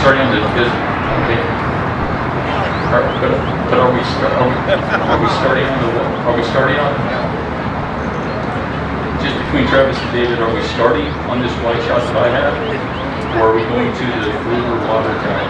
Starting on the okay. But are we starting on the what? Are we starting on just between Travis and David? Are we starting on this white shot that I have, or are we going to the Fluger water tower?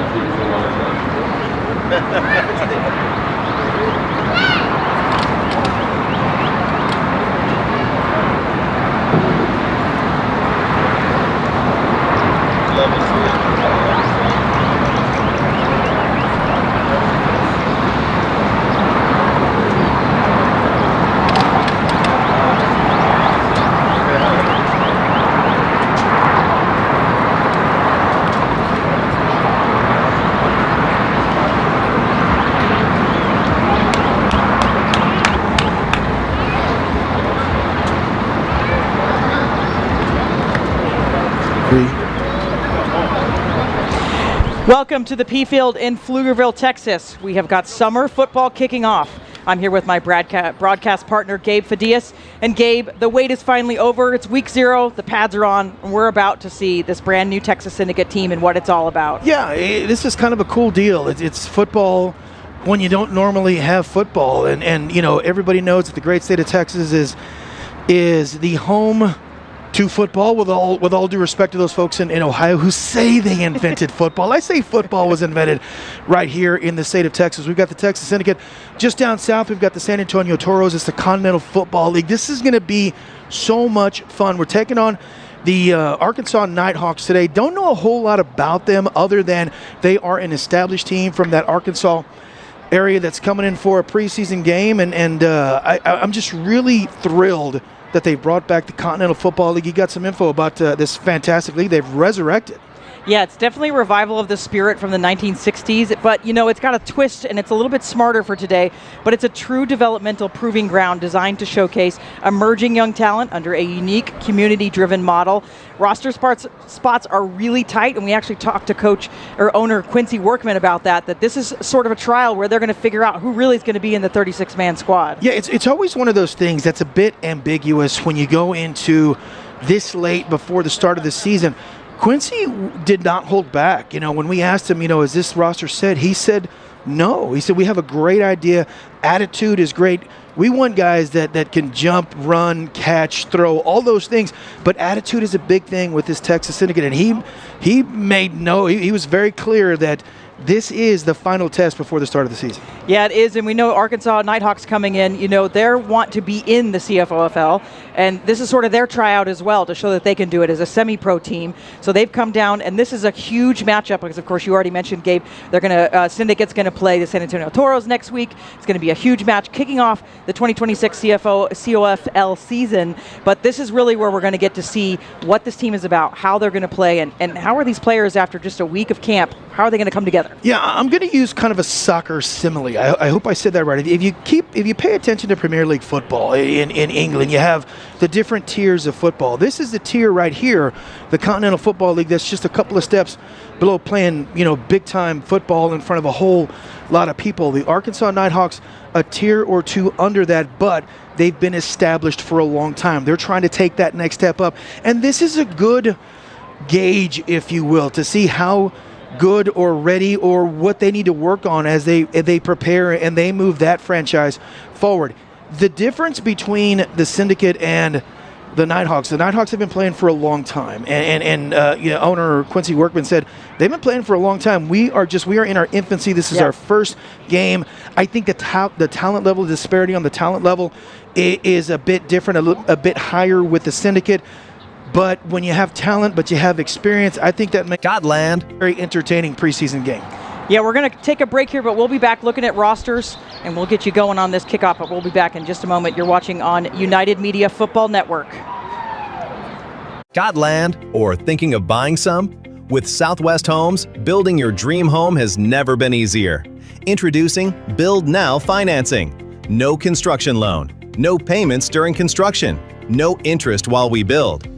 Welcome to the Pfield in Pflugerville, Texas. We have got summer football kicking off. I'm here with my broadcast partner, Gabe Fadias. And Gabe, the wait is finally over. It's week 0, the pads are on, and we're about to see this brand new Texas Syndicate team and what it's all about. Yeah, this is kind of a cool deal. It's football when you don't normally have football. And you know, everybody knows that the great state of Texas is the home to football, with all due respect to those folks in Ohio who say they invented football. I say football was invented right here in the state of Texas. We've got the Texas Syndicate. Just down south, we've got the San Antonio Toros. It's the Continental Football League. This is going to be so much fun. We're taking on the Arkansas Nighthawks today. Don't know a whole lot about them other than they are an established team from that Arkansas area that's coming in for a preseason game. And I'm just really thrilled that they brought back the Continental Football League. You got some info about this fantastic league they've resurrected. Yeah, it's definitely a revival of the spirit from the 1960s, but you know, it's got a twist and it's a little bit smarter for today, but it's a true developmental proving ground designed to showcase emerging young talent under a unique community-driven model. Roster spots are really tight, and we actually talked to coach or owner Quincy Workman about that this is sort of a trial where they're going to figure out who really is going to be in the 36-man squad. Yeah, it's always one of those things that's a bit ambiguous when you go into this late before the start of the season. Quincy did not hold back. You know, when we asked him, you know, is this roster set? He said no. He said, we have a great idea. Attitude is great. We want guys that can jump, run, catch, throw, all those things. But attitude is a big thing with this Texas Syndicate. And he was very clear that this is the final test before the start of the season. Yeah, it is, and we know Arkansas Nighthawks coming in, you know, they want to be in the CFOFL, and this is sort of their tryout as well to show that they can do it as a semi-pro team. So they've come down, and this is a huge matchup because, of course, you already mentioned, Gabe, they're going to Syndicate's going to play the San Antonio Toros next week. It's going to be a huge match kicking off the 2026 CoFL season, but this is really where we're going to get to see what this team is about, how they're going to play, and how are these players after just a week of camp, how are they going to come together? Yeah, I'm going to use kind of a soccer simile. I hope I said that right. If you pay attention to Premier League football in England, you have the different tiers of football. This is the tier right here, the Continental Football League, that's just a couple of steps below playing, you know, big-time football in front of a whole lot of people. The Arkansas Nighthawks, a tier or two under that, but they've been established for a long time. They're trying to take that next step up, and this is a good gauge, if you will, to see how good or ready or what they need to work on as they prepare and they move that franchise forward. The difference between the Syndicate and the Nighthawks. The Nighthawks have been playing for a long time, and owner Quincy Workman said they've been playing for a long time. We are in our infancy. This is our first game. I think the talent level, the disparity on the talent level is a bit different, a bit higher with the Syndicate. But when you have talent, but you have experience, I think that makes Godland. a very entertaining preseason game. Yeah, we're going to take a break here, but we'll be back looking at rosters, and we'll get you going on this kickoff, but we'll be back in just a moment. You're watching on United Media Football Network. Got land or thinking of buying some? With Southwest Homes, building your dream home has never been easier. Introducing Build Now Financing. No construction loan, no payments during construction, no interest while we build.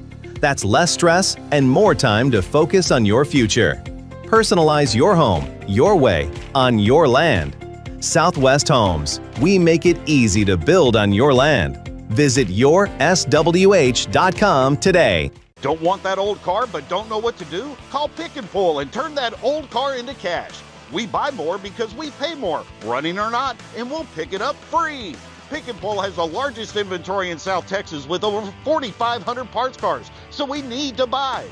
That's less stress and more time to focus on your future. Personalize your home, your way, on your land. Southwest Homes. We make it easy to build on your land. Visit yourswh.com today. Don't want that old car but don't know what to do? Call Pick and Pull and turn that old car into cash. We buy more because we pay more, running or not, and we'll pick it up free. Pick and Pull has the largest inventory in South Texas with over 4,500 parts cars, so we need to buy.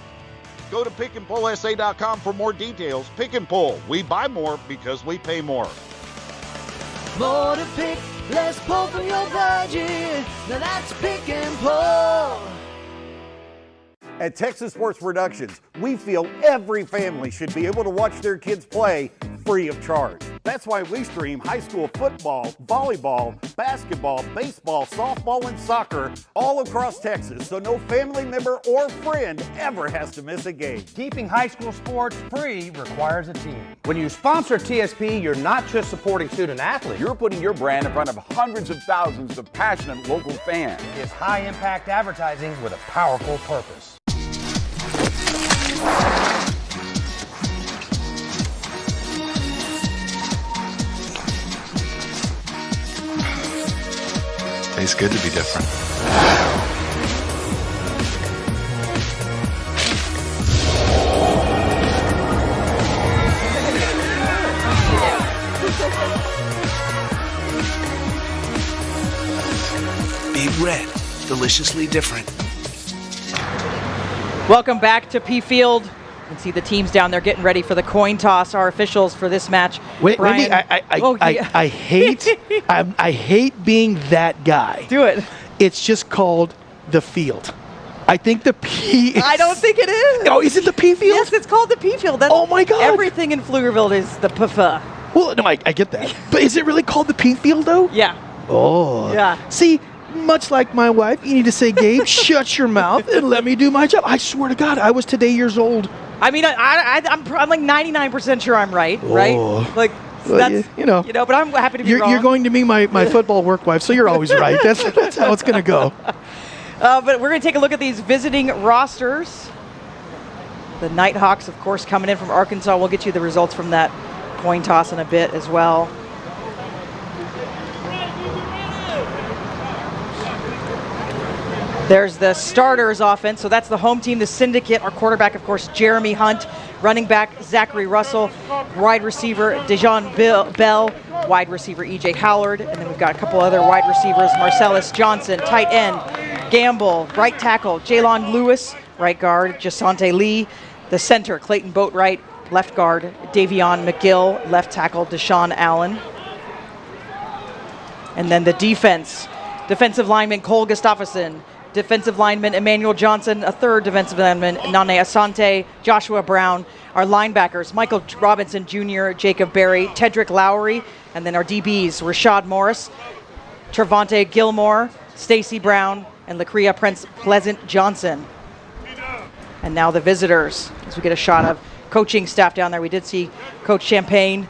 Go to pickandpullsa.com for more details. Pick and Pull. We buy more because we pay more. More to pick, less pull from your budget. Now that's Pick and Pull. At Texas Sports Productions, we feel every family should be able to watch their kids play free of charge. That's why we stream high school football, volleyball, basketball, baseball, softball, and soccer all across Texas, so no family member or friend ever has to miss a game. Keeping high school sports free requires a team. When you sponsor TSP, you're not just supporting student athletes. You're putting your brand in front of hundreds of thousands of passionate local fans. It's high-impact advertising with a powerful purpose. It's good to be different. Big Red, deliciously different. Welcome back to Pfield. You can see the teams down there getting ready for the coin toss. Our officials for this match. Wait, Brian. I hate being that guy. Do it. It's just called the field. I think the P. I don't think it is. Oh, is it the P field? Yes, it's called the P field. That's oh my God! Everything in Pflugerville is the PFA. Well, no, I get that, but is it really called the P field though? Yeah. Oh. Yeah. See, much like my wife, you need to say, Gabe, shut your mouth and let me do my job. I swear to God, I was today years old. I mean, I'm like 99% sure I'm right, right? Like, well, that's, you know, but I'm happy to be wrong. You're going to be my football work wife, so you're always right. That's how it's going to go. But we're going to take a look at these visiting rosters. The Nighthawks, of course, coming in from Arkansas. We'll get you the results from that coin toss in a bit as well. There's the starters offense. So that's the home team, the Syndicate. Our quarterback, of course, Jeremy Hunt. Running back, Zachary Russell. Wide receiver, Dejon Bell. Wide receiver, E.J. Howard. And then we've got a couple other wide receivers, Marcellus Johnson. Tight end, Gamble. Right tackle, Jalon Lewis. Right guard, Jasante Lee. The center, Clayton Boatwright. Left guard, Davion McGill. Left tackle, Deshaun Allen. And then the defense, defensive lineman, Cole Gustafson. Defensive lineman Emmanuel Johnson, a third defensive lineman, Nane Asante, Joshua Brown. Our linebackers, Michael Robinson Jr., Jacob Berry, Tedrick Lowry, and then our DBs, Rashad Morris, Trevante Gilmore, Stacy Brown, and Lacria Pleasant Johnson. And now the visitors, as we get a shot of coaching staff down there. We did see Coach Champagne.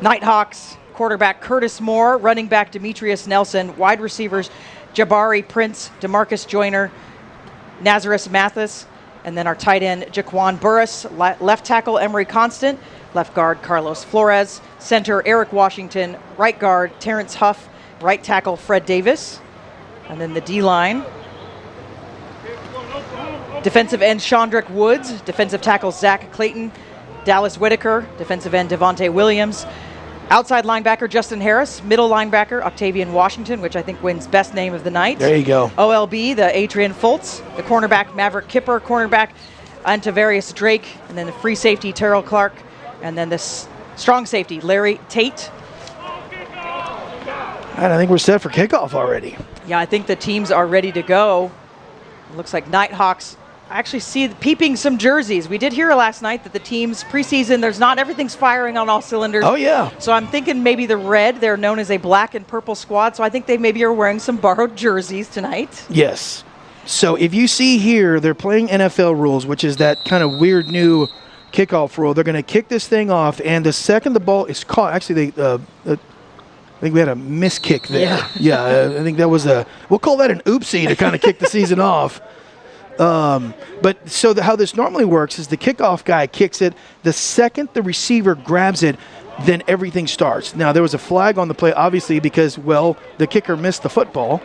Nighthawks, quarterback Curtis Moore, running back Demetrius Nelson, wide receivers Jabari Prince, DeMarcus Joyner, Nazareth Mathis, and then our tight end Jaquan Burris, left tackle Emery Constant, left guard Carlos Flores, center Eric Washington, right guard Terrence Huff, right tackle Fred Davis, and then the D-line. Defensive end Shondrick Woods, defensive tackle Zach Clayton, Dallas Whitaker, defensive end Devontae Williams, Outside linebacker, Justin Harris. Middle linebacker, Octavian Washington, which I think wins best name of the night. There you go. OLB, the Adrian Fultz. The cornerback, Maverick Kipper. Cornerback, Antavarius Drake. And then the free safety, Terrell Clark. And then this strong safety, Larry Tate. And I think we're set for kickoff already. Yeah, I think the teams are ready to go. It looks like Nighthawks. I actually see peeping some jerseys. We did hear last night that the teams preseason, everything's firing on all cylinders. Oh, yeah. So I'm thinking maybe the red, they're known as a black and purple squad. So I think they maybe are wearing some borrowed jerseys tonight. Yes. So if you see here, they're playing NFL rules, which is that kind of weird new kickoff rule. They're going to kick this thing off, and the second the ball is caught, actually, I think we had a miss kick there. Yeah, I think that was we'll call that an oopsie to kind of kick the season off. But so how this normally works is the kickoff guy kicks it. The second the receiver grabs it, then everything starts. Now, there was a flag on the play, obviously, because, well, the kicker missed the football.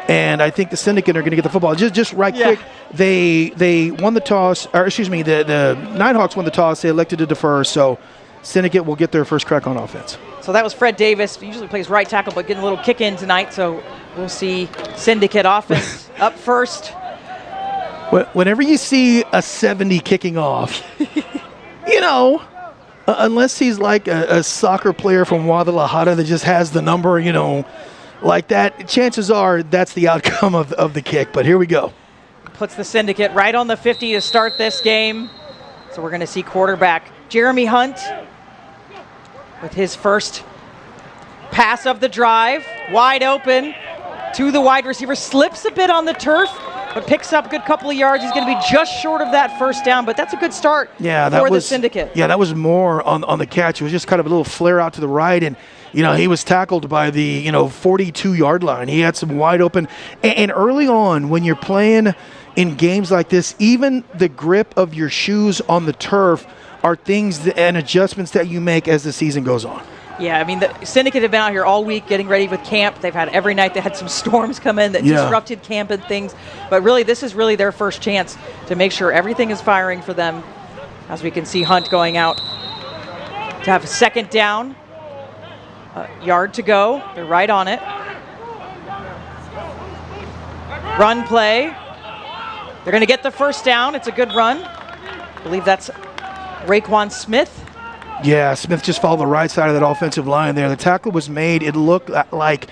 And I think the Syndicate are going to get the football. Just right quick, they won the toss, or excuse me, the Nighthawks won the toss. They elected to defer, so Syndicate will get their first crack on offense. So that was Fred Davis. He usually plays right tackle, but getting a little kick in tonight. So we'll see Syndicate offense up first. Whenever you see a 70 kicking off, unless he's like a soccer player from Guadalajara that just has the number, like that, chances are that's the outcome of the kick. But here we go. Puts the Syndicate right on the 50 to start this game. So we're going to see quarterback Jeremy Hunt with his first pass of the drive. Wide open to the wide receiver. Slips a bit on the turf, but picks up a good couple of yards. He's going to be just short of that first down, but that's a good start for the Syndicate. Yeah, that was more on the catch. It was just kind of a little flare out to the right, and he was tackled by the 42-yard line. He had some wide open. And early on, when you're playing in games like this, even the grip of your shoes on the turf are things and adjustments that you make as the season goes on. Yeah, I mean, the Syndicate have been out here all week getting ready with camp. They've had every night. They had some storms come in that disrupted camp and things. But really, this is really their first chance to make sure everything is firing for them. As we can see Hunt going out to have a second down. Yard to go. They're right on it. Run play. They're going to get the first down. It's a good run. I believe that's Raekwon Smith. Yeah, Smith just followed the right side of that offensive line there. The tackle was made, it looked like,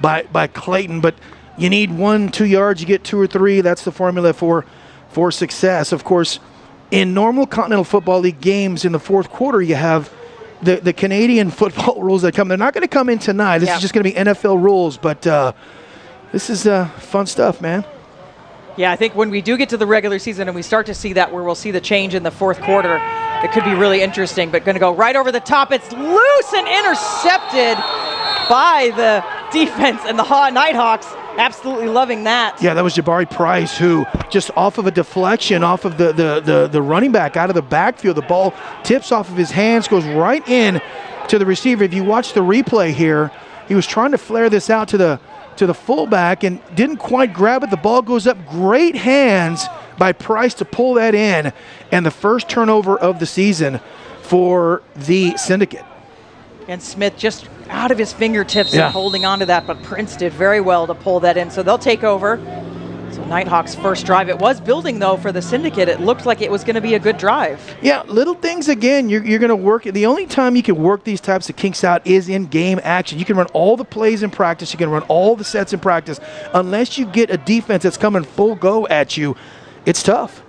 by Clayton, but you need 1-2 yards, you get 2 or 3. That's the formula for success. Of course, in normal Continental Football League games in the fourth quarter, you have the Canadian football rules that come. They're not going to come in tonight. This is just going to be NFL rules, but this is fun stuff, man. Yeah, I think when we do get to the regular season and we start to see that, where we'll see the change in the fourth quarter, it could be really interesting, but going to go right over the top. It's loose and intercepted by the defense, and the Nighthawks absolutely loving that. Yeah, that was Jabari Price, who just off of a deflection, off of the running back out of the backfield, the ball tips off of his hands, goes right in to the receiver. If you watch the replay here, he was trying to flare this out to the fullback and didn't quite grab it. The ball goes up. Great hands by Price to pull that in, and the first turnover of the season for the Syndicate. And Smith just out of his fingertips and holding on to that, but Prince did very well to pull that in. So they'll take over. So Nighthawks' first drive. It was building, though, for the Syndicate. It looked like it was going to be a good drive. Yeah, little things, again, you're going to work. The only time you can work these types of kinks out is in game action. You can run all the plays in practice. You can run all the sets in practice. Unless you get a defense that's coming full go at you, it's tough.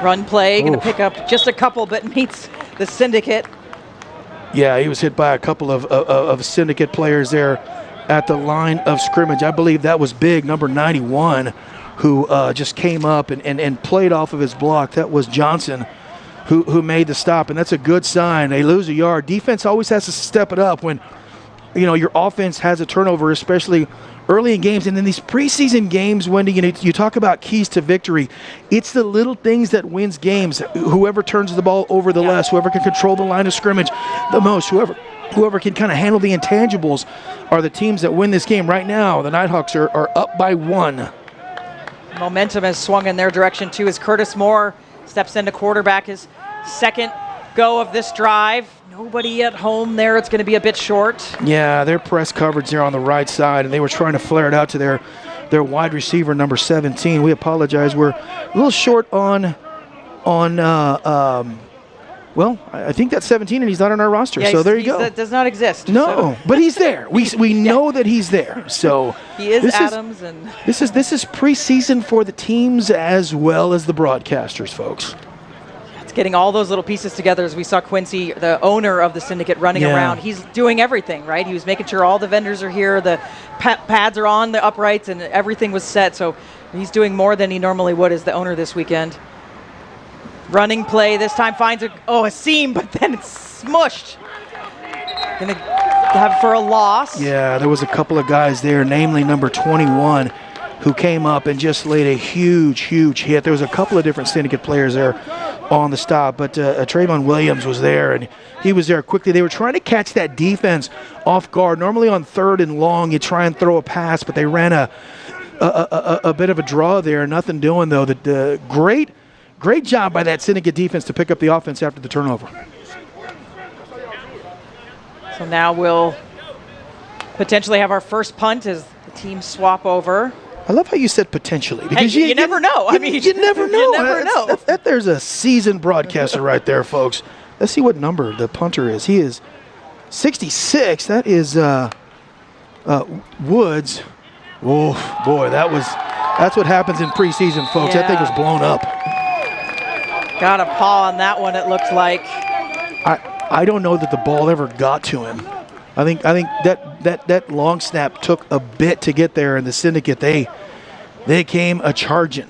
Run play, going to pick up just a couple, but meets the Syndicate. Yeah, he was hit by a couple of Syndicate players there at the line of scrimmage. I believe that was big, number 91, who just came up and played off of his block. That was Johnson who made the stop, and that's a good sign. They lose a yard. Defense always has to step it up when your offense has a turnover, especially early in games. And in these preseason games, Wendy, you talk about keys to victory. It's the little things that wins games. Whoever turns the ball over the less, whoever can control the line of scrimmage the most, whoever can kind of handle the intangibles are the teams that win this game. Right now, the Nighthawks are up by 1. Momentum has swung in their direction, too, as Curtis Moore steps into quarterback his second go of this drive. Nobody at home there. It's going to be a bit short. Yeah, their press coverage there on the right side, and they were trying to flare it out to their wide receiver, number 17. We apologize. We're a little short on well, I think that's 17, and he's not on our roster. Yeah, so there you go. That does not exist. No, so. but he's there. We know that he's there. So he is Adams, and this is preseason for the teams as well as the broadcasters, folks. It's getting all those little pieces together. As we saw Quincy, the owner of the Syndicate, running around. He's doing everything, right? He was making sure all the vendors are here, the pads are on the uprights, and everything was set. So he's doing more than he normally would as the owner this weekend. Running play this time finds a seam, but then it's smushed. Gonna have it for a loss. Yeah, there was a couple of guys there, namely number 21, who came up and just laid a huge hit. There was a couple of different Syndicate players there on the stop, but Trayvon Williams was there, and he was there quickly. They were trying to catch that defense off guard. Normally on 3rd and long, you try and throw a pass, but they ran a bit of a draw there. Nothing doing, though. The great job by that Syndicate defense to pick up the offense after the turnover. So now we'll potentially have our first punt as the teams swap over. I love how you said potentially, because you never know. I mean, you never know. You never know. There's a seasoned broadcaster right there, folks. Let's see what number the punter is. He is 66. That is Woods. Oh boy, that's what happens in preseason, folks. Yeah. That thing was blown up. Got a paw on that one, it looked like. I don't know that the ball ever got to him. I think that long snap took a bit to get there, and the Syndicate, they came a charging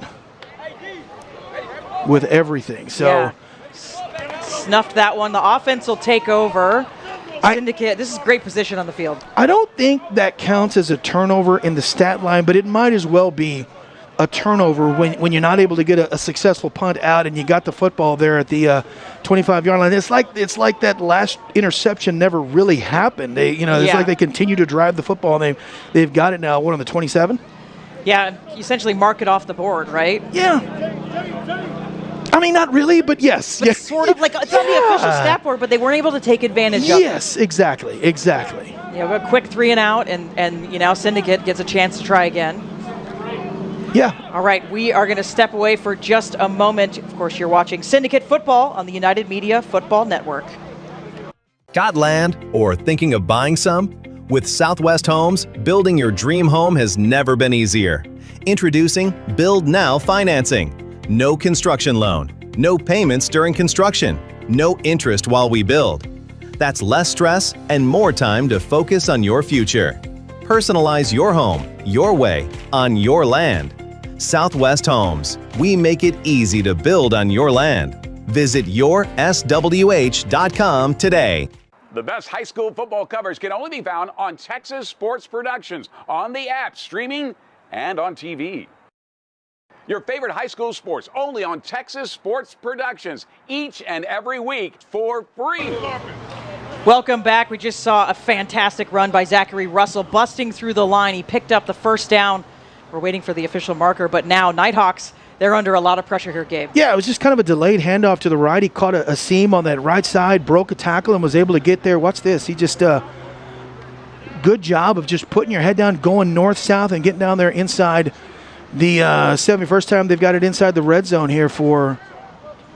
with everything. So snuffed that one. The offense will take over. Syndicate, this is great position on the field. I don't think that counts as a turnover in the stat line, but it might as well be a turnover when you're not able to get a successful punt out and you got the football there at the 25-yard line. It's like that last interception never really happened. It's like they continue to drive the football, and they've got it now. What, on the 27? Yeah, essentially mark it off the board, right? Yeah. I mean, not really, but yes. But sort of like it's on the official stat board, but they weren't able to take advantage of it. Yes, exactly. Yeah, a quick 3 and out, and Syndicate gets a chance to try again. Yeah. All right, we are going to step away for just a moment. Of course, you're watching Syndicate Football on the United Media Football Network. Got land or thinking of buying some? With Southwest Homes, building your dream home has never been easier. Introducing Build Now Financing. No construction loan, no payments during construction, no interest while we build. That's less stress and more time to focus on your future. Personalize your home, your way, on your land. Southwest Homes. We make it easy to build on your land. Visit yourswh.com today. The best high school football coverage can only be found on Texas Sports Productions, on the app, streaming, and on TV. Your favorite high school sports only on Texas Sports Productions, each and every week for free. Welcome back. We just saw a fantastic run by Zachary Russell, busting through the line. He picked up the first down. We're waiting for the official marker, but now Nighthawks, they're under a lot of pressure here, Gabe. Yeah, it was just kind of a delayed handoff to the right. He caught a seam on that right side, broke a tackle, and was able to get there. Watch this. He just, good job of just putting your head down, going north-south, and getting down there inside the 71st time they've got it inside the red zone here for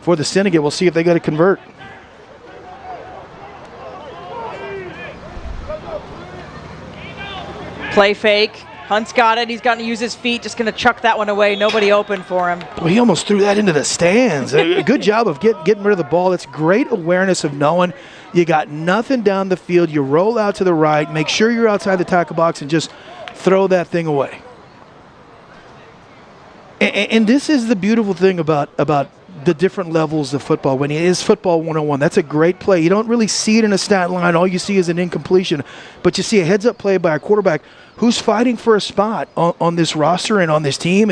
the Syndicate. We'll see if they got to convert. Play fake. Hunt's got it. He's got to use his feet. Just going to chuck that one away. Nobody open for him. Well, he almost threw that into the stands. A good job of getting rid of the ball. It's great awareness of knowing you got nothing down the field. You roll out to the right. Make sure you're outside the tackle box and just throw that thing away. And this is the beautiful thing about the different levels of football. When it is football 101, that's a great play. You don't really see it in a stat line. All you see is an incompletion. But you see a heads-up play by a quarterback who's fighting for a spot on this roster and on this team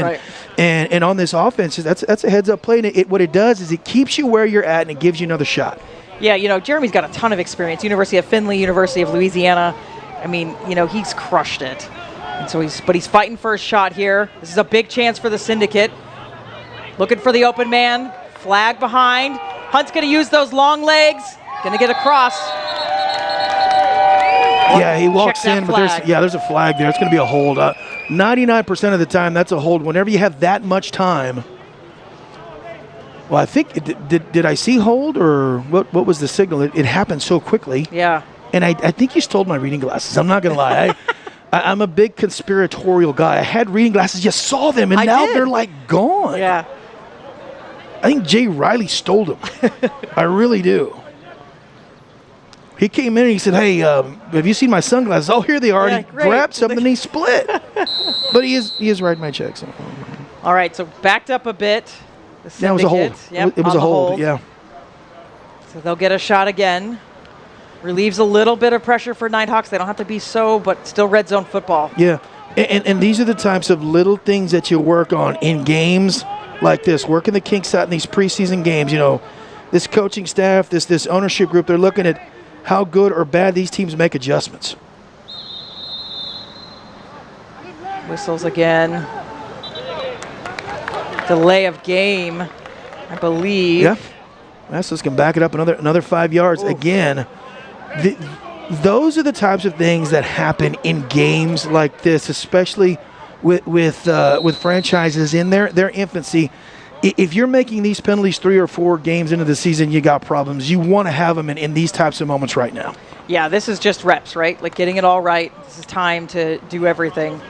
and on this offense. That's a heads-up play. And what it does is it keeps you where you're at and it gives you another shot. Yeah, Jeremy's got a ton of experience. University of Findlay, University of Louisiana. I mean, he's crushed it. And so he's fighting for a shot here. This is a big chance for the Syndicate. Looking for the open man. Flag behind. Hunt's going to use those long legs. Going to get across. Yeah, he walks in, but there's a flag there. It's going to be a hold. 99% of the time, that's a hold. Whenever you have that much time. Well, I think, did I see hold, or what was the signal? It happened so quickly. Yeah. And I think you stole my reading glasses. I'm not going to lie. I'm a big conspiratorial guy. I had reading glasses, just saw them, and now they're like gone. Yeah. I think Jay Riley stole them. I really do. He came in and he said, "Hey, have you seen my sunglasses?" "Oh, here they are." Yeah, and he great. grabbed something and he split. But he is writing my checks. All right, so backed up a bit. Yeah, it was a hold. Yep, it was a hold. Yeah. So they'll get a shot again. Relieves a little bit of pressure for Nighthawks. They don't have to be but still red zone football. Yeah, and these are the types of little things that you work on in games like this, working the kinks out in these preseason games. You know, this coaching staff, this ownership group, they're looking at how good or bad these teams make adjustments. Whistles again. Delay of game, I believe. Yeah. Massos can back it up another 5 yards. Oof. Again. Those are the types of things that happen in games like this, especially with franchises in their infancy. If you're making these penalties 3 or 4 games into the season, you got problems. You want to have them in these types of moments right now. Yeah, this is just reps, right? Like getting it all right. This is time to do everything.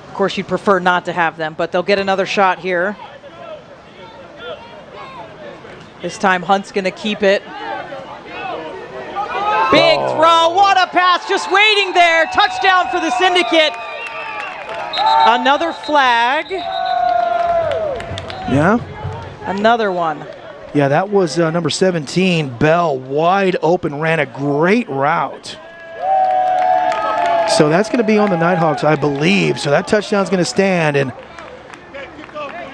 Of course, you'd prefer not to have them, but they'll get another shot here. This time, Hunt's going to keep it. Big throw. What a pass. Just waiting there. Touchdown for the Syndicate. Another flag. Yeah. Another one. Yeah, that was number 17, Bell, wide open, ran a great route. So that's going to be on the Nighthawks, I believe. So that touchdown's going to stand, and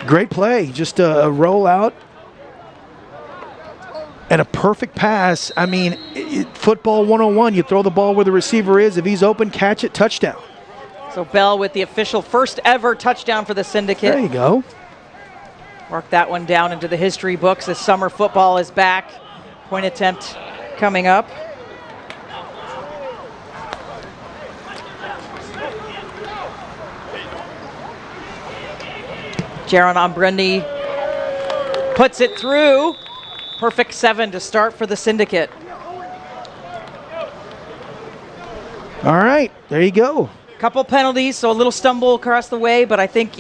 great play. Just a rollout and a perfect pass. I mean, football 101, you throw the ball where the receiver is. If he's open, catch it, touchdown. So Bell with the official first ever touchdown for the Syndicate. There you go. Mark that one down into the history books as summer football is back. Point attempt coming up. Jaron Ombrendi puts it through. Perfect 7 to start for the Syndicate. All right, there you go. Couple penalties, so a little stumble across the way, but I think,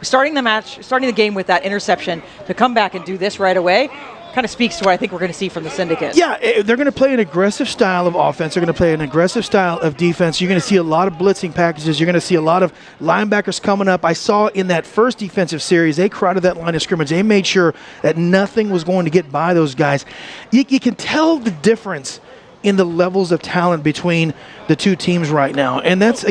starting the game with that interception, to come back and do this right away kind of speaks to what I think we're going to see from the Syndicate. Yeah, they're going to play an aggressive style of offense. They're going to play an aggressive style of defense. You're going to see a lot of blitzing packages. You're going to see a lot of linebackers coming up. I saw in that first defensive series, they crowded that line of scrimmage. They made sure that nothing was going to get by those guys. You can tell the difference in the levels of talent between the two teams right now. And that's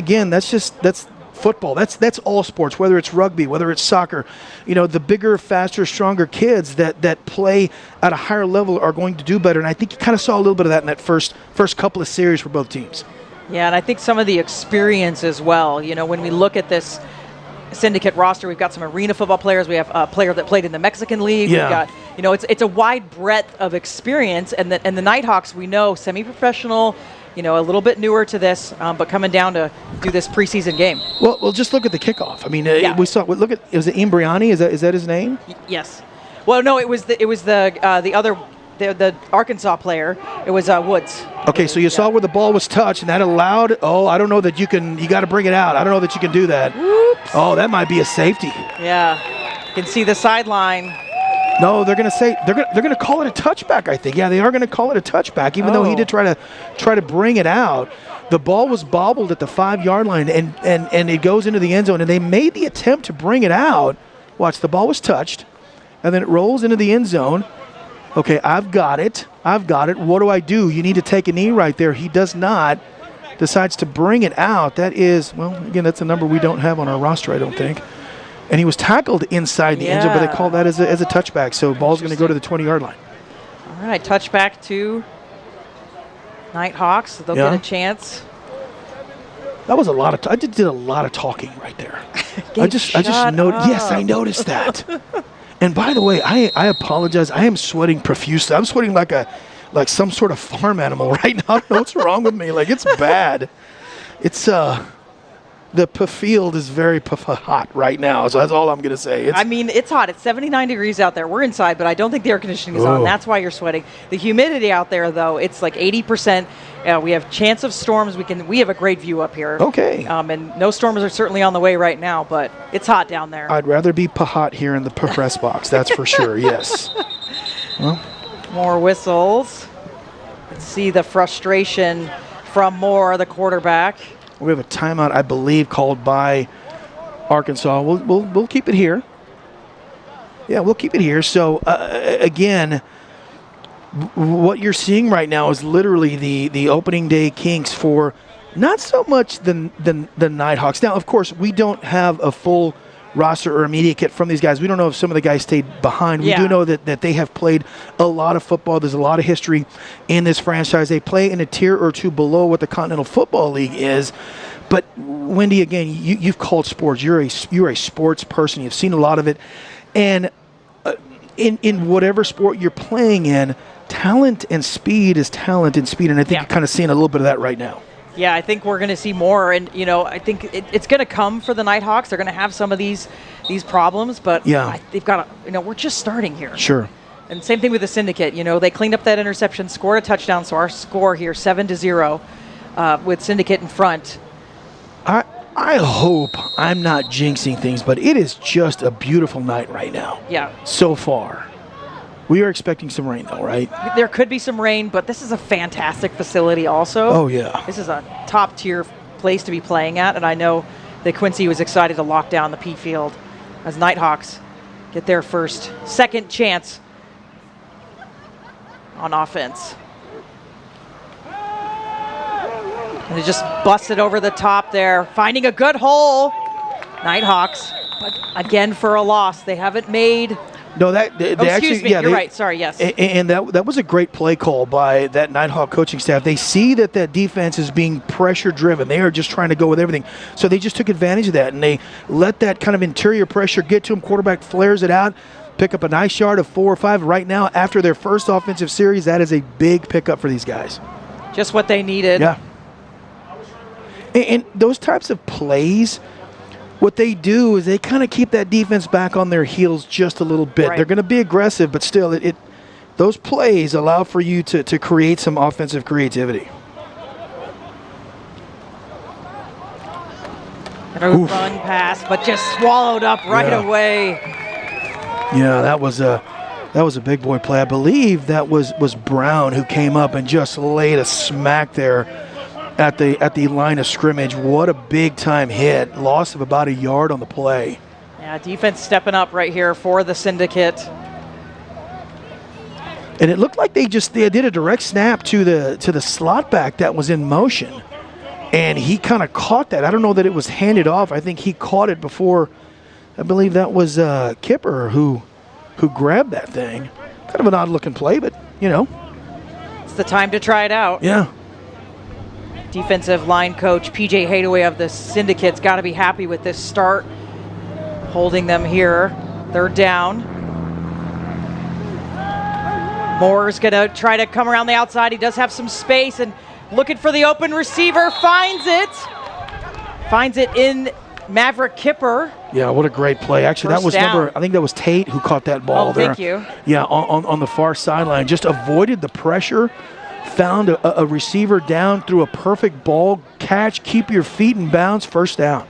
football. That's all sports, whether it's rugby, whether it's soccer. The bigger, faster, stronger kids that play at a higher level are going to do better. And I think you kind of saw a little bit of that in that first couple of series for both teams. Yeah, and I think some of the experience as well. When we look at this Syndicate roster, we've got some arena football players. We have a player that played in the Mexican League. Yeah. We've got, it's a wide breadth of experience. And the Nighthawks, we know, semi-professional, a little bit newer to this, but coming down to do this preseason game. Well, just look at the kickoff. I mean, we saw. Look at, was it Imbriani? Is that his name? Yes. Well, no, it was the other Arkansas player. It was Woods. Okay, so you saw where the ball was touched, and that allowed. Oh, I don't know that you got to bring it out. I don't know that you can do that. Whoops. Oh, that might be a safety. Yeah, you can see the sideline. No, they're going to call it a touchback, I think. Yeah, they are going to call it a touchback, even though he did try to bring it out. The ball was bobbled at the 5-yard line, and it goes into the end zone, and they made the attempt to bring it out. Watch, the ball was touched, and then it rolls into the end zone. Okay, I've got it. What do I do? You need to take a knee right there. He does not. Decides to bring it out. That is, well, again, that's a number we don't have on our roster, I don't think. And he was tackled inside the end zone, but they call that as a touchback. So ball's going to go to the 20-yard line. All right, touchback to Nighthawks. They'll get a chance. That was a lot of. I did a lot of talking right there. I just noticed. Yes, I noticed that. And by the way, I apologize. I am sweating profusely. I'm sweating like like some sort of farm animal right now. I don't know what's wrong with me. Like, it's bad. It's the Pfield is very hot right now, so that's all I'm going to say. It's hot. It's 79 degrees out there. We're inside, but I don't think the air conditioning is on. That's why you're sweating. The humidity out there, though, it's like 80%. We have chance of storms. We have a great view up here. Okay. And no storms are certainly on the way right now, but it's hot down there. I'd rather be hot here in the press box. That's for sure. Yes. Well. More whistles. Let's see the frustration from Moore, the quarterback. We have a timeout, I believe, called by Arkansas. We'll keep it here. Yeah, we'll keep it here. So again, what you're seeing right now is literally the opening day kinks for not so much the Nighthawks. Now, of course, we don't have a full roster or immediate kit from these guys. We don't know if some of the guys stayed behind. We do know that they have played a lot of football. There's a lot of history in this franchise. They play in a tier or two below what the Continental Football League is. But Wendy, again, you've called sports. You're a sports person. You've seen a lot of it. And in whatever sport you're playing in, talent and speed is talent and speed. And I think you're kind of seeing a little bit of that right now. Yeah, I think we're going to see more, and I think it's going to come for the Nighthawks. They're going to have some of these problems, but they've got to, we're just starting here. Sure. And same thing with the Syndicate. They cleaned up that interception, scored a touchdown, so our score here 7-0 with Syndicate in front. I hope I'm not jinxing things, but it is just a beautiful night right now. Yeah. So far. We are expecting some rain, though, right? There could be some rain, but this is a fantastic facility also. Oh, yeah. This is a top-tier place to be playing at, and I know that Quincy was excited to lock down the Pfield as Nighthawks get their second chance on offense. And they just busted over the top there, finding a good hole. Nighthawks, but again for a loss. They haven't made... No, excuse me. You're right. Sorry. Yes. And that was a great play call by that Nighthawk coaching staff. They see that defense is being pressure driven. They are just trying to go with everything. So they just took advantage of that, and they let that kind of interior pressure get to them. Quarterback flares it out, pick up a nice yard of 4 or 5. Right now, after their first offensive series, that is a big pickup for these guys. Just what they needed. Yeah. And those types of plays, what they do is they kind of keep that defense back on their heels just a little bit. Right. They're going to be aggressive, but still, those plays allow for you to create some offensive creativity. And a run pass, but just swallowed up right away. Yeah, that was a big boy play. I believe that was Brown who came up and just laid a smack there at the line of scrimmage. What a big-time hit. Loss of about a yard on the play. Yeah, defense stepping up right here for the Syndicate. And it looked like they did a direct snap to the slot back that was in motion. And he kind of caught that. I don't know that it was handed off. I think he caught it before. I believe that was Kipper who grabbed that thing. Kind of an odd-looking play, but, It's the time to try it out. Yeah. Defensive line coach P.J. Haydaway of the Syndicate's got to be happy with this start. Holding them here. Third down. Moore's going to try to come around the outside. He does have some space and looking for the open receiver. Finds it in Maverick Kipper. Yeah, what a great play. Actually, First down. I think that was Tate who caught that ball there. Thank you. Yeah, on the far sideline. Just avoided the pressure. Found a receiver down, threw a perfect ball catch, keep your feet in bounds, first down.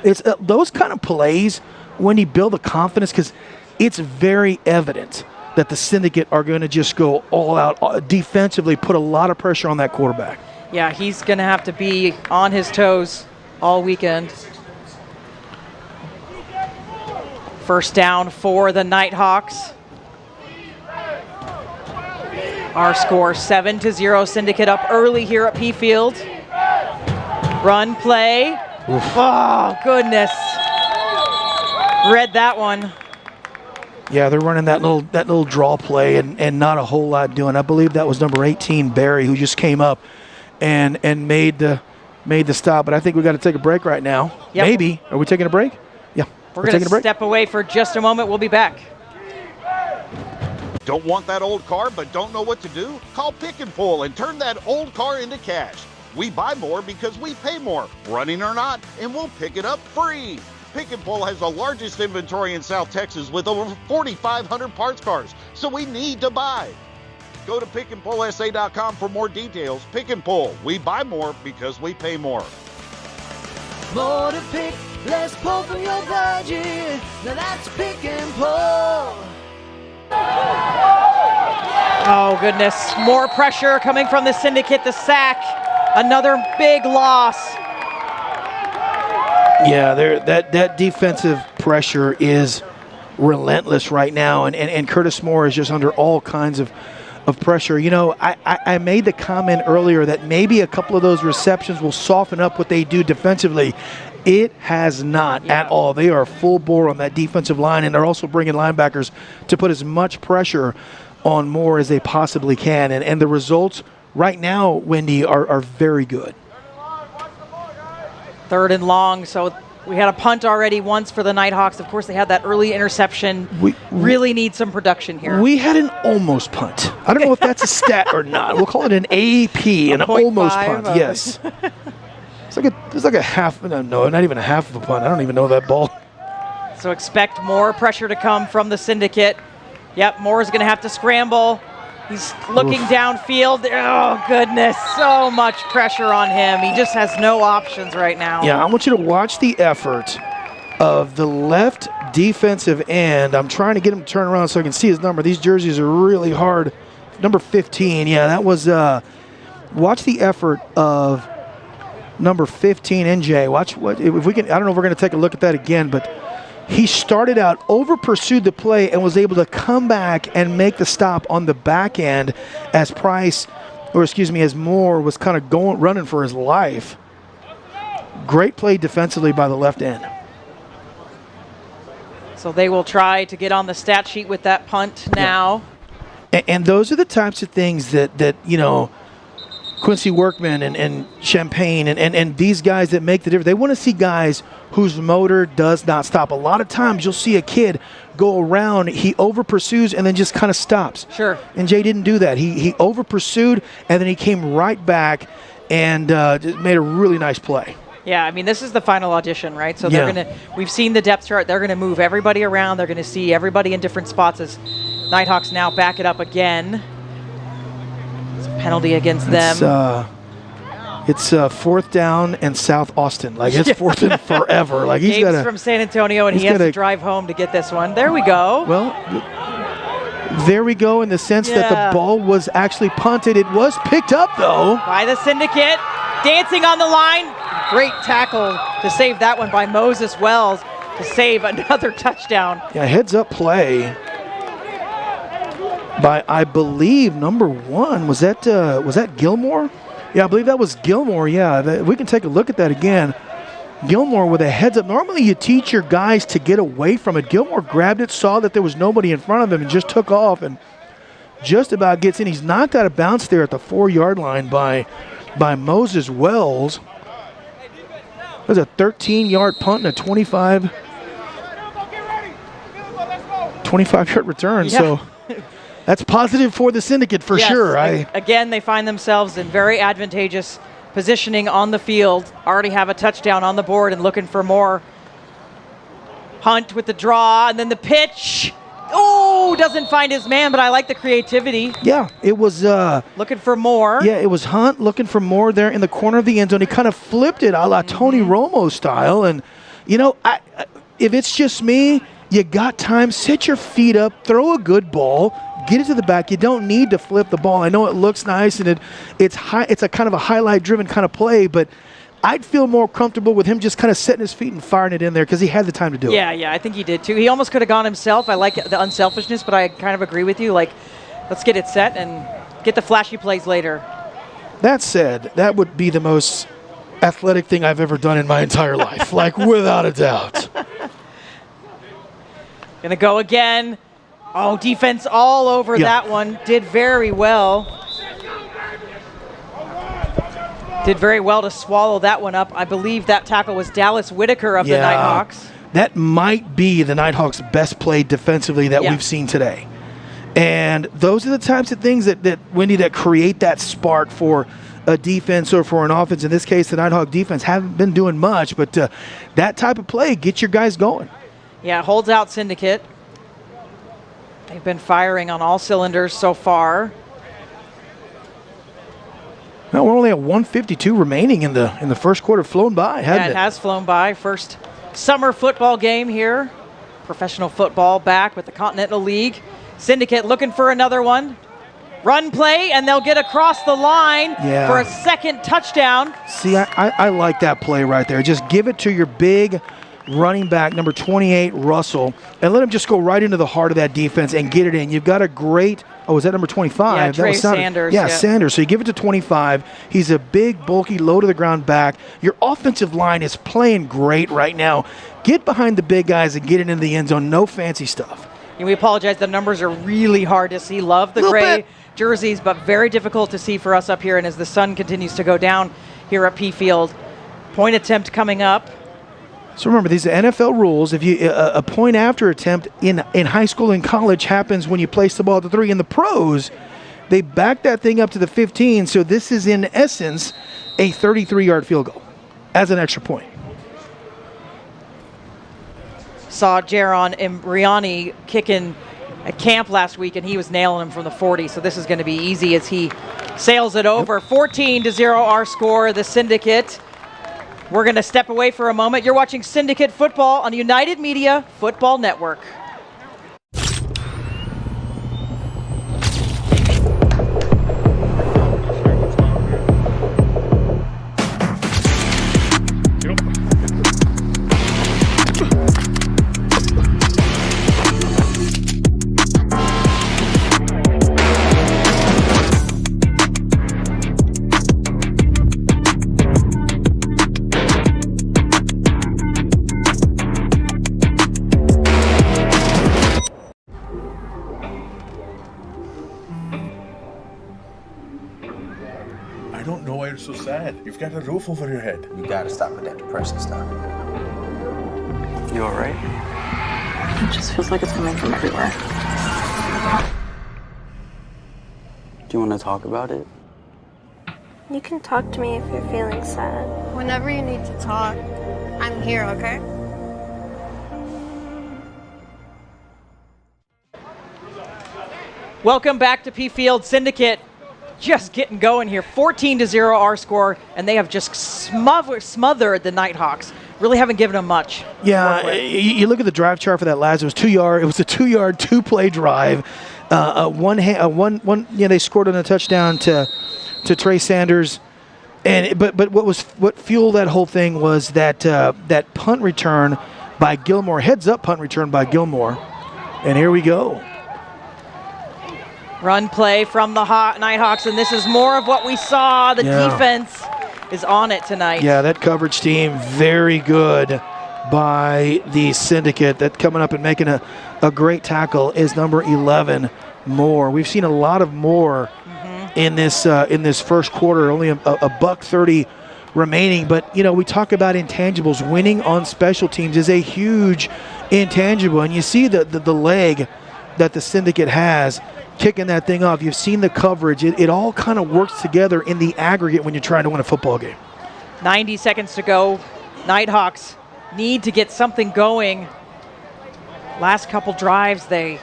It's those kind of plays when you build the confidence, because it's very evident that the Syndicate are going to just go all out defensively, put a lot of pressure on that quarterback. Yeah, he's going to have to be on his toes all weekend. First down for the Nighthawks. Our score 7-0. Syndicate up early here at Pfield. Run play. Oof. Oh, goodness. Read that one. Yeah, they're running that little draw play and not a whole lot doing. I believe that was number 18, Barry, who just came up and made the stop. But I think we got to take a break right now. Yep. Maybe. Are we taking a break? Yeah. We're going to step away for just a moment. We'll be back. Don't want that old car but don't know what to do? Call Pick and Pull and turn that old car into cash. We buy more because we pay more, running or not, and we'll pick it up free. Pick and Pull has the largest inventory in South Texas with over 4,500 parts cars, so we need to buy. Go to pickandpullsa.com for more details. Pick and Pull. We buy more because we pay more. More to pick, less pull from your budget. Now that's Pick and Pull. Oh, goodness. More pressure coming from the Syndicate. The sack. Another big loss. Yeah, that defensive pressure is relentless right now, and Curtis Moore is just under all kinds of pressure. You know, I made the comment earlier that maybe a couple of those receptions will soften up what they do defensively. It has not at all. They are full bore on that defensive line, and they're also bringing linebackers to put as much pressure on Moore as they possibly can. And the results right now, Wendy, are very good. 3rd and long, so we had a punt already once for the Nighthawks. Of course, they had that early interception. We really need some production here. We had an almost punt. I don't know if that's a stat or not. We'll call it an AP, an almost punt. Yes. It's like a half, no, not even a half of a punt. I don't even know that ball. So expect more pressure to come from the Syndicate. Yep, Moore's going to have to scramble. He's looking downfield. Oh, goodness. So much pressure on him. He just has no options right now. Yeah, I want you to watch the effort of the left defensive end. I'm trying to get him to turn around so I can see his number. These jerseys are really hard. Number 15, yeah, that was watch the effort of number 15, NJ. Watch what if we can. I don't know if we're going to take a look at that again, but he started out, over-pursued the play, and was able to come back and make the stop on the back end as as Moore was kind of running for his life. Great play defensively by the left end. So they will try to get on the stat sheet with that punt now. Yeah. And those are the types of things that you know, Quincy Workman and Champagne and these guys that make the difference. They want to see guys whose motor does not stop. A lot of times you'll see a kid go around, he over pursues and then just kind of stops. Sure. And Jay didn't do that. He over pursued and then he came right back and made a really nice play. Yeah, I mean, this is the final audition, right? So they're we've seen the depth chart. They're going to move everybody around. They're going to see everybody in different spots as Nighthawks now back it up again. Penalty against them. It's 4th down and South Austin. Like, it's 4th and forever. Like, he's got from San Antonio, and he has to drive home to get this one. There we go. Well, there we go in the sense that the ball was actually punted. It was picked up, though. By the Syndicate. Dancing on the line. Great tackle to save that one by Moses Wells to save another touchdown. Yeah, heads-up play by, I believe, number 1. Was that Gilmore? Yeah, I believe that was Gilmore. Yeah, we can take a look at that again. Gilmore with a heads up. Normally you teach your guys to get away from it. Gilmore grabbed it, saw that there was nobody in front of him, and just took off and just about gets in. He's knocked out of bounds there at the 4-yard line by Moses Wells. It was a 13-yard punt and a 25-yard return. Yeah. So that's positive for the Syndicate for sure. Again, they find themselves in very advantageous positioning on the field. Already have a touchdown on the board and looking for more. Hunt with the draw and then the pitch. Oh, doesn't find his man, but I like the creativity. Yeah, it was looking for more. Yeah, it was Hunt looking for more there in the corner of the end zone. He kind of flipped it a la Tony Romo style. And, you know, if it's just me, you got time, set your feet up, throw a good ball, get it to the back. You don't need to flip the ball. I know it looks nice and it's a kind of a highlight-driven kind of play, but I'd feel more comfortable with him just kind of setting his feet and firing it in there because he had the time to do it. Yeah, I think he did too. He almost could have gone himself. I like the unselfishness, but I kind of agree with you. Like, let's get it set and get the flashy plays later. That said, that would be the most athletic thing I've ever done in my entire life, like without a doubt. Gonna go again. Oh, defense all over that one. Did very well. Did very well to swallow that one up. I believe that tackle was Dallas Whitaker of the Nighthawks. That might be the Nighthawks' best play defensively that we've seen today. And those are the types of things that Wendy, that create that spark for a defense or for an offense. In this case, the Nighthawk defense haven't been doing much, but that type of play gets your guys going. Yeah, holds out Syndicate. They've been firing on all cylinders so far. Well, we're only at 152 remaining in the first quarter. Flown by, hasn't it? Yeah, it has flown by. First summer football game here. Professional football back with the Continental League. Syndicate looking for another one. Run play, and they'll get across the line for a second touchdown. See, I like that play right there. Just give it to your big running back, number 28, Russell, and let him just go right into the heart of that defense and get it in. You've got a great, is that number 25? Yeah, that was Sanders. Yeah, Sanders. So you give it to 25. He's a big, bulky, low-to-the-ground back. Your offensive line is playing great right now. Get behind the big guys and get it into the end zone. No fancy stuff. And we apologize. The numbers are really hard to see. Love the gray jerseys, but very difficult to see for us up here. And as the sun continues to go down here at Pfield, point attempt coming up. So remember, these are NFL rules. If you a point after attempt in high school and college happens when you place the ball at the 3. In the pros, they back that thing up to the 15. So this is in essence a 33-yard field goal as an extra point. Saw Jaron Imbriani kicking at camp last week, and he was nailing him from the 40. So this is going to be easy as he sails it over. 14-0 our score. The Syndicate. We're going to step away for a moment. You're watching Syndicate Football on United Media Football Network. So sad. You've got a roof over your head. You gotta stop with that depressing stuff. You alright? It just feels like it's coming from everywhere. Do you want to talk about it? You can talk to me if you're feeling sad. Whenever you need to talk, I'm here, okay? Welcome back to Pfield. Syndicate just getting going here. 14-0 our score, and they have just smothered the Nighthawks. Really haven't given them much. Yeah, you look at the drive chart for that last. It was 2 yard. It was a 2 yard, 2-play drive. They scored on a touchdown to Trey Sanders, but what fueled that whole thing was that punt return by Gilmore, heads up punt return by Gilmore, and here we go. Run play from the Nighthawks, and this is more of what we saw. The defense is on it tonight. Yeah, that coverage team, very good by the Syndicate. That coming up and making a great tackle is number 11, Moore. We've seen a lot of Moore in this first quarter, only a $130 remaining. But, we talk about intangibles. Winning on special teams is a huge intangible, and you see the leg that the Syndicate has kicking that thing off. You've seen the coverage. It all kind of works together in the aggregate when you're trying to win a football game. 90 seconds to go. Nighthawks need to get something going. Last couple drives, they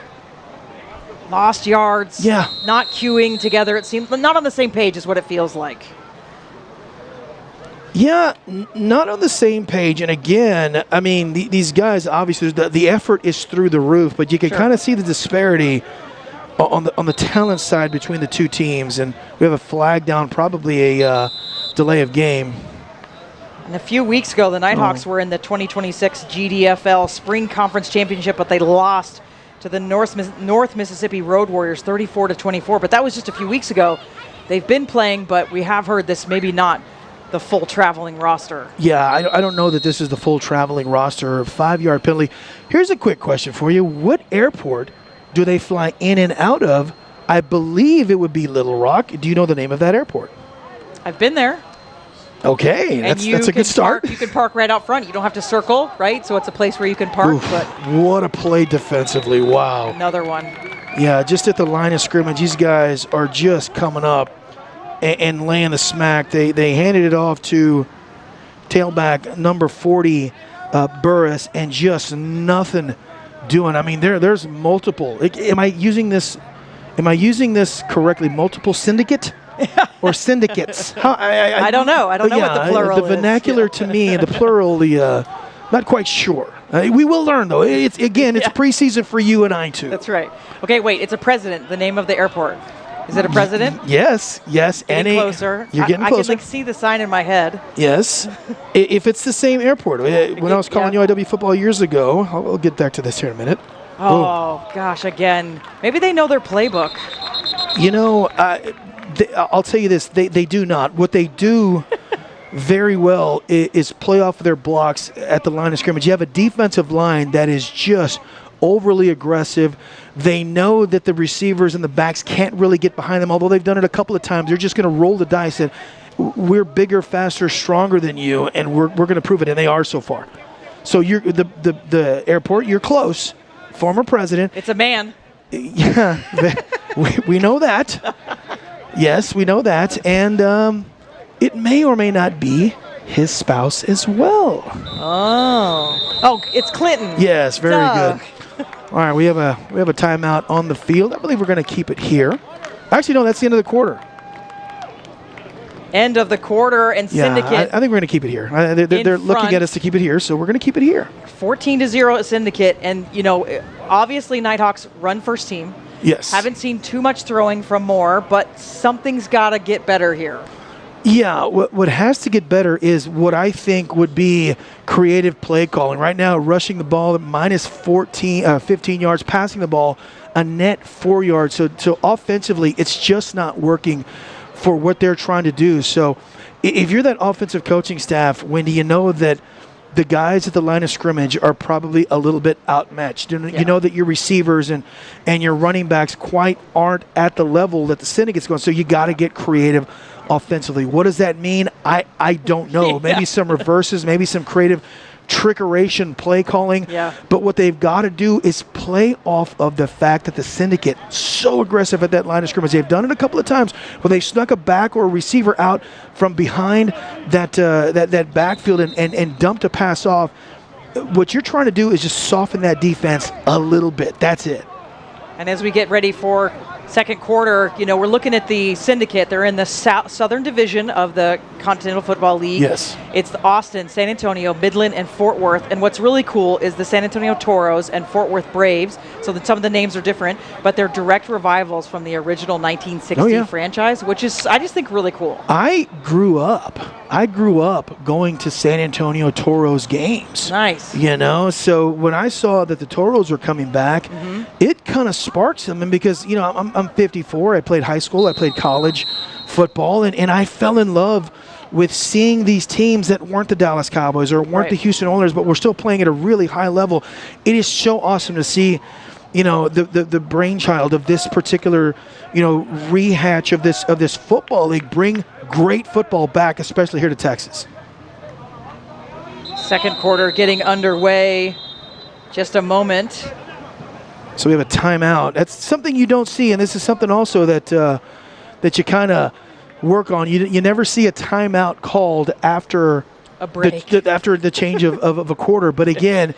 lost yards. Yeah. Not queuing together. It seems not on the same page is what it feels like. Yeah, not on the same page. And again, I mean, these guys, obviously, the effort is through the roof, but you can kind of see the disparity on the talent side between the two teams. And we have a flag down, probably a delay of game. And a few weeks ago, the Nighthawks were in the 2026 GDFL Spring Conference Championship, but they lost to the North Mississippi Road Warriors 34-24. But that was just a few weeks ago. They've been playing, but we have heard this maybe not the full traveling roster. Yeah, I don't know that this is the full traveling roster. 5-yard penalty. Here's a quick question for you. What airport do they fly in and out of? I believe it would be Little Rock. Do you know the name of that airport? I've been there. Okay, that's a good start. You can park right out front. You don't have to circle, right? So it's a place where you can park. Oof, what a play defensively. Wow. Another one. Yeah, just at the line of scrimmage, these guys are just coming up and laying the smack. They handed it off to tailback number 40, Burris, and just nothing doing. I mean, there's multiple. Am I using this correctly? Multiple syndicate or syndicates? I don't know. I don't know what the plural the vernacular to me, the plural, not quite sure. We will learn, though. It's preseason for you and I, too. That's right. Okay, wait. It's a president, the name of the airport. Is it a president? Yes. Getting closer. You're getting closer. closer. I can see the sign in my head. Yes. If it's the same airport. When I was calling UIW football years ago, I'll get back to this here in a minute. Oh, gosh, again. Maybe they know their playbook. You know, I'll tell you this. They do not. What they do very well is play off of their blocks at the line of scrimmage. You have a defensive line that is just overly aggressive. They know that the receivers and the backs can't really get behind them, although they've done it a couple of times. They're just going to roll the dice and we're bigger, faster, stronger than you, and we're going to prove it, and they are so far. So you're the airport, you're close. Former president. It's a man. Yeah, we know that. Yes, we know that. And it may or may not be his spouse as well. Oh, it's Clinton. Yes, very good. All right, we have a timeout on the field. I believe we're going to keep it here. Actually, no, that's the end of the quarter. End of the quarter, and Syndicate. I think we're going to keep it here. They're looking at us to keep it here, so we're going to keep it here. 14-0 at Syndicate, and obviously Nighthawks run first team. Yes. Haven't seen too much throwing from Moore, but something's got to get better here. Yeah, what has to get better is what I think would be creative play calling. Right now, rushing the ball at minus 15 yards, passing the ball a net 4 yards. So offensively, it's just not working for what they're trying to do. So if you're that offensive coaching staff, Wendy, you know that the guys at the line of scrimmage are probably a little bit outmatched. You know that your receivers and your running backs quite aren't at the level that the Syndicate's going. So you got to get creative offensively. What does that mean? I don't know. Maybe some reverses, maybe some creative trickeration play calling. Yeah. But what they've got to do is play off of the fact that the Syndicate so aggressive at that line of scrimmage. They've done it a couple of times where they snuck a back or a receiver out from behind that backfield and dumped a pass off. What you're trying to do is just soften that defense a little bit. That's it. And as we get ready for second quarter, we're looking at the Syndicate. They're in the Southern Division of the Continental Football League. Yes. It's the Austin, San Antonio, Midland, and Fort Worth. And what's really cool is the San Antonio Toros and Fort Worth Braves. So that some of the names are different, but they're direct revivals from the original 1960 franchise, which is, I just think, really cool. I grew up going to San Antonio Toros games. Nice. So when I saw that the Toros were coming back, it kind of sparked something because, I'm 54. I played high school. I played college football, and I fell in love with seeing these teams that weren't the Dallas Cowboys or weren't the Houston Oilers, but were still playing at a really high level. It is so awesome to see, the brainchild of this particular, rehatch of this football league bring great football back, especially here to Texas. Second quarter getting underway. Just a moment. So we have a timeout. That's something you don't see, and this is something also that you kind of work on. You never see a timeout called after a break, after the change of a quarter. But again,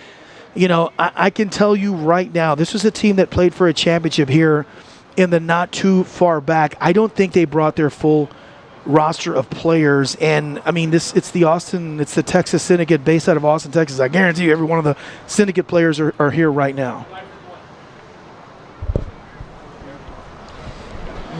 I can tell you right now, this was a team that played for a championship here in the not too far back. I don't think they brought their full roster of players, and I mean it's the Texas Syndicate based out of Austin, Texas. I guarantee you every one of the Syndicate players are here right now.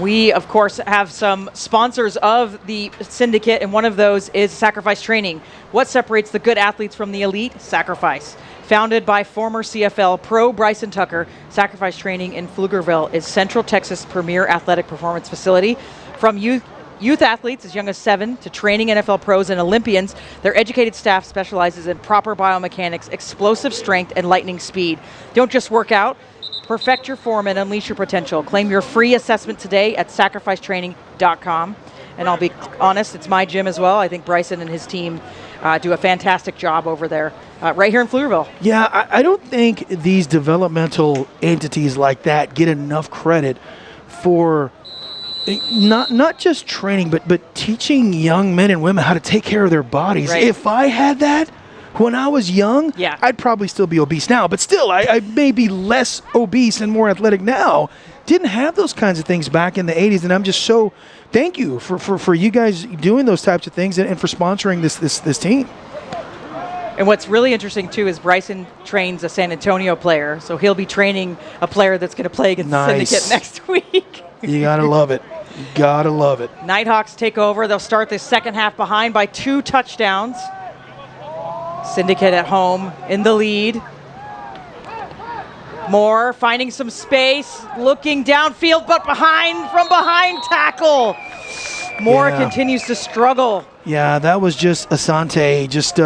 We, of course, have some sponsors of the Syndicate, and one of those is Sacrifice Training. What separates the good athletes from the elite? Sacrifice. Founded by former CFL pro Bryson Tucker, Sacrifice Training in Pflugerville is Central Texas' premier athletic performance facility. From youth athletes as young as 7 to training NFL pros and Olympians, their educated staff specializes in proper biomechanics, explosive strength, and lightning speed. Don't just work out. Perfect your form and unleash your potential. Claim your free assessment today at sacrificetraining.com. And I'll be honest, it's my gym as well. I think Bryson and his team do a fantastic job over there. right here in Pflugerville. Yeah, I don't think these developmental entities like that get enough credit for not just training, but teaching young men and women how to take care of their bodies. Right. If I had that when I was young, yeah, I'd probably still be obese now, but still, I may be less obese and more athletic now. Didn't have those kinds of things back in the 80s, and I'm just so thank you for you guys doing those types of things and for sponsoring this team. And what's really interesting, too, is Bryson trains a San Antonio player, so he'll be training a player that's going to play against Syndicate next week. You got to love it. You got to love it. Nighthawks take over. They'll start the second half behind by 2 touchdowns. Syndicate at home in the lead. Moore finding some space, looking downfield, but from behind tackle. Moore continues to struggle. Yeah, that was just Asante, just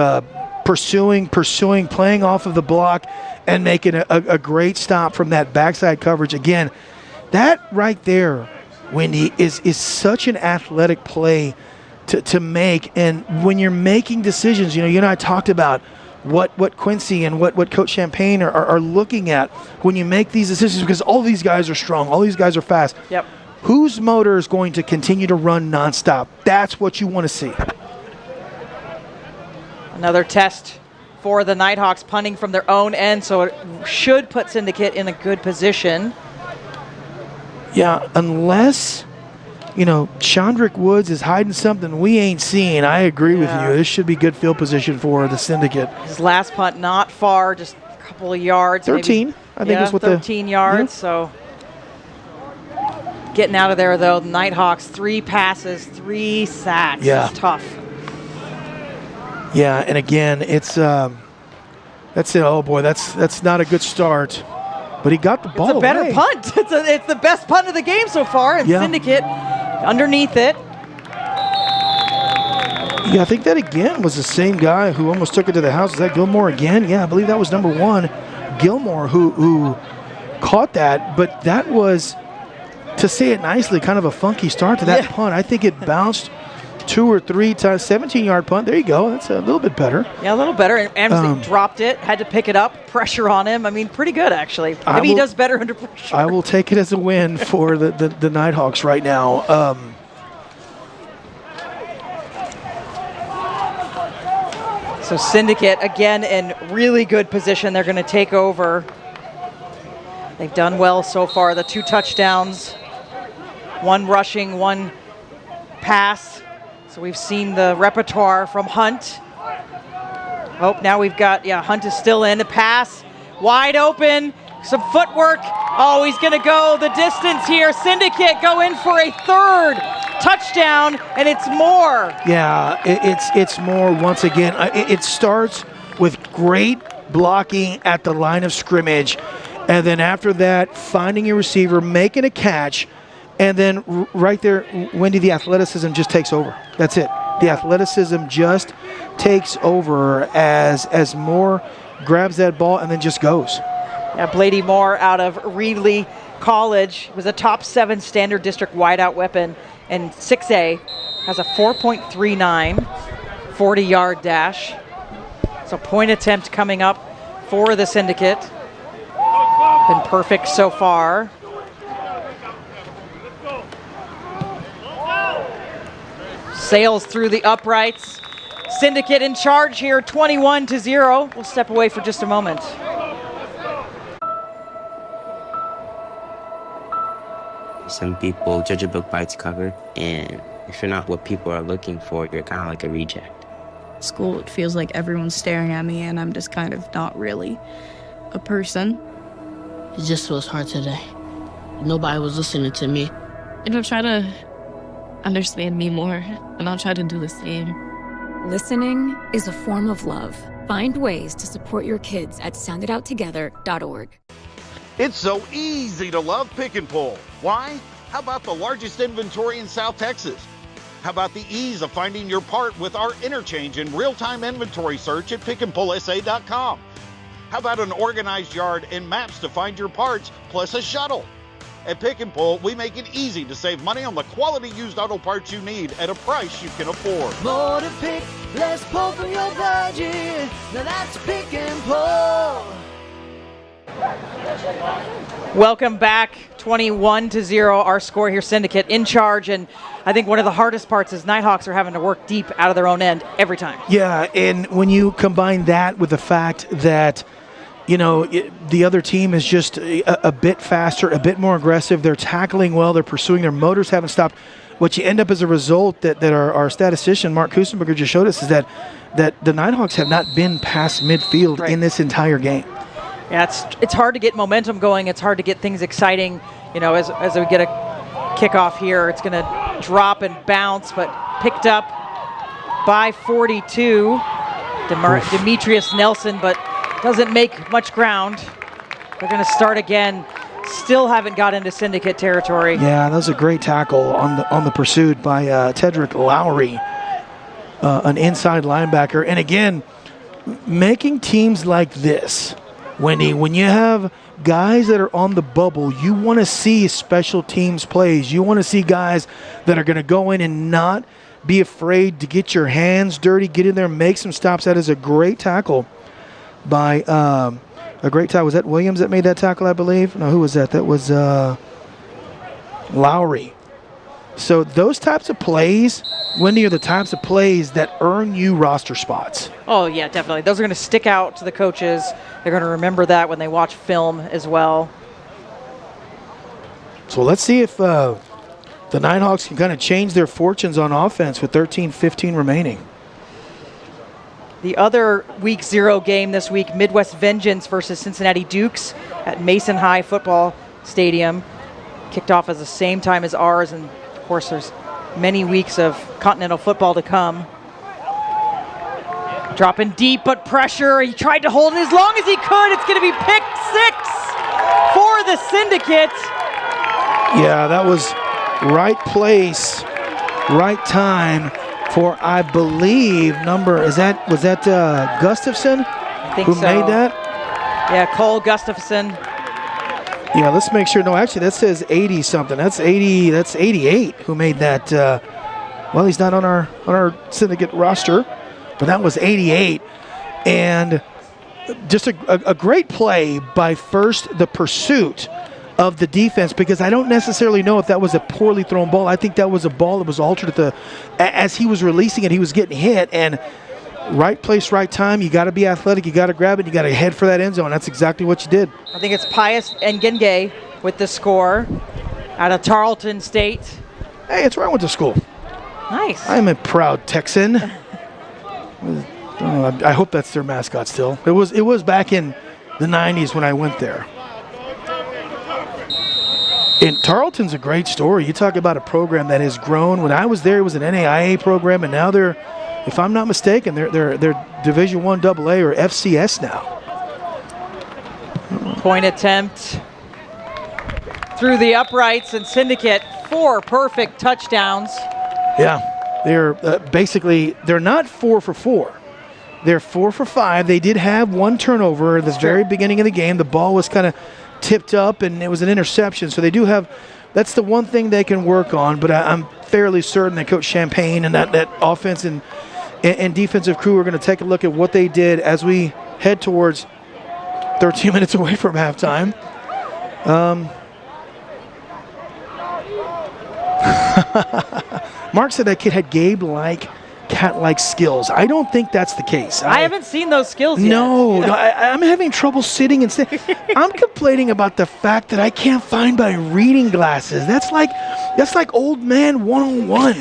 pursuing, playing off of the block and making a great stop from that backside coverage. Again, that right there, Wendy, is such an athletic play to make. And when you're making decisions, you and I talked about what Quincy and what Coach Champagne are looking at when you make these decisions, because all these guys are strong, all these guys are fast. Yep. Whose motor is going to continue to run nonstop? That's what you want to see. Another test for the Nighthawks, punting from their own end, so it should put Syndicate in a good position. Yeah, unless, Chandrick Woods is hiding something we ain't seen. I agree with you. This should be good field position for the Syndicate. His last punt not far, just a couple of yards. 13, maybe. I think is what 13 yards, so getting out of there, though. The Nighthawks, 3 passes, 3 sacks. Yeah. It's tough. Yeah, and again, it's that's it. Oh boy, that's not a good start. But he got the ball. It's a better away. punt. It's the best punt of the game so far, and Syndicate underneath it. Yeah, I think that again was the same guy who almost took it to the house. Is that Gilmore again? Yeah, I believe that was number 1, Gilmore, who caught that. But that was, to say it nicely, kind of a funky start to that punt. I think it bounced 2 or 3 times. 17-yard punt. There you go. That's a little bit better. Yeah, a little better. And Amsley dropped it, had to pick it up, pressure on him. I mean, pretty good, actually. Maybe he does better under pressure. I will take it as a win for the Nighthawks right now. So Syndicate, again, in really good position. They're going to take over. They've done well so far. The 2 touchdowns, 1 rushing, 1 pass. So we've seen the repertoire from Hunt. Oh, now we've got, Hunt is still in. The pass, wide open, some footwork. Oh, he's going to go the distance here. Syndicate go in for a 3rd touchdown, and it's Moore. Yeah, it's Moore once again. It starts with great blocking at the line of scrimmage, and then after that, finding a receiver, making a catch, and then right there, Wendy, the athleticism just takes over. That's it. The athleticism just takes over as Moore grabs that ball and then just goes. Yeah, Blady Moore out of Reedley College was a top 7 standard district wideout weapon, and 6A has a 4.39 40-yard dash. So point attempt coming up for the Syndicate. Been perfect so far. Sails through the uprights. Syndicate in charge here, 21-0. We'll step away for just a moment. Some people judge a book by its cover, and if you're not what people are looking for, you're kind of like a reject. School, it feels like everyone's staring at me, and I'm just kind of not really a person. It just feels hard today. Nobody was listening to me. And I'll try to understand me more, and I'll try to do the same. Listening is a form of love. Find ways to support your kids at sounditouttogether.org. It's so easy to love Pick and Pull. Why? How about the largest inventory in South Texas? How about the ease of finding your part with our interchange and real-time inventory search at pickandpullsa.com? How about an organized yard and maps to find your parts, plus a shuttle? At Pick and Pull, we make it easy to save money on the quality used auto parts you need at a price you can afford. More to pick, less pull from your budget. Now that's Pick and Pull. Welcome back. 21-0 our score here. Syndicate in charge, and I think one of the hardest parts is Nighthawks are having to work deep out of their own end every time. Yeah, and when you combine that with the fact that the other team is just a bit faster, a bit more aggressive. They're tackling well. They're pursuing. Their motors haven't stopped. What you end up as a result that our statistician, Mark Kusenberger, just showed us is that the Nighthawks have not been past midfield in this entire game. Yeah, it's hard to get momentum going. It's hard to get things exciting. As we get a kickoff here, it's going to drop and bounce, but picked up by 42. Demetrius Nelson, but doesn't make much ground. They're going to start again. Still haven't got into Syndicate territory. Yeah, that was a great tackle on the pursuit by Tedrick Lowry, an inside linebacker. And again, making teams like this, Wendy, when you have guys that are on the bubble, you want to see special teams plays. You want to see guys that are going to go in and not be afraid to get your hands dirty, get in there, make some stops. That is a great tackle by was that Williams that made that tackle, I believe? No, who was that? That was Lowry. So those types of plays, Wendy, are the types of plays that earn you roster spots. Oh, yeah, definitely. Those are going to stick out to the coaches. They're going to remember that when they watch film as well. So let's see if the Nighthawks can kind of change their fortunes on offense with 13-15 remaining. The other Week 0 game this week, Midwest Vengeance versus Cincinnati Dukes at Mason High Football Stadium. Kicked off at the same time as ours, and of course there's many weeks of Continental football to come. Dropping deep, but pressure. He tried to hold it as long as he could. It's going to be pick 6 for the Syndicate. Yeah, that was right place, right time for, I believe, was that Gustafson? I think who so. Made that? Yeah, Cole Gustafson. Yeah, let's make sure. No, actually, that says 80 something. That's 80. That's 88 who made that. Well, he's not on our Syndicate roster, but that was 88, and just a great play by first the pursuit of the defense, because I don't necessarily know if that was a poorly thrown ball. I think that was a ball that was altered as he was releasing it. He was getting hit, and right place, right time. You got to be athletic. You got to grab it. You got to head for that end zone. That's exactly what you did. I think it's Pius Ngenge with the score out of Tarleton State. Hey, it's where I went to school. Nice. I'm a proud Texan. I hope that's their mascot still. It was back in the 90s when I went there. And Tarleton's a great story. You talk about a program that has grown. When I was there, it was an NAIA program, and now they're, if I'm not mistaken, they're Division I AA or FCS now. Point attempt through the uprights, and Syndicate 4 perfect touchdowns. Yeah, they're basically, they're not 4 for 4. They're 4 for 5. They did have one turnover at the very beginning of the game. The ball was kind of tipped up, and it was an interception. So they do have, that's the one thing they can work on. But I'm fairly certain that Coach Champagne and that offense and defensive crew are going to take a look at what they did as we head towards 13 minutes away from halftime. Mark said that kid had Gabe-like, cat-like skills. I don't think that's the case. I haven't seen those skills yet. No, I'm having trouble sitting and sitting. I'm complaining about the fact that I can't find my reading glasses. That's like old man 101.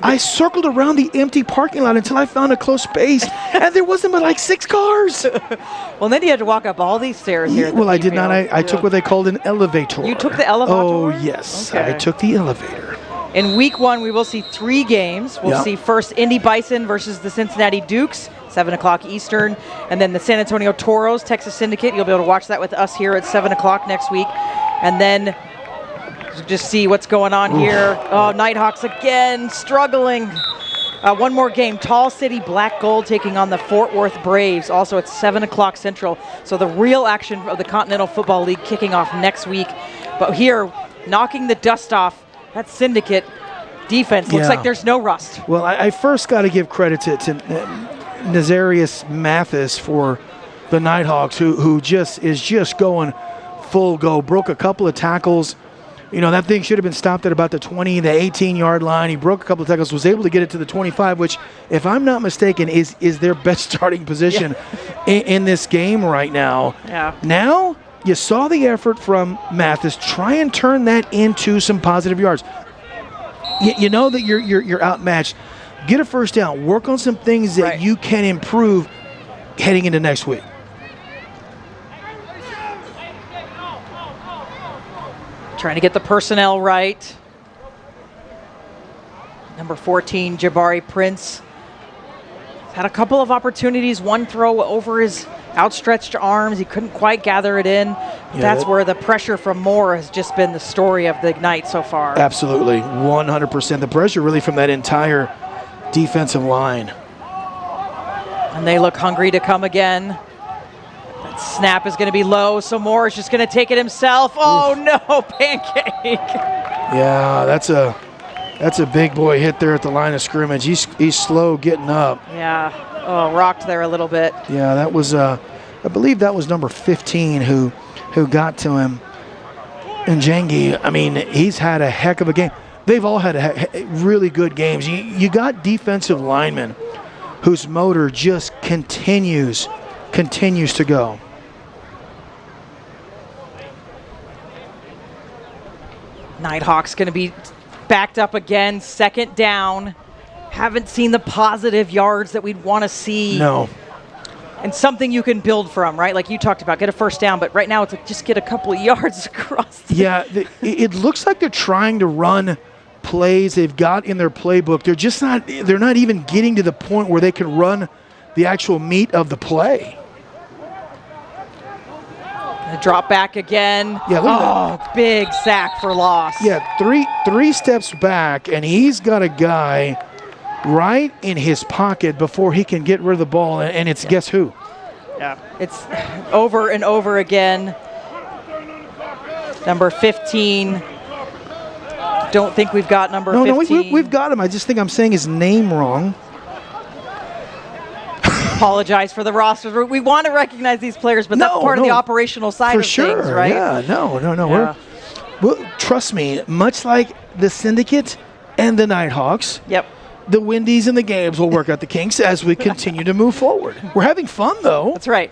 I circled around the empty parking lot until I found a close space, and there wasn't but like 6 cars. Well, then you had to walk up all these stairs here. Well, I did not. I took what they called an elevator. You took the elevator? Oh, yes. Okay. I took the elevator. In Week 1, we will see 3 games. We'll see first Indy Bison versus the Cincinnati Dukes, 7 o'clock Eastern, and then the San Antonio Toros, Texas Syndicate. You'll be able to watch that with us here at 7 o'clock next week. And then just see what's going on here. Oh, Nighthawks again struggling. One more game, Tall City Black Gold taking on the Fort Worth Braves, also at 7 o'clock Central. So the real action of the Continental Football League kicking off next week. But here, knocking the dust off, that Syndicate defense. Looks like there's no rust. Well, I first got to give credit to Nazarius Mathis for the Nighthawks, who is just going full go. Broke a couple of tackles. You know, that thing should have been stopped at about the 20, the 18-yard line. He broke a couple of tackles, was able to get it to the 25, which, if I'm not mistaken, is their best starting position in this game right now. Yeah. Now, you saw the effort from Mathis. Try and turn that into some positive yards. You know that you're outmatched. Get a first down. Work on some things that you can improve heading into next week. Trying to get the personnel right. Number 14, Jabari Prince. Had a couple of opportunities. One throw over his outstretched arms. He couldn't quite gather it in. That's where the pressure from Moore has just been the story of the night so far. Absolutely. 100%. The pressure really from that entire defensive line. And they look hungry to come again. That snap is going to be low, so Moore is just going to take it himself. Oh, no, pancake. Yeah, that's a big boy hit there at the line of scrimmage. He's slow getting up. Yeah. Oh, rocked there a little bit. Yeah, that was, I believe that was number 15 who got to him. And Jengi, I mean, he's had a heck of a game. They've all had really good games. You got defensive linemen whose motor just continues to go. Nighthawks going to be backed up again, second down. Haven't seen the positive yards that we'd want to see. No. And something you can build from, right? Like you talked about, get a first down, but right now it's like just get a couple of yards across. It looks like they're trying to run plays they've got in their playbook. They're not even getting to the point where they can run the actual meat of the play. Drop back again. Yeah, look at that. Big sack for loss. Yeah, three steps back, and he's got a guy right in his pocket before he can get rid of the ball, and it's guess who? Yeah, it's over and over again. Number 15. Don't think we've got number 15. No, we've got him. I just think I'm saying his name wrong. Apologize for the roster. We want to recognize these players, but that's part of the operational side of things, right? Yeah, no. Yeah. Well, trust me, much like the Syndicate and the Nighthawks, the Windies and the Games will work out the kinks as we continue to move forward. We're having fun, though. That's right.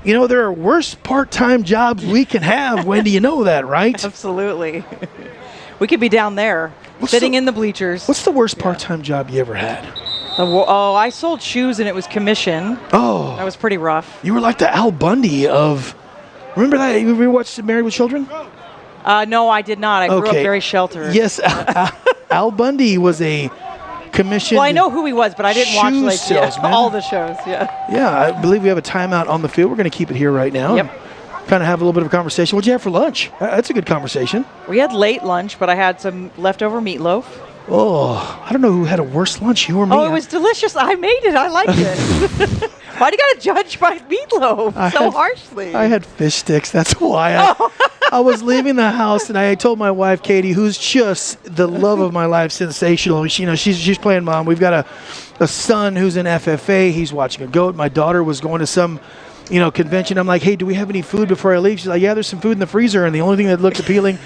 You know, there are worse part-time jobs we can have, Wendy. You know that, right? Absolutely. We could be down there, sitting in the bleachers. What's the worst part-time job you ever had? I sold shoes and it was commission. Oh. That was pretty rough. You were like the Al Bundy of... Remember that? You ever watched Married with Children? No, I did not. I grew up very sheltered. Yes, Al Bundy was a commissioned... Well, I know who he was, but I didn't watch all the shows. Yeah, I believe we have a timeout on the field. We're going to keep it here right now. Yep. Kind of have a little bit of a conversation. What'd you have for lunch? That's a good conversation. We had late lunch, but I had some leftover meatloaf. Oh, I don't know who had a worse lunch, you or me. Oh, it was delicious. I made it. I liked it. Why do you got to judge my meatloaf harshly? I had fish sticks. That's why. I was leaving the house, and I told my wife, Katie, who's just the love of my life, sensational. She's playing mom. We've got a son who's in FFA. He's watching a goat. My daughter was going to some convention. I'm like, hey, do we have any food before I leave? She's like, yeah, there's some food in the freezer, and the only thing that looked appealing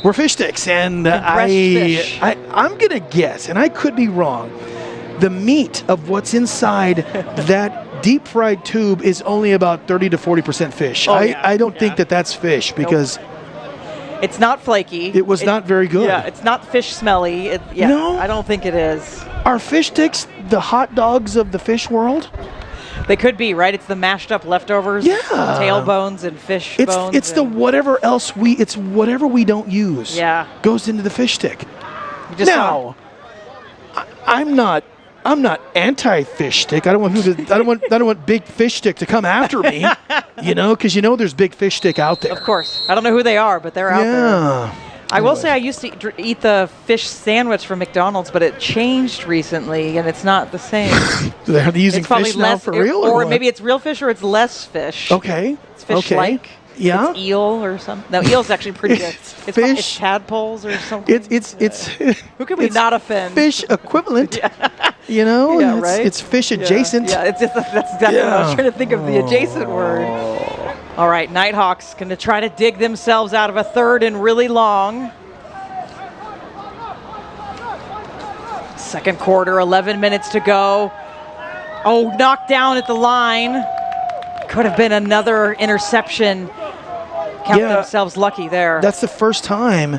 were fish sticks. And I'm going to guess, and I could be wrong, the meat of what's inside that deep fried tube is only about 30 to 40% fish. I don't think that's fish because it's not flaky. It was not very good. Yeah, it's not fish smelly. No? I don't think it is. Are fish sticks the hot dogs of the fish world? They could be, right? It's the mashed up leftovers, tailbones and fish bones. It's the whatever else it's whatever we don't use. Yeah, goes into the fish stick. Now, I'm not anti-fish stick. I don't want big fish stick to come after me. Because there's big fish stick out there. Of course, I don't know who they are, but they're out there. I will say I used to eat the fish sandwich from McDonald's, but it changed recently, and it's not the same. So they're using fish now for real? Or what? maybe it's real fish or it's less fish. Okay. It's fish-like. Yeah. It's eel or something. No, eel's actually pretty good. It's fish. It's tadpoles or something. It's who could we not offend? Fish equivalent. You know? Yeah, right? It's fish adjacent. Yeah, that's exactly what I was trying to think of, the adjacent word. All right, Nighthawks going to try to dig themselves out of a third and really long. Second quarter, 11 minutes to go. Oh, knocked down at the line. Could have been another interception. Count themselves lucky there. That's the first time.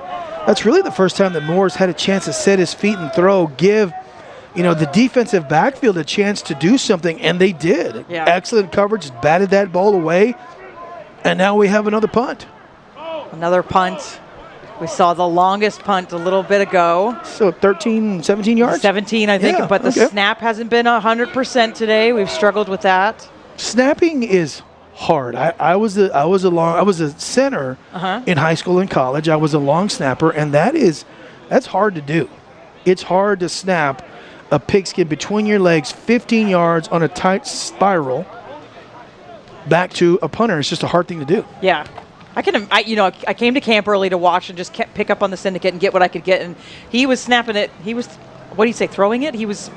That's really the first time that Moore's had a chance to set his feet and throw, give the defensive backfield a chance to do something, and they did. Yeah. Excellent coverage, batted that ball away, and now we have another punt. Another punt. We saw the longest punt a little bit ago. So 13, 17 yards? 17, I think, but the snap hasn't been 100% today. We've struggled with that. Snapping is hard. I was a center in high school and college. I was a long snapper, and that's hard to do. It's hard to snap a pigskin between your legs 15 yards on a tight spiral back to a punter. It's just a hard thing to do. Yeah. I came to camp early to watch and just pick up on the Syndicate and get what I could get, and he was snapping it. He was, what do you say, throwing it? He was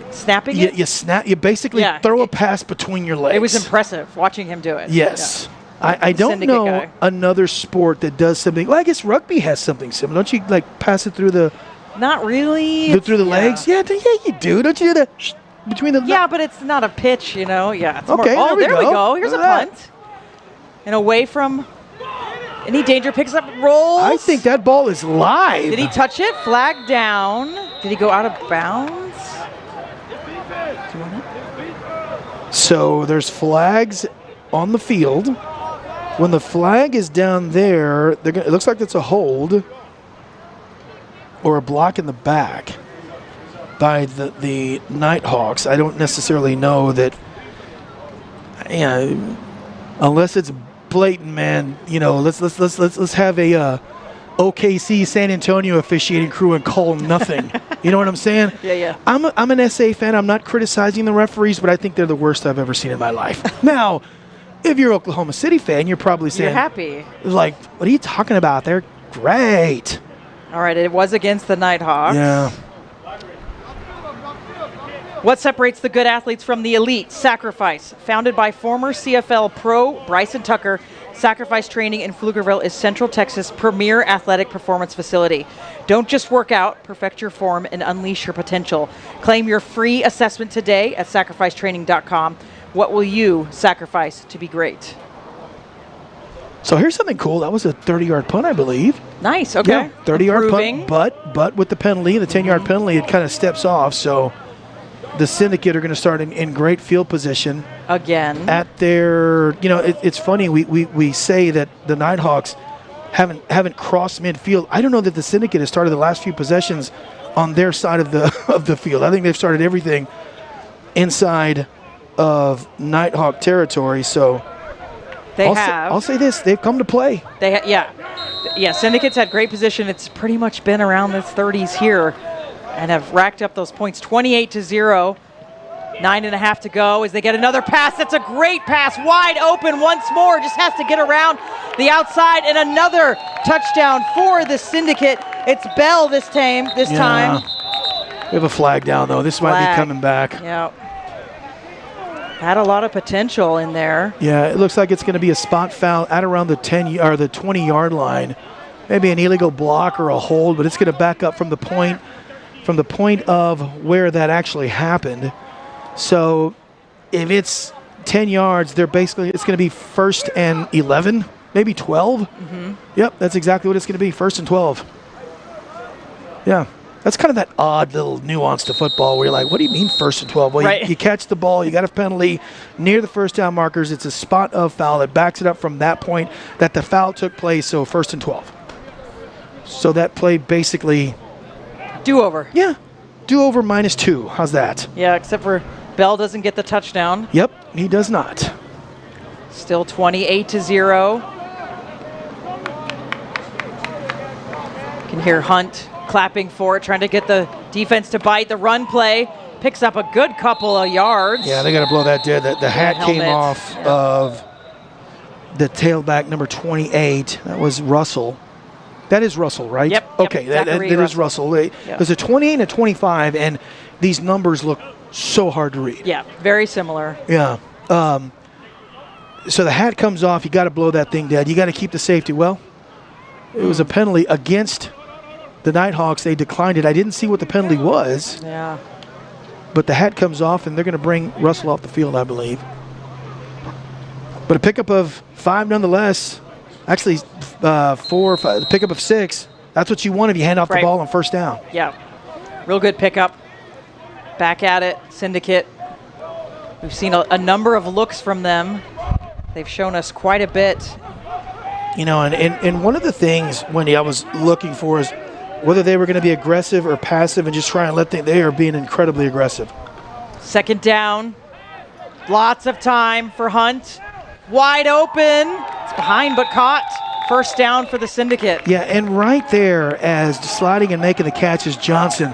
snapping it? You basically throw a pass between your legs. It was impressive watching him do it. Yes. Yeah. I don't Syndicate know guy. another sport that does something. Well, I guess rugby has something similar. Don't you pass it through the... Not really. Through the legs? Yeah, you do. Don't you do that between the... Yeah, but it's not a pitch, Yeah. It's okay, more, there we go. Here's Look a at punt. And away from any danger, picks up, rolls. I think that ball is live. Did he touch it? Flag down. Did he go out of bounds? So there's flags on the field. When the flag is down there, it looks like it's a hold or a block in the back by the Nighthawks. I don't necessarily know that. Unless it's blatant, man. Let's have a OKC San Antonio officiating crew and call nothing. You know what I'm saying? Yeah. I'm an SA fan. I'm not criticizing the referees, but I think they're the worst I've ever seen in my life. Now, if you're an Oklahoma City fan, you're probably saying, you're happy. Like, what are you talking about? They're great. All right, it was against the Nighthawks. Yeah. What separates the good athletes from the elite? Sacrifice. Founded by former CFL pro Bryson Tucker, Sacrifice Training in Pflugerville is Central Texas' premier athletic performance facility. Don't just work out, perfect your form, and unleash your potential. Claim your free assessment today at sacrificetraining.com. What will you sacrifice to be great? So here's something cool. That was a 30-yard punt, I believe. Nice, okay. Yeah, 30-yard punt, but with the penalty, the 10-yard penalty, it kind of steps off. So the Syndicate are going to start in great field position. Again. At their, it's funny, we say that the Nighthawks haven't crossed midfield. I don't know that the Syndicate has started the last few possessions on their side of the field. I think they've started everything inside of Nighthawk territory. So I'll say this: they've come to play. Yeah. Syndicate's had great position. It's pretty much been around the 30s here, and have racked up those points. 28-0. 9.5 to go as they get another pass. That's a great pass, wide open once more. Just has to get around the outside, and another touchdown for the Syndicate. It's Bell this time. We have a flag down though. This might be coming back. Yeah. Had a lot of potential in there. Yeah, it looks like it's going to be a spot foul at around the 10 or the 20-yard line. Maybe an illegal block or a hold, but it's going to back up from the point of where that actually happened. So if it's 10 yards, it's going to be 1st and 11, maybe 12. Mm-hmm. Yep, that's exactly what it's going to be, 1st and 12. Yeah. That's kind of that odd little nuance to football where you're like, what do you mean 1st and 12? Well, right. you catch the ball, you got a penalty near the first down markers. It's a spot of foul that backs it up from that point that the foul took place, so 1st and 12. So that play basically... Do-over. Yeah. Do-over -2. How's that? Yeah, except for Bell doesn't get the touchdown. Yep, he does not. Still 28-0. can hear Hunt clapping for it, trying to get the defense to bite. The run play picks up a good couple of yards. Yeah, they got to blow that dead. The hat came off of the tailback, number 28. That was Russell. That is Russell, right? Yep. Okay, that is Russell. There's a 28 and a 25, and these numbers look so hard to read. Yeah, very similar. Yeah. So the hat comes off. You got to blow that thing dead. You got to keep the safety. Well, it was a penalty against the Nighthawks. They declined it. I didn't see what the penalty was. Yeah. But the hat comes off, and they're going to bring Russell off the field, I believe. But a pickup of 5 nonetheless. Actually, 4 or 5. The pickup of 6. That's what you want if you hand off the ball on first down. Yeah. Real good pickup. Back at it, Syndicate. We've seen a number of looks from them. They've shown us quite a bit. You know, and one of the things, Wendy, I was looking for is whether they were going to be aggressive or passive and just try and they are being incredibly aggressive. Second down. Lots of time for Hunt. Wide open. It's behind but caught. First down for the Syndicate. Yeah, and right there as sliding and making the catch is Johnson.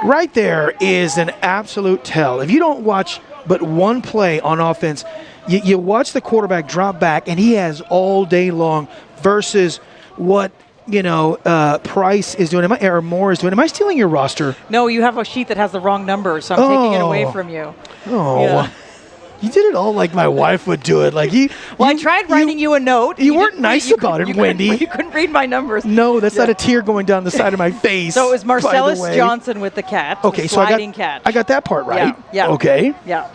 Right there is an absolute tell. If you don't watch but one play on offense, you watch the quarterback drop back, and he has all day long versus what Price is doing, or Moore is doing. Am I stealing your roster? No, you have a sheet that has the wrong numbers, so I'm taking it away from you. Oh, yeah. You did it all like my wife would do it. Like I tried writing you a note. You weren't nice about it, Wendy. You couldn't read my numbers. No, that's not a tear going down the side of my face. So it was Marcellus Johnson with the catch. Okay, so I got that part right. Yeah. Okay. Yeah.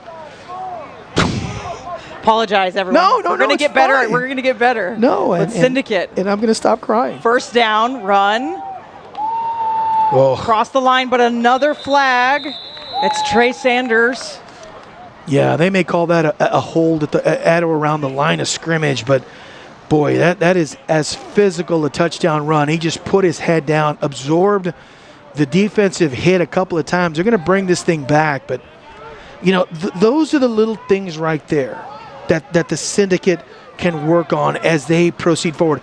Apologize, everyone. No, we're gonna get better. Fine. We're gonna get better. No, with Syndicate. And I'm gonna stop crying. First down, run. Oh. Cross the line, but another flag. It's Trey Sanders. Yeah, they may call that a hold at or around the line of scrimmage, but boy, that is as physical a touchdown run. He just put his head down, absorbed the defensive hit a couple of times. They're going to bring this thing back, but those are the little things right there that the Syndicate can work on as they proceed forward.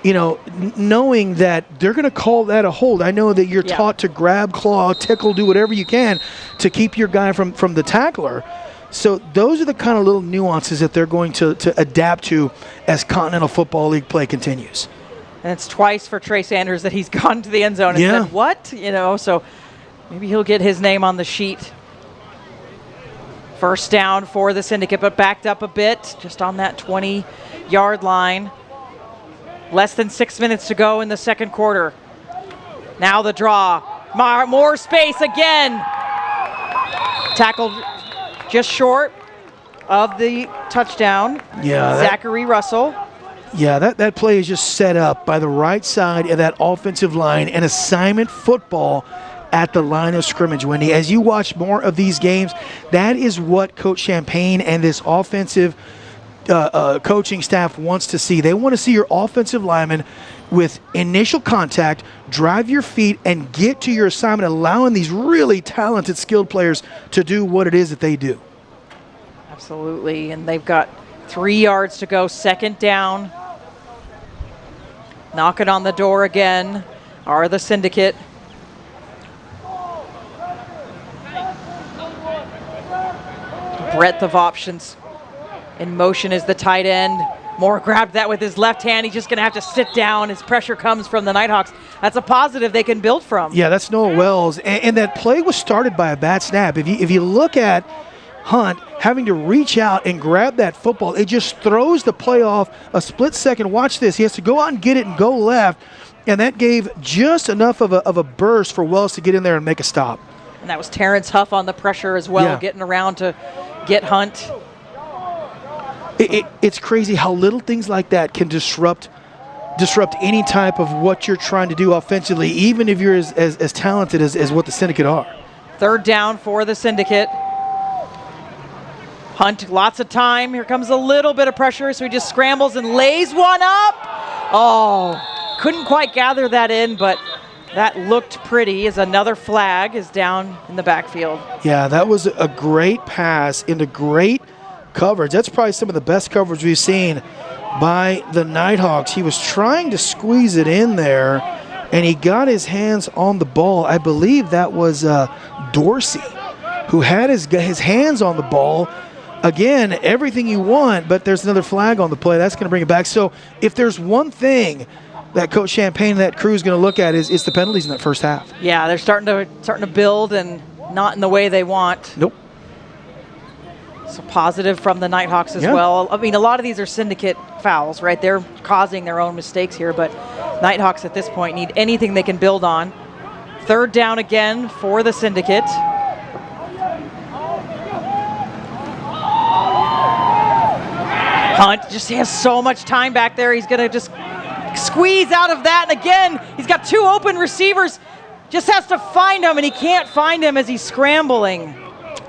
Knowing that they're going to call that a hold. I know that you're taught to grab, claw, tickle, do whatever you can to keep your guy from the tackler. So those are the kind of little nuances that they're going to adapt to as Continental Football League play continues. And it's twice for Trey Sanders that he's gone to the end zone and said, what? So maybe he'll get his name on the sheet. First down for the Syndicate, but backed up a bit, just on that 20-yard line. Less than 6 minutes to go in the second quarter. Now the draw. More space again. Tackled just short of the touchdown. Yeah, Zachary Russell. Yeah, that play is just set up by the right side of that offensive line, and assignment football at the line of scrimmage, Wendy. As you watch more of these games, that is what Coach Champagne and this offensive coaching staff wants to see. They want to see your offensive linemen with initial contact, drive your feet, and get to your assignment, allowing these really talented, skilled players to do what it is that they do. Absolutely, and they've got 3 yards to go, second down. Knocking on the door again are the Syndicate. Breadth of options. In motion is the tight end. Moore grabbed that with his left hand. He's just going to have to sit down as pressure comes from the Nighthawks. That's a positive they can build from. Yeah, that's Noah Wells. And that play was started by a bad snap. If you look at Hunt having to reach out and grab that football, it just throws the play off a split second. Watch this. He has to go out and get it and go left. And that gave just enough of a burst for Wells to get in there and make a stop. And that was Terrence Huff on the pressure as well, getting around to get Hunt. It's crazy how little things like that can disrupt any type of what you're trying to do offensively, even if you're as talented as what the Syndicate are. Third down for the Syndicate. Hunt, lots of time. Here comes a little bit of pressure, so he just scrambles and lays one up. Oh, couldn't quite gather that in, but that looked pretty as another flag is down in the backfield. Yeah, that was a great pass into great coverage. That's probably some of the best coverage we've seen by the Nighthawks. He was trying to squeeze it in there, and he got his hands on the ball. I believe that was Dorsey who had his hands on the ball. Again, everything you want, but there's another flag on the play. That's going to bring it back. So if there's one thing that Coach Champagne and that crew is going to look at is the penalties in that first half. Yeah, they're starting to build and not in the way they want. Nope. So positive from the Nighthawks as well. I mean, a lot of these are Syndicate fouls, right? They're causing their own mistakes here, but Nighthawks at this point need anything they can build on. Third down again for the Syndicate. Hunt just has so much time back there. He's going to just squeeze out of that. And again, he's got two open receivers. Just has to find him, and he can't find him as he's scrambling.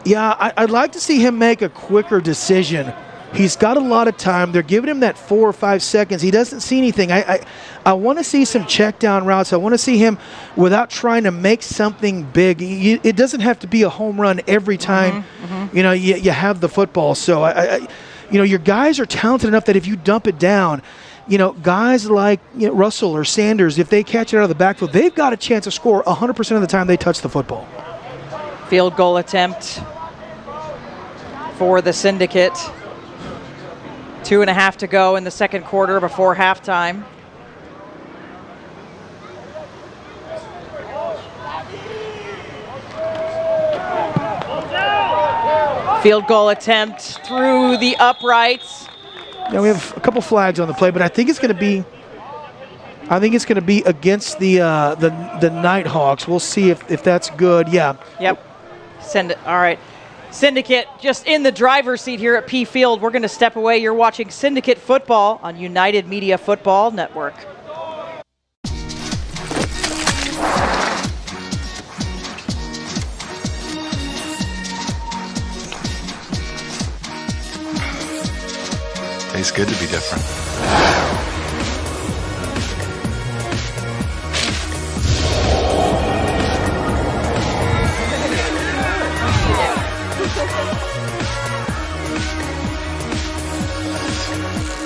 Yeah, I'd like to see him make a quicker decision. He's got a lot of time. They're giving him that 4 or 5 seconds. He doesn't see anything. I want to see some check down routes. I want to see him without trying to make something big. It doesn't have to be a home run every time you have the football. So your guys are talented enough that if you dump it down, guys like Russell or Sanders, if they catch it out of the backfield, they've got a chance to score 100% of the time they touch the football. Field goal attempt for the Syndicate. 2.5 to go in the second quarter before halftime. Field goal attempt through the uprights. Yeah, we have a couple flags on the play, but I think it's going to be against the Nighthawks. We'll see if that's good. Yeah. Yep. Send it. All right. Syndicate just in the driver's seat here at Pfield. We're going to step away. You're watching Syndicate football on United Media Football Network. Tastes good to be different.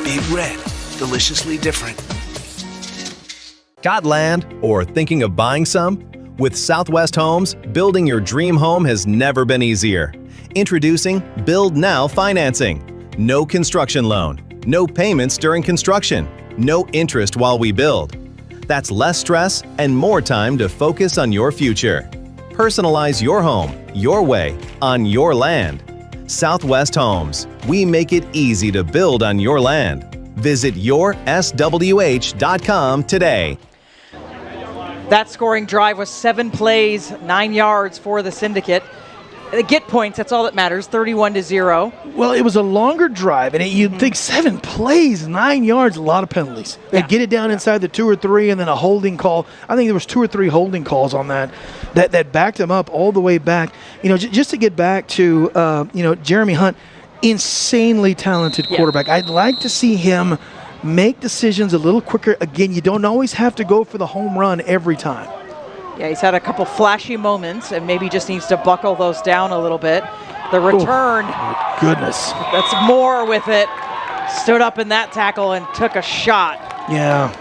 Big Red, deliciously different. Got land or thinking of buying some? With Southwest Homes, building your dream home has never been easier. Introducing Build Now Financing. No construction loan, no payments during construction, no interest while we build. That's less stress and more time to focus on your future. Personalize your home, your way, on your land. Southwest Homes, we make it easy to build on your land. Visit yourswh.com today. That scoring drive was 7 plays, 9 yards for the Syndicate. They get points, that's all that matters, 31-0. Well, it was a longer drive, and you'd think 7 plays, 9 yards, a lot of penalties. They get it down inside the 2 or 3, and then a holding call. I think there was 2 or 3 holding calls on that backed them up all the way back. Just to get back to, Jeremy Hunt, insanely talented quarterback. I'd like to see him make decisions a little quicker. Again, you don't always have to go for the home run every time. Yeah, he's had a couple flashy moments and maybe just needs to buckle those down a little bit. The return. Oh, goodness. That's more with it. Stood up in that tackle and took a shot. Yeah.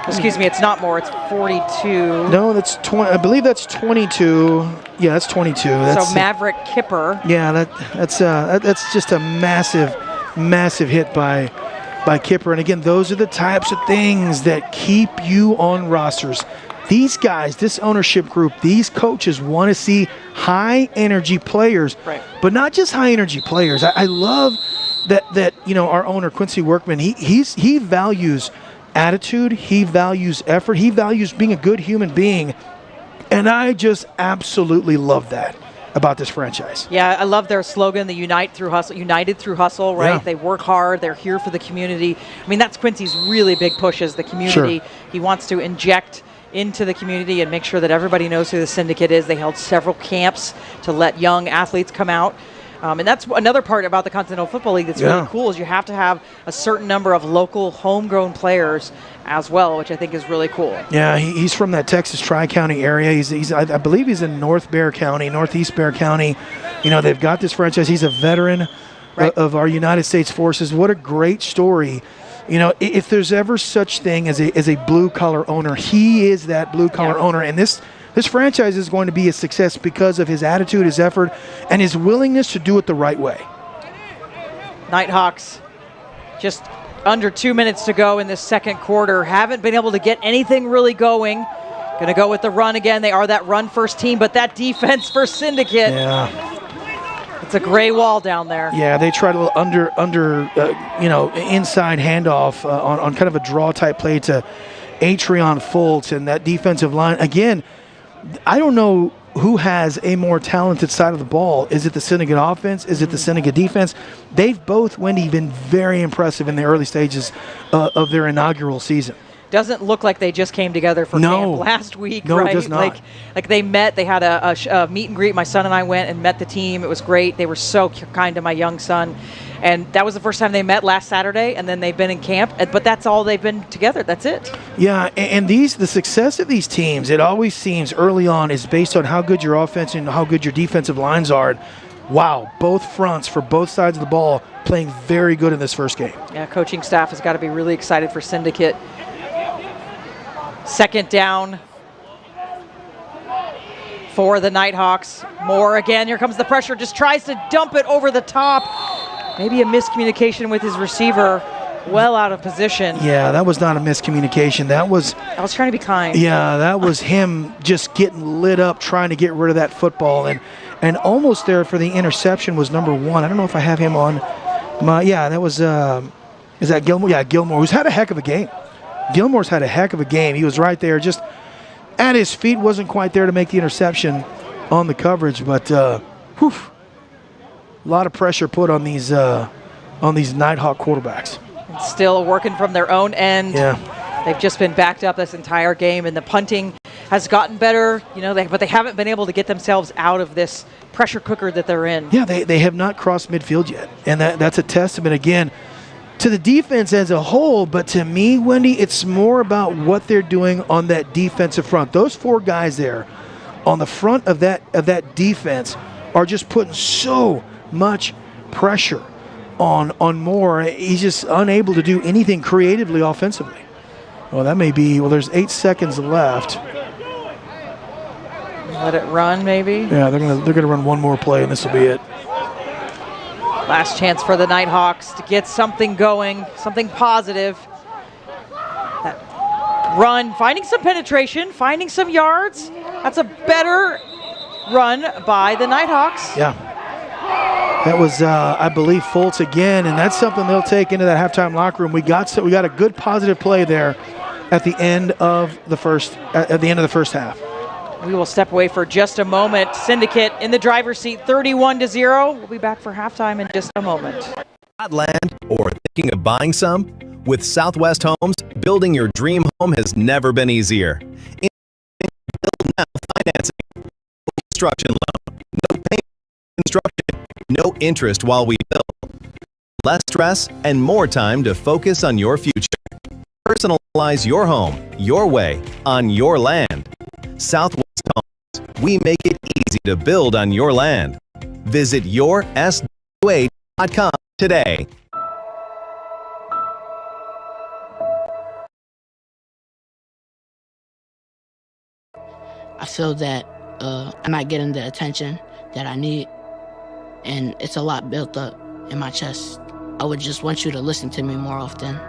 Excuse me, it's not more, it's 42. No, that's 20. I believe that's 22. Yeah, that's 22. That's, so Maverick Kipper. Yeah, that's just a massive hit by Kipper. And again, those are the types of things that keep you on rosters. These guys, this ownership group, these coaches want to see high-energy players, but not just high-energy players. I love that our owner, Quincy Workman, he values attitude, he values effort, he values being a good human being, and I just absolutely love that about this franchise. Yeah, I love their slogan, the United through hustle, right? Yeah. They work hard, they're here for the community. I mean, that's Quincy's really big push is the community. Sure. He wants to inject into the community and make sure that everybody knows who the Syndicate is. They held several camps to let young athletes come out. And that's another part about the Continental Football League that's really cool is you have to have a certain number of local homegrown players as well, which I think is really cool. Yeah, he's from that Texas Tri-County area. I believe he's in Northeast Bexar County. They've got this franchise. He's a veteran of our United States forces. What a great story You know, if there's ever such thing as a blue-collar owner, he is that blue-collar owner. And this franchise is going to be a success because of his attitude, his effort, and his willingness to do it the right way. Nighthawks, just under 2 minutes to go in the second quarter. Haven't been able to get anything really going. Going to go with the run again. They are that run-first team, but that defense for Syndicate. Yeah. It's a gray wall down there. Yeah, they tried a little inside handoff on kind of a draw-type play to Atrion Fultz, and that defensive line. Again, I don't know who has a more talented side of the ball. Is it the Syndicate offense? Is it the Syndicate defense? They've both, Wendy, been very impressive in the early stages of their inaugural season. Doesn't look like they just came together for camp last week, no, right? It does not. Like they met, they had a meet and greet. My son and I went and met the team. It was great. They were so kind to my young son. And that was the first time they met last Saturday, and then they've been in camp. But that's all they've been together. That's it. Yeah, and the success of these teams, it always seems early on, is based on how good your offense and how good your defensive lines are. Wow, both fronts for both sides of the ball playing very good in this first game. Yeah, coaching staff has got to be really excited for Syndicate. Second down for the Nighthawks. Moore again. Here comes the pressure. Just tries to dump it over the top. Maybe a miscommunication with his receiver. Well out of position. Yeah, that was not a miscommunication. I was trying to be kind. Yeah, that was him just getting lit up trying to get rid of that football. And almost there for the interception was number 1. I don't know if I have him on my. Yeah, that was. Is that Gilmore? Yeah, Gilmore, who's had a heck of a game. Gilmore's had a heck of a game. He was right there, just at his feet, wasn't quite there to make the interception on the coverage, but a lot of pressure put on these Nighthawk quarterbacks. And still working from their own end. Yeah. They've just been backed up this entire game, and the punting has gotten better, but they haven't been able to get themselves out of this pressure cooker that they're in. Yeah, they have not crossed midfield yet, and that's a testament, again, to the defense as a whole, but to me, Wendy, it's more about what they're doing on that defensive front. Those 4 guys there on the front of that defense are just putting so much pressure on Moore. He's just unable to do anything creatively offensively. Well, that may be, there's 8 seconds left. Let it run, maybe? Yeah, they're gonna run one more play, and this will be it. Last chance for the Nighthawks to get something going, something positive. That run, finding some penetration, finding some yards. That's a better run by the Nighthawks. Yeah. That was, I believe, Fultz again, and that's something they'll take into that halftime locker room. We got a good positive play there at the end of the first half. We will step away for just a moment. Syndicate in the driver's seat, 31-0. We'll be back for halftime in just a moment. Got land or thinking of buying some? With Southwest Homes, building your dream home has never been easier. Build now financing, no construction loan, no payment construction, no interest while we build. Less stress and more time to focus on your future. Personalize your home, your way, on your land. Southwest Homes, we make it easy to build on your land. Visit yourswh.com today. I feel that I'm not getting the attention that I need, and it's a lot built up in my chest. I would just want you to listen to me more often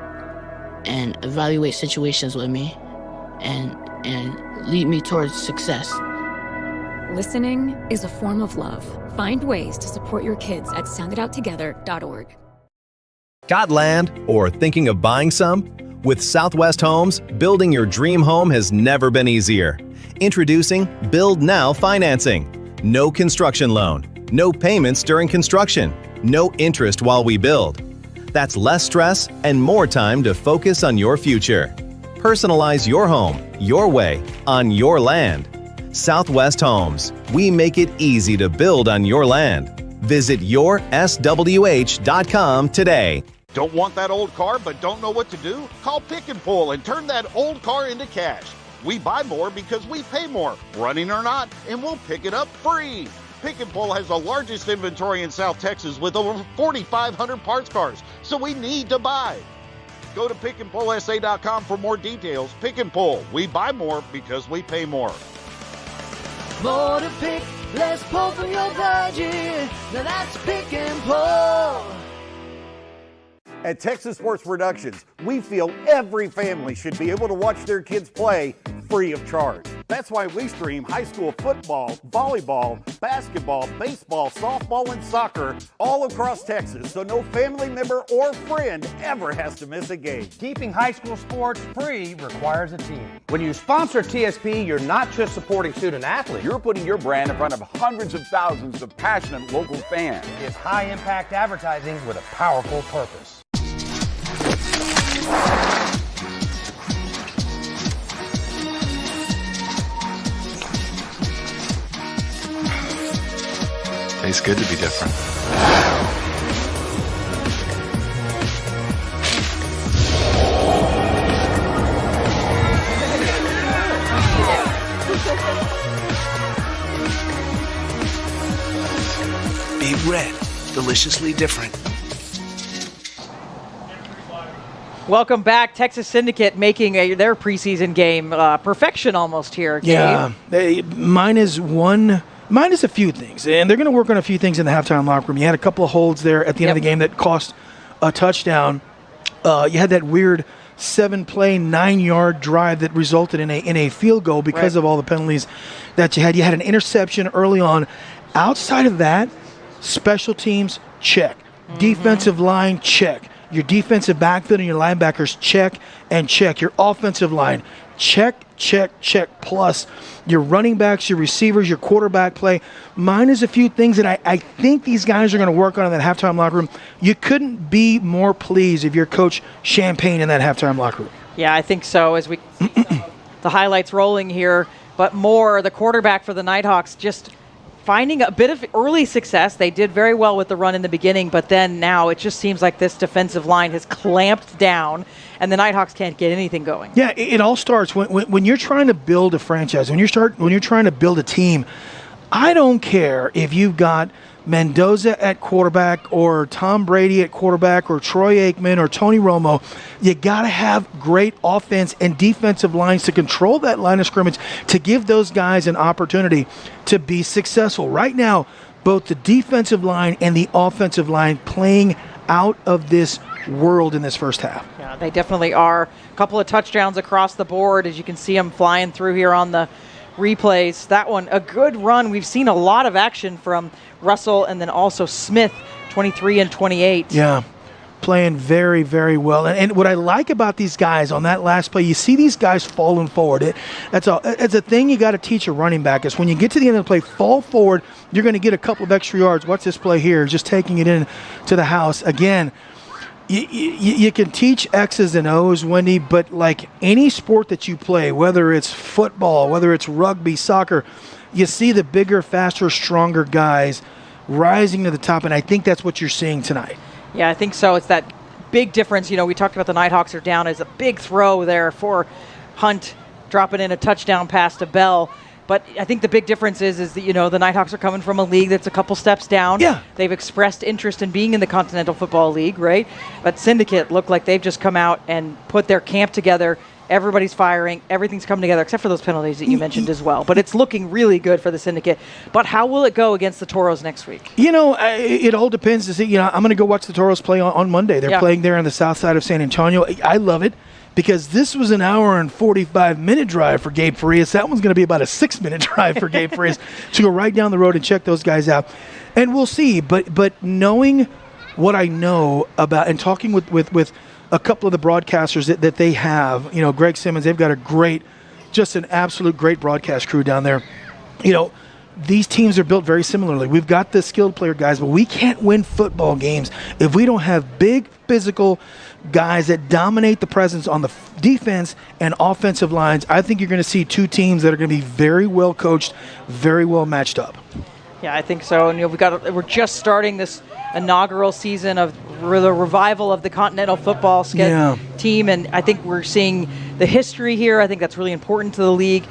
and evaluate situations with me and lead me towards success. Listening is a form of love. Find ways to support your kids at soundedouttogether.org. Got land or thinking of buying some? With Southwest Homes, building your dream home has never been easier. Introducing Build Now Financing. No construction loan, no payments during construction, no interest while we build. That's less stress and more time to focus on your future. Personalize your home, your way, on your land. Southwest Homes, we make it easy to build on your land. Visit yourswh.com today. Don't want that old car but don't know what to do? Call Pick and Pull and turn that old car into cash. We buy more because we pay more, running or not, and we'll pick it up free. Pick and Pull has the largest inventory in South Texas with over 4,500 parts cars, so we need to buy. Go to pickandpullsa.com for more details. Pick and Pull. We buy more because we pay more. More to pick, less pull from your budget. Now that's Pick and Pull. At Texas Sports Productions, we feel every family should be able to watch their kids play free of charge. That's why we stream high school football, volleyball, basketball, baseball, softball, and soccer all across Texas, so no family member or friend ever has to miss a game. Keeping high school sports free requires a team. When you sponsor TSP, you're not just supporting student athletes. You're putting your brand in front of hundreds of thousands of passionate local fans. It's high-impact advertising with a powerful purpose. Tastes good to be different. Big Red, deliciously different. Welcome back. Texas Syndicate making their preseason game perfection almost here. Gabe. Yeah, minus a few things, and they're going to work on a few things in the halftime locker room. You had a couple of holds there at the end of the game that cost a touchdown. You had that weird 7-play, 9-yard drive that resulted in a field goal because of all the penalties that you had. You had an interception early on. Outside of that, special teams, check. Defensive line, check. Your defensive backfield and your linebackers, check and check. Your offensive line, check, check, check. Plus your running backs, your receivers, your quarterback play. Minus a few things that I think these guys are going to work on in that halftime locker room. You couldn't be more pleased if you're Coach Champagne in that halftime locker room. Yeah, I think so. As we the highlights rolling here, but more the quarterback for the Nighthawks just finding a bit of early success. They did very well with the run in the beginning, but then now it just seems like this defensive line has clamped down, and the Nighthawks can't get anything going. Yeah, it all starts when you're trying to build a franchise, when you're trying to build a team. I don't care if you've got Mendoza at quarterback or Tom Brady at quarterback or Troy Aikman or Tony Romo. You got to have great offense and defensive lines to control that line of scrimmage to give those guys an opportunity to be successful. Right now, both the defensive line and the offensive line playing out of this world in this first half. Yeah, they definitely are. A couple of touchdowns across the board, as you can see them flying through here on the replays. That one, a good run. We've seen a lot of action from Russell and then also Smith, 23 and 28. Yeah, playing very, very well. And what I like about these guys on that last play, you see these guys falling forward. That's a thing you got to teach a running back is when you get to the end of the play, fall forward, you're going to get a couple of extra yards. Watch this play here, just taking it in to the house. Again, you can teach X's and O's, Wendy, but like any sport that you play, whether it's football, whether it's rugby, soccer, you see the bigger, faster, stronger guys rising to the top, and I think that's what you're seeing tonight. Yeah, I think so. It's that big difference. You know, we talked about the Nighthawks are down as a big throw there for Hunt, dropping in a touchdown pass to Bell. But I think the big difference is that, you know, the Nighthawks are coming from a league that's a couple steps down. Yeah. They've expressed interest in being in the Continental Football League, right? But Syndicate look like they've just come out and put their camp together. Everybody's firing. Everything's coming together, except for those penalties that you mentioned as well. But it's looking really good for the Syndicate. But how will it go against the Toros next week? You know, it all depends. To see, you know, I'm going to go watch the Toros play on Monday. They're playing there on the south side of San Antonio. I love it because this was an hour and 45-minute drive for Gabe Farias. That one's going to be about a 6-minute drive for Gabe Farias to go right down the road and check those guys out. And we'll see. But knowing what I know about and talking with a couple of the broadcasters that they have, you know, Greg Simmons, they've got just an absolute great broadcast crew down there. You know, these teams are built very similarly. We've got the skilled player guys, but we can't win football games if we don't have big physical guys that dominate the presence on the defense and offensive lines. I think you're going to see two teams that are going to be very well coached, very well matched up. Yeah, I think so. And you know, we're just starting this inaugural season of the revival of the Continental Football team, and I think we're seeing the history here. I think that's really important to the league.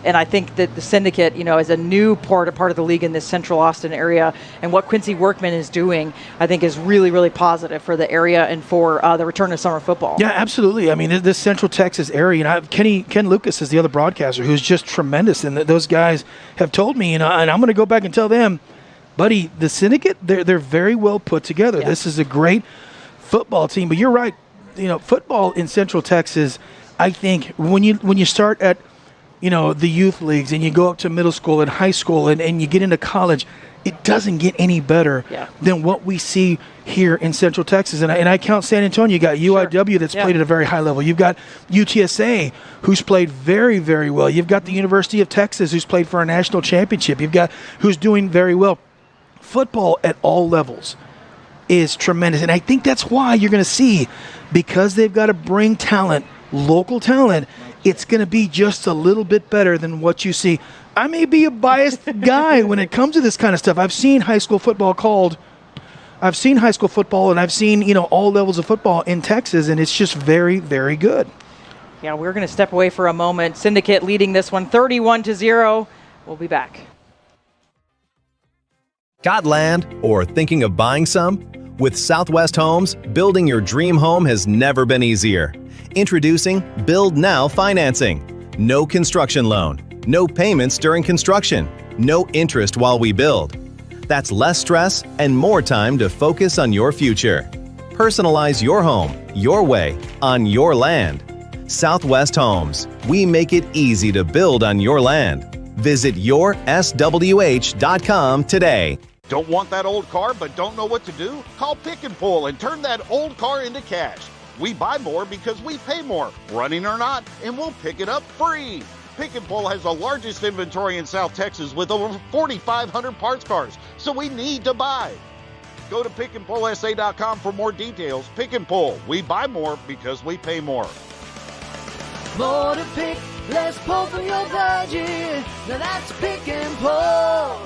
And I think that the Syndicate, is a new part of the league in this central Austin area. And what Quincy Workman is doing, I think, is really, really positive for the area and for the return of summer football. Yeah, absolutely. I mean, this Central Texas area, Ken Lucas is the other broadcaster who's just tremendous. And those guys have told me, and I'm going to go back and tell them, buddy, the Syndicate, they're very well put together. Yeah. This is a great football team. But you're right. Football in Central Texas, I think when you start at the youth leagues and you go up to middle school and high school and you get into college, it doesn't get any better than what we see here in Central Texas. And I count San Antonio. You got UIW that's played at a very high level. You've got UTSA who's played very, very well. You've got the University of Texas who's played for a national championship. You've got who's doing very well. Football at all levels is tremendous. And I think that's why you're going to see, because they've got to bring talent, local talent, it's going to be just a little bit better than what you see. I may be a biased guy when it comes to this kind of stuff. I've seen high school football and I've seen, all levels of football in Texas, and it's just very, very good. Yeah, we're going to step away for a moment. Syndicate leading this one 31-0. We'll be back. Got land or thinking of buying some? With Southwest Homes, building your dream home has never been easier. Introducing Build Now Financing. No construction loan, no payments during construction, no interest while we build. That's less stress and more time to focus on your future. Personalize your home, your way, on your land. Southwest Homes. We make it easy to build on your land. Visit yourswh.com today. Don't want that old car but don't know what to do? Call Pick and Pull and turn that old car into cash. We buy more because we pay more, running or not, and we'll pick it up free. Pick and Pull has the largest inventory in South Texas with over 4,500 parts cars, so we need to buy. Go to pickandpullsa.com for more details. Pick and Pull. We buy more because we pay more. More to pick, less pull from your budget. Now that's Pick and Pull.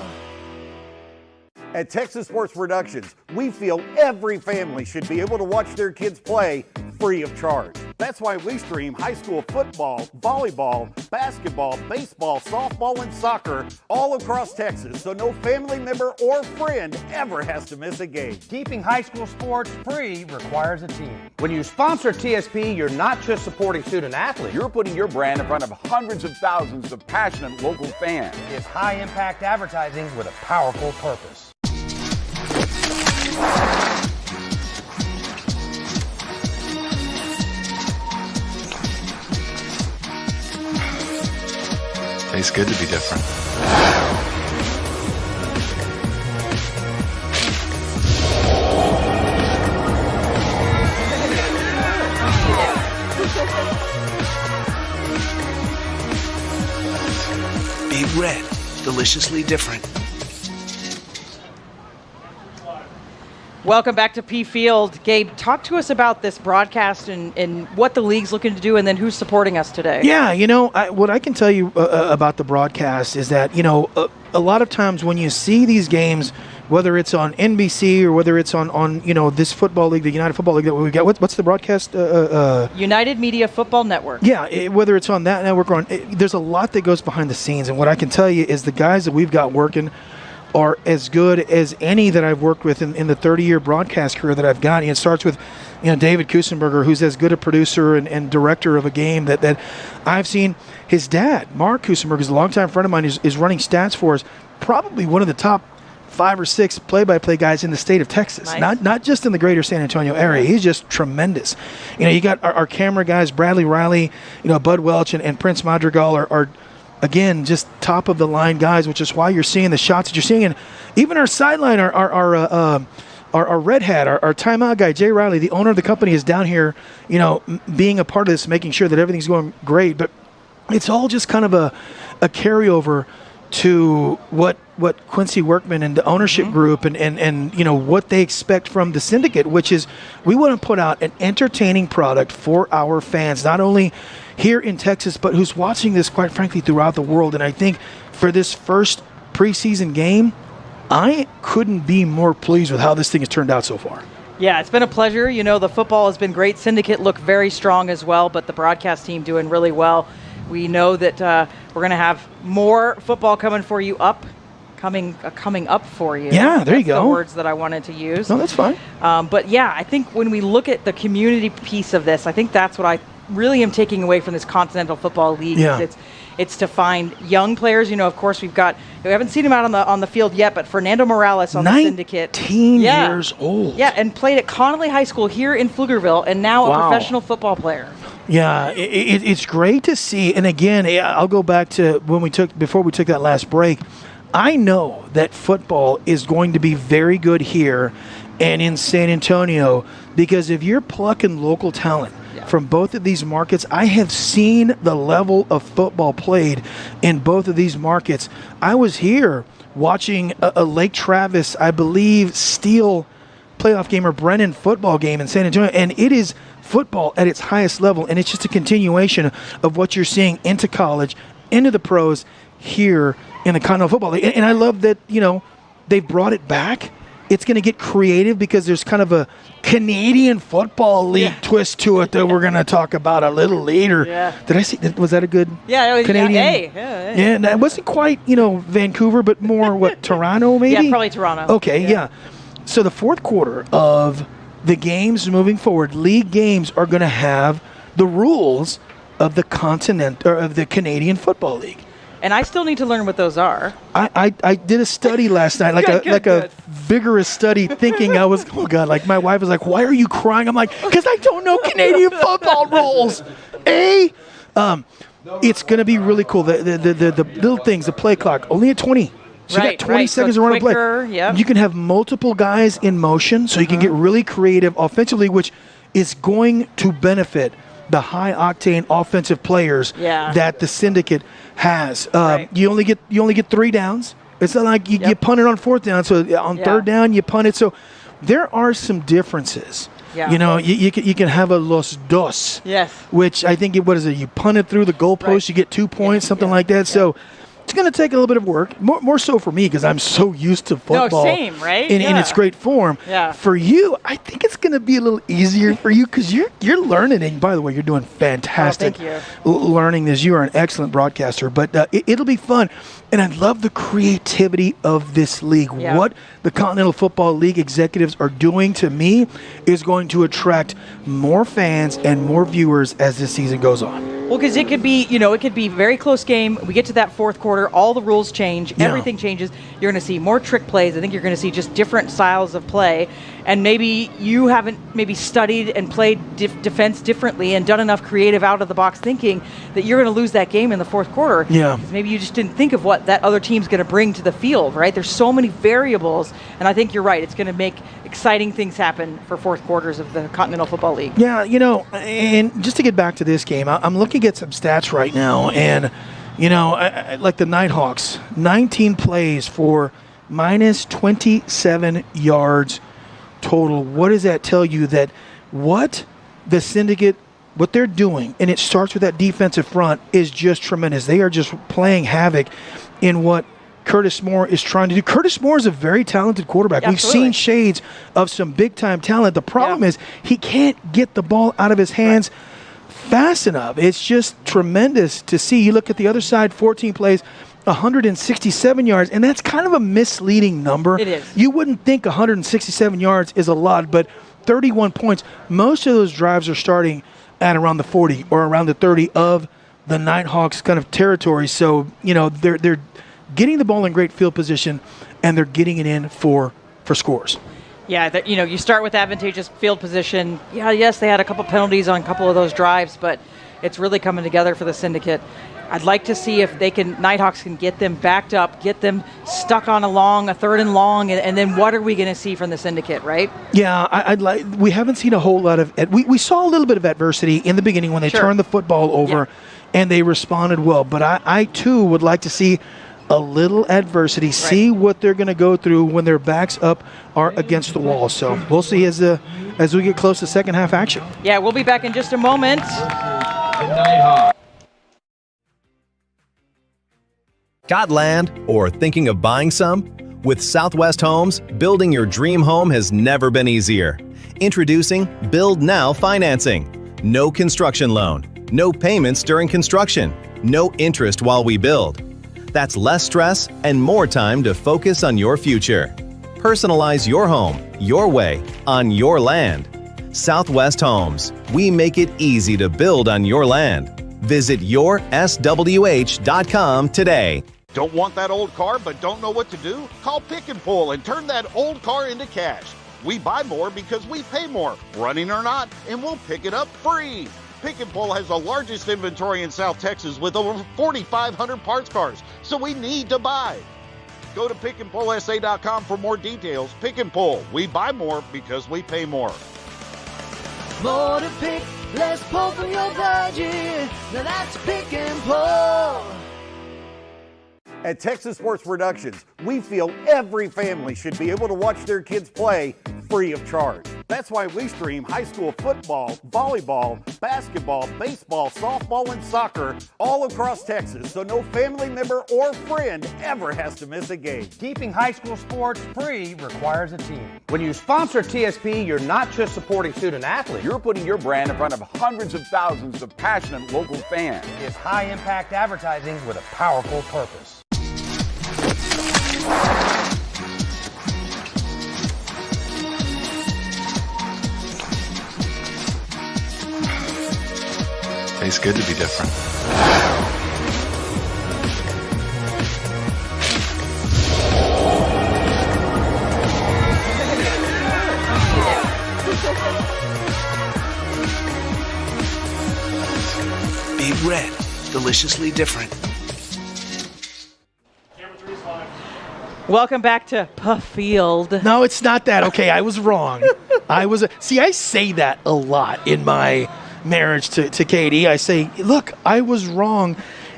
At Texas Sports Productions, we feel every family should be able to watch their kids play free of charge. That's why we stream high school football, volleyball, basketball, baseball, softball, and soccer all across Texas, so no family member or friend ever has to miss a game. Keeping high school sports free requires a team. When you sponsor TSP, you're not just supporting student athletes. You're putting your brand in front of hundreds of thousands of passionate local fans. It's high-impact advertising with a powerful purpose. Tastes good to be different. Big Red, deliciously different. Welcome back to Pfield. Gabe, talk to us about this broadcast and what the league's looking to do, and then who's supporting us today. Yeah, what I can tell you about the broadcast is that, a lot of times when you see these games, whether it's on NBC or whether it's on this football league, the United Football League that we've got, what's the broadcast? United Media Football Network. Yeah, whether it's on that network or there's a lot that goes behind the scenes, and what I can tell you is the guys that we've got working are as good as any that I've worked with in the 30-year broadcast career that I've got. It starts with, David Kusenberger, who's as good a producer and director of a game that I've seen. His dad, Mark Kusenberger, is a longtime friend of mine, is running stats for us, probably one of the top 5 or 6 play-by-play guys in the state of Texas, nice. not just in the greater San Antonio area. He's just tremendous. You got our camera guys, Bradley Riley, Bud Welch and Prince Madrigal are again, just top-of-the-line guys, which is why you're seeing the shots that you're seeing. And even our sideline, our red hat, our timeout guy, Jay Riley, the owner of the company, is down here, being a part of this, making sure that everything's going great. But it's all just kind of a carryover to what Quincy Workman and the ownership group and what they expect from the Syndicate, which is we want to put out an entertaining product for our fans, not only here in Texas, but who's watching this, quite frankly, throughout the world. And I think for this first preseason game, I couldn't be more pleased with how this thing has turned out so far. Yeah, it's been a pleasure. The football has been great. Syndicate look very strong as well, but the broadcast team doing really well. We know that we're going to have more football coming for you coming up for you. Yeah, there you That's go. The words that I wanted to use. No, that's fine. But yeah, I think when we look at the community piece of this, I think that's what I really am taking away from this Continental Football League. Yeah. It's to find young players. Of course, we haven't seen him out on the field yet, but Fernando Morales on the Syndicate. 19 years old. Yeah, and played at Connolly High School here in Pflugerville, and now a professional football player. Yeah, it's great to see. And again, I'll go back to before we took that last break. I know that football is going to be very good here and in San Antonio, because if you're plucking local talent from both of these markets, I have seen the level of football played in both of these markets. I was here watching a Lake Travis, I believe, Steel playoff game or Brennan football game in San Antonio, and it is football at its highest level, and it's just a continuation of what you're seeing into college, into the pros here in the Continental Football League. And I love that, they've brought it back. It's going to get creative because there's kind of a Canadian Football League twist to it that we're going to talk about a little later. Yeah. Did I see? Was that a good Canadian? Yeah. Yeah, it wasn't quite, Vancouver, but more, Toronto maybe? Yeah, probably Toronto. Okay, yeah. So the fourth quarter of the games moving forward, league games are going to have the rules of the Canadian Football League. And I still need to learn what those are. I did a study last night, a vigorous study, thinking I was, my wife was like, "Why are you crying?" I'm like, "Because I don't know Canadian football rules." It's going to be really cool. The little things, the play clock, only at 20. So you got 20 seconds to run a play. Yep. You can have multiple guys in motion, so you can get really creative offensively, which is going to benefit the high-octane offensive players that the Syndicate has. You only get 3 downs. It's not like you punt it on 4th down. So on 3rd down, you punt it. So there are some differences. Yeah. You can have a los dos. Yes. Which I think, you punt it through the goalpost, you get 2 points, something like that. So it's going to take a little bit of work, more so for me because I'm so used to football. No, same, right? In its great form. Yeah. For you, I think it's going to be a little easier for you because you're learning. And by the way, you're doing fantastic learning this. You are an excellent broadcaster, but it'll be fun. And I love the creativity of this league. Yeah. What the Continental Football League executives are doing, to me, is going to attract more fans and more viewers as this season goes on. Well, because it could be, it could be a very close game. We get to that 4th quarter, all the rules change, everything changes. You're going to see more trick plays. I think you're going to see just different styles of play. And maybe you haven't studied and played defense differently and done enough creative out-of-the-box thinking that you're going to lose that game in the 4th quarter. Yeah. Because maybe you just didn't think of what that other team's going to bring to the field, right? There's so many variables, and I think you're right. It's going to make exciting things happen for 4th quarters of the Continental Football League. Yeah, and just to get back to this game, I'm looking at some stats right now, and, like the Nighthawks, 19 plays for minus 27 yards total. What does that tell you? That what the Syndicate, what they're doing, and it starts with that defensive front, is just tremendous. They are just playing havoc in what Curtis Moore is trying to do. Curtis Moore is a very talented quarterback. Absolutely. We've seen shades of some big-time talent. The problem is he can't get the ball out of his hands fast enough. It's just tremendous to see. You look at the other side, 14 plays, 167 yards, and that's kind of a misleading number. It is. You wouldn't think 167 yards is a lot, but 31 points. Most of those drives are starting at around the 40 or around the 30 of the Nighthawks kind of territory. So, they're getting the ball in great field position, and they're getting it in for scores. Yeah, you start with advantageous field position. Yeah, yes, they had a couple penalties on a couple of those drives, but it's really coming together for the Syndicate. I'd like to see if Nighthawks can get them backed up, get them stuck on a 3rd and long, and then what are we going to see from the Syndicate, right? Yeah, we haven't seen a whole lot of it. We saw a little bit of adversity in the beginning when they turned the football over, and they responded well. But I too would like to see a little adversity, see what they're going to go through when their backs up are against the wall. So we'll see as we get close to second half action. Yeah, we'll be back in just a moment. Got land or thinking of buying some? With Southwest Homes, building your dream home has never been easier. Introducing Build Now Financing. No construction loan, no payments during construction. no interest while we build. That's less stress and more time to focus on your future. Personalize your home, your way, on your land. Southwest Homes. We make it easy to build on your land. Visit yourswh.com today. Don't want that old car but don't know what to do? Call Pick and Pull and turn that old car into cash. We buy more because we pay more, running or not, and we'll pick it up free. Pick and Pull has the largest inventory in South Texas with over 4,500 parts cars, so we need to buy. Go to pickandpullsa.com for more details. Pick and Pull. We buy more because we pay more. More to pick, less pull from your budget. Now that's Pick and Pull. At Texas Sports Productions, we feel every family should be able to watch their kids play free of charge. That's why we stream high school football, volleyball, basketball, baseball, softball, and soccer all across Texas, so no family member or friend ever has to miss a game. Keeping high school sports free requires a team. When you sponsor TSP, you're not just supporting student athletes. You're putting your brand in front of hundreds of thousands of passionate local fans. It's high-impact advertising with a powerful purpose. It's good to be different. Big Red, deliciously different. Welcome back to Pfield. No, it's not that. Okay, I was wrong. See, I say that a lot in my marriage to Katie. I say, look, I was wrong.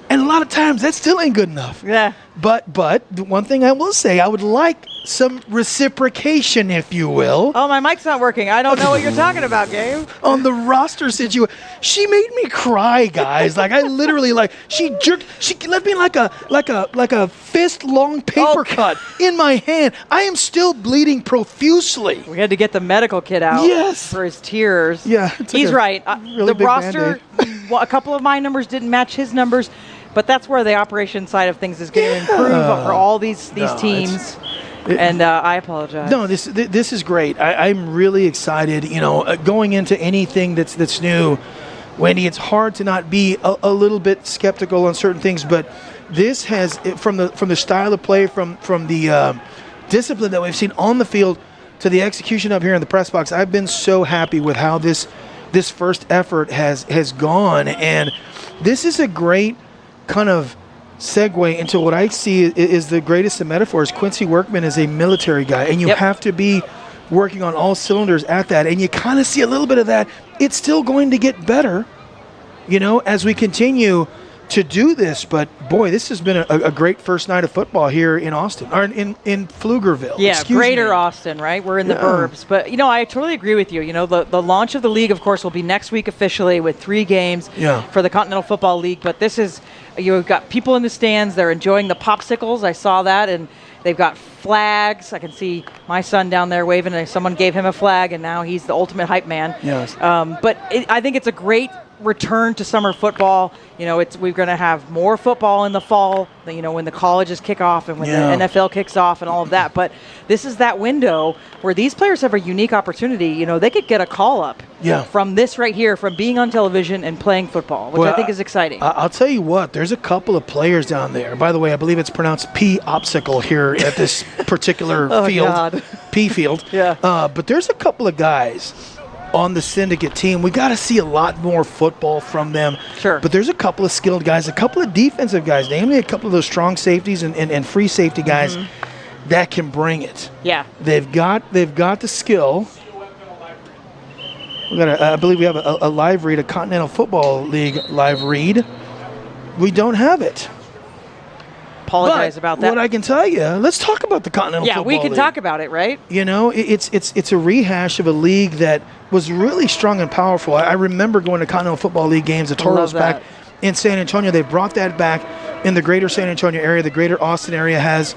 And a lot of times that still ain't good enough. Yeah. But the one thing I will say, I would like some reciprocation, if you will. Oh, my mic's not working. I don't know what you're talking about, Gabe. On the roster situation, she made me cry, guys. Like I literally, she left me like a fist long paper cut in my hand. I am still bleeding profusely. We had to get the medical kit out. Yes. For his tears. Yeah. He's right. Really the big roster, a couple of my numbers didn't match his numbers, but that's where the operation side of things is going to improve for all these teams. And I apologize. No, this is great. I'm really excited. You know, going into anything that's new, Wendy, it's hard to not be a little bit skeptical on certain things. But this has, from the style of play, from the discipline that we've seen on the field to the execution up here in the press box. I've been so happy with how this first effort has gone, and this is a great kind of segue into what I see is the greatest of metaphors. Quincy Workman is a military guy, and you have to be working on all cylinders at that, and you kind of see a little bit of that. It's still going to get better, you know, as we continue to do this. But boy, this has been a great first night of football here in Austin, or in Pflugerville. Yeah, greater Austin, right? We're in the burbs. But, you know, I totally agree with you. You know, the launch of the league, of course, will be next week officially with 3 games for the Continental Football League. But this is, you've got people in the stands. They're enjoying the popsicles. I saw that. And they've got flags. I can see my son down there waving. And someone gave him a flag, and now he's the ultimate hype man. Yes. But I think it's a great return to summer football. You know, we're going to have more football in the fall, you know, when the colleges kick off and when the NFL kicks off and all of that. But this is that window where these players have a unique opportunity. You know, they could get a call up from this right here, from being on television and playing football, which I think is exciting. I'll tell you what, there's a couple of players down there. By the way, I believe it's pronounced P-opsicle here at this particular field. God. P-field. But there's a couple of guys on the Syndicate team. We got to see a lot more football from them. Sure. But there's a couple of skilled guys, a couple of defensive guys, namely a couple of those strong safeties and free safety guys that can bring it. Yeah. They've got the skill. I believe we have a live read, a Continental Football League live read. We don't have it. Apologize about that. What I can tell you, let's talk about the Continental Football League. Yeah, we can talk about it, right? You know, it's a rehash of a league that was really strong and powerful. I remember going to Continental Football League games, the Toros back in San Antonio. They brought that back in the greater San Antonio area. The greater Austin area has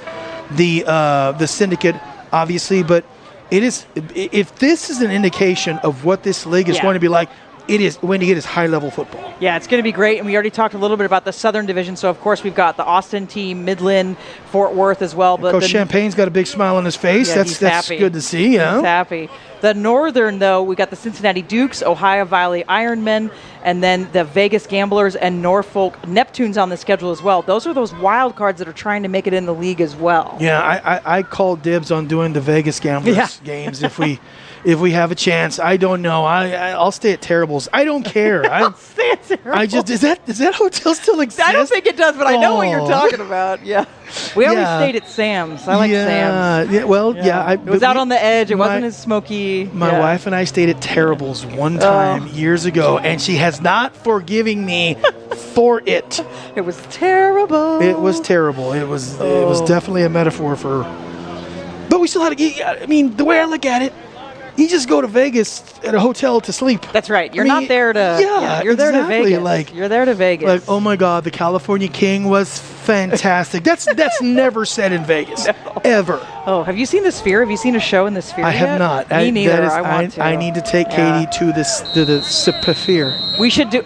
the Syndicate, obviously. But it is, if this is an indication of what this league is going to be like, it is, Wendy, it is high-level football. Yeah, it's going to be great, and we already talked a little bit about the Southern Division, so of course we've got the Austin team, Midland, Fort Worth as well. But Coach Champagne's got a big smile on his face. Yeah, that's happy. good to see. He's happy. The Northern, though, we got the Cincinnati Dukes, Ohio Valley Ironmen, and then the Vegas Gamblers and Norfolk Neptunes on the schedule as well. Those are those wild cards that are trying to make it in the league as well. Yeah, I called dibs on doing the Vegas Gamblers games if we have a chance. I don't know. I'll stay at Terribles. I don't care. I'll stay at Terribles. Does that hotel still exist? I don't think it does, but I know what you're talking about. Yeah. We always stayed at Sam's. I like Sam's. Yeah, well, it was out on the edge. It wasn't as smoky. My wife and I stayed at Terribles one time years ago, and she has not forgiven me for it. It was terrible. It was terrible. It was definitely a metaphor for. But we still had to. I mean, the way I look at it, you just go to Vegas at a hotel to sleep. That's right. You're not there to. Yeah, you're there to exactly. Vegas. You're there to Vegas. Like, oh my God, the California King was fantastic. That's never said in Vegas, ever. Oh, have you seen the Sphere? Have you seen a show in the Sphere? I have not. Me neither. I want to. I need to take Katie to the Sphere. We should do.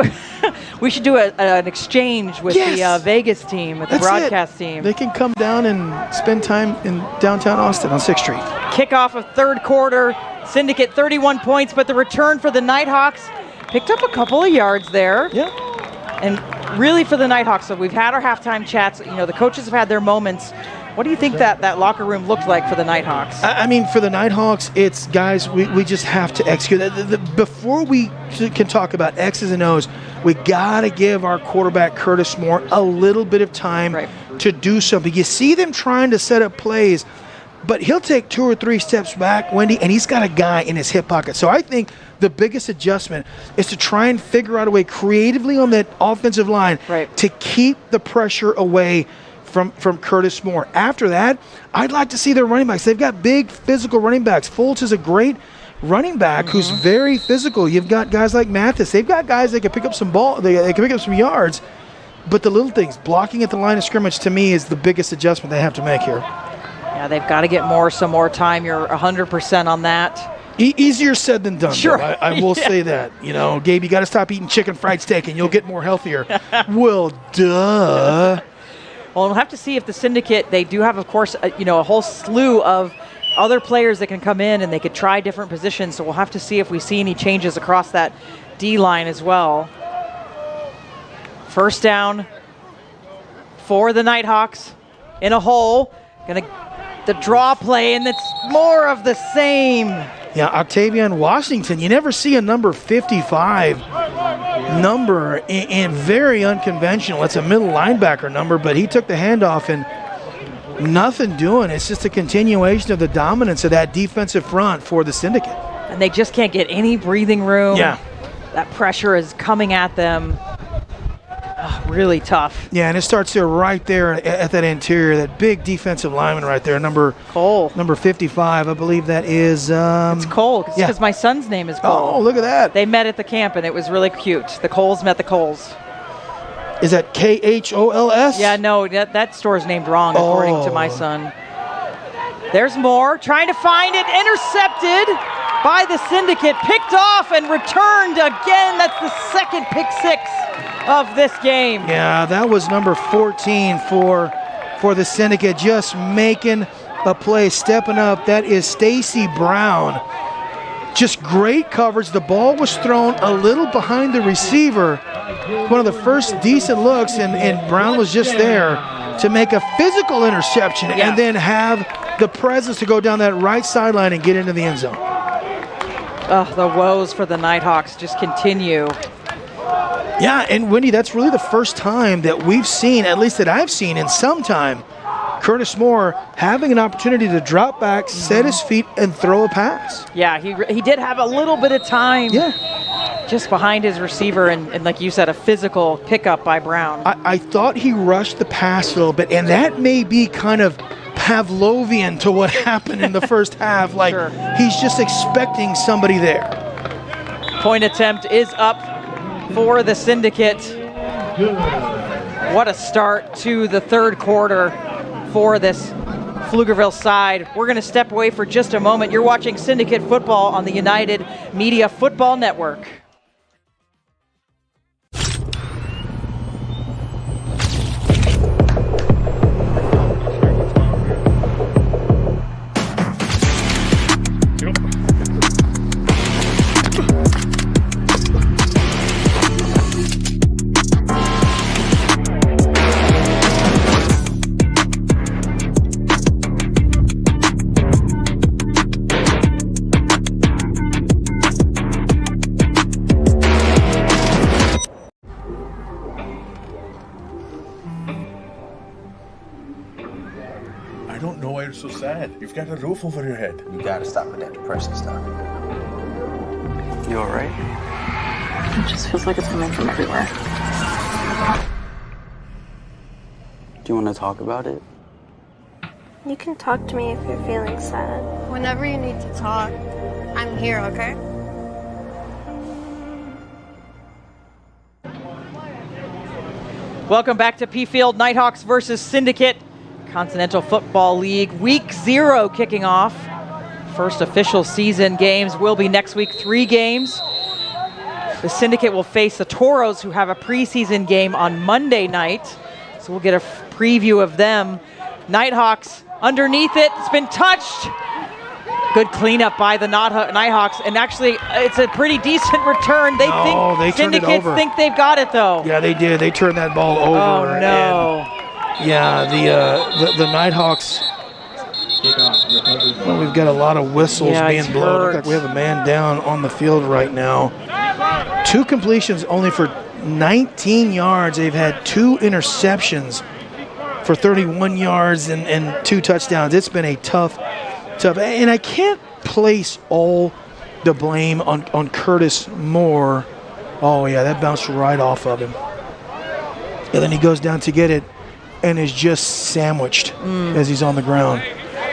We should do an exchange with the Vegas team, with the broadcast team. They can come down and spend time in downtown Austin on 6th Street. Kickoff of third quarter. Syndicate 31 points, but the return for the Nighthawks picked up a couple of yards there. Yeah. And really for the Nighthawks, so we've had our halftime chats. You know, the coaches have had their moments. What do you think that locker room looked like for the Nighthawks? I mean, for the Nighthawks, it's, guys, we just have to execute. Before we can talk about X's and O's, we got to give our quarterback, Curtis Moore, a little bit of time to do something. You see them trying to set up plays, but he'll take 2 or 3 steps back, Wendy, and he's got a guy in his hip pocket. So I think the biggest adjustment is to try and figure out a way creatively on that offensive line to keep the pressure away from Curtis Moore. After that, I'd like to see their running backs. They've got big physical running backs. Fultz is a great running back who's very physical. You've got guys like Mathis. They've got guys that can pick up some ball. They can pick up some yards. But the little things, blocking at the line of scrimmage, to me is the biggest adjustment they have to make here. Yeah, they've got to get some more time. You're 100% on that. Easier said than done. Sure. I will say that. You know, Gabe, you got to stop eating chicken fried steak and you'll get more healthier. Well, duh. Well, we'll have to see if the Syndicate, they do have, of course, a whole slew of other players that can come in and they could try different positions. So we'll have to see if we see any changes across that D-line as well. First down for the Nighthawks in a hole. The draw play, and it's more of the same. Yeah, Octavian Washington. You never see a number 55 number and very unconventional. It's a middle linebacker number, but he took the handoff and nothing doing. It's just a continuation of the dominance of that defensive front for the Syndicate. And they just can't get any breathing room. Yeah. That pressure is coming at them. Really tough. Yeah, and it starts there right there at that interior, that big defensive lineman right there, number 55. I believe that is. It's Cole, because my son's name is Cole. Oh, look at that. They met at the camp, and it was really cute. The Coles met the Coles. Is that Khols? Yeah, no, that store's named wrong, according to my son. There's more, trying to find it, intercepted by the Syndicate, picked off and returned again. That's the second pick six of this game. Yeah, that was number 14 for the Syndicate, just making a play, stepping up. That is Stacy Brown. Just great coverage. The ball was thrown a little behind the receiver. One of the first decent looks, and Brown was just there to make a physical interception and then have the presence to go down that right sideline and get into the end zone. The woes for the Nighthawks just continue. Yeah, and Wendy, that's really the first time that we've seen, at least that I've seen in some time, Curtis Moore having an opportunity to drop back, set his feet, and throw a pass. Yeah, he did have a little bit of time just behind his receiver, and like you said, a physical pickup by Brown. I thought he rushed the pass a little bit, and that may be kind of Pavlovian to what happened in the first half. Like, he's just expecting somebody there. Point attempt is up for the Syndicate. What a start to the third quarter for this Pflugerville side. We're going to step away for just a moment. You're watching Syndicate football on the United Media Football Network. don't know why you're so sad. You've got a roof over your head. You gotta stop with that depression stuff. You alright? It just feels like it's coming from everywhere. Do you want to talk about it? You can talk to me if you're feeling sad. Whenever you need to talk, I'm here, okay? Welcome back to Pfield. Nighthawks versus Syndicate. Continental Football League. Week 0 kicking off. First official season games will be next week. 3 games. The Syndicate will face the Toros, who have a preseason game on Monday night. So we'll get a preview of them. Nighthawks underneath it. It's been touched. Good cleanup by the Nighthawks, and actually, it's a pretty decent return. They think Syndicates think they've got it, though. Yeah, they did. They turned that ball over. Oh no! And, yeah, the Nighthawks. Well, we've got a lot of whistles being blown. Looks like we have a man down on the field right now. 2 completions, only for 19 yards. They've had 2 interceptions for 31 yards and 2 touchdowns. It's been a tough. And I can't place all the blame on Curtis Moore. Oh, yeah, that bounced right off of him. And then he goes down to get it and is just sandwiched as he's on the ground.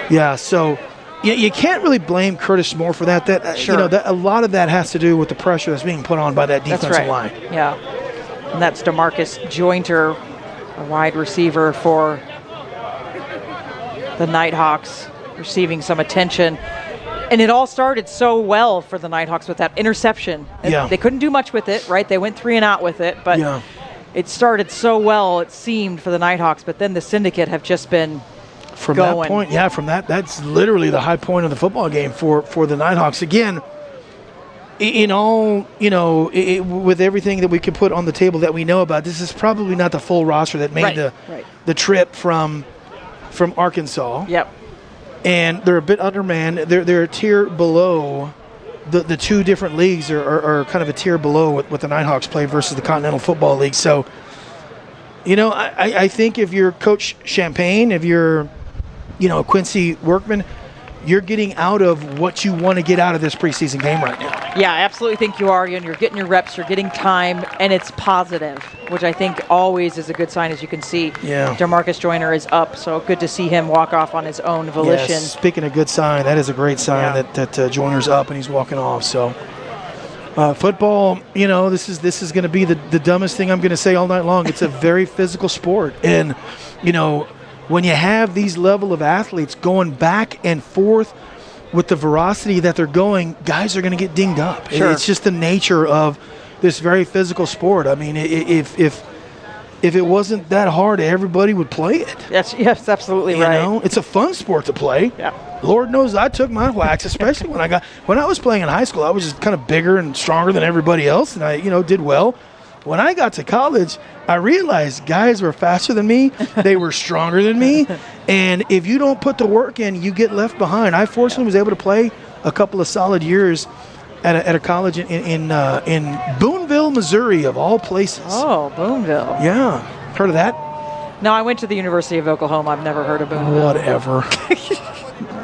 Yeah, so you can't really blame Curtis Moore for that. Sure. You know, a lot of that has to do with the pressure that's being put on by that defensive line. Yeah, and that's DeMarcus Jointer, a wide receiver for the Nighthawks, receiving some attention. And it all started so well for the Nighthawks with that interception. Yeah. They couldn't do much with it, right? They went 3 and out with it, but it started so well, it seemed, for the Nighthawks. But then the Syndicate have just been from going. That point, that's literally the high point of the football game for the Nighthawks. Again, in all, with everything that we can put on the table that we know about, this is probably not the full roster that made the trip from Arkansas. Yep. And they're a bit undermanned. They're a tier below. The 2 different leagues are kind of a tier below what the Nighthawks play versus the Continental Football League. So, I think if you're Coach Champagne, if you're, Quincy Workman, you're getting out of what you want to get out of this preseason game right now. Yeah, I absolutely think you are. And you're getting your reps, you're getting time, and it's positive, which I think always is a good sign, as you can see. Yeah. DeMarcus Joyner is up, so good to see him walk off on his own volition. Yes, speaking of good sign, that is a great sign that Joyner's up and he's walking off. So football, this is going to be the dumbest thing I'm going to say all night long. It's a very physical sport. And, when you have these level of athletes going back and forth with the veracity that they're going, guys are going to get dinged up. Sure. It's just the nature of this very physical sport. I mean, if it wasn't that hard, everybody would play it. Yes, absolutely right. It's a fun sport to play. Yeah. Lord knows I took my whacks, especially when I was playing in high school. I was just kind of bigger and stronger than everybody else, and I did well. When I got to college, I realized guys were faster than me. They were stronger than me. And if you don't put the work in, you get left behind. I fortunately was able to play a couple of solid years at a college in Booneville, Missouri, of all places. Oh, Booneville. Yeah. Heard of that? No, I went to the University of Oklahoma. I've never heard of Booneville. Whatever.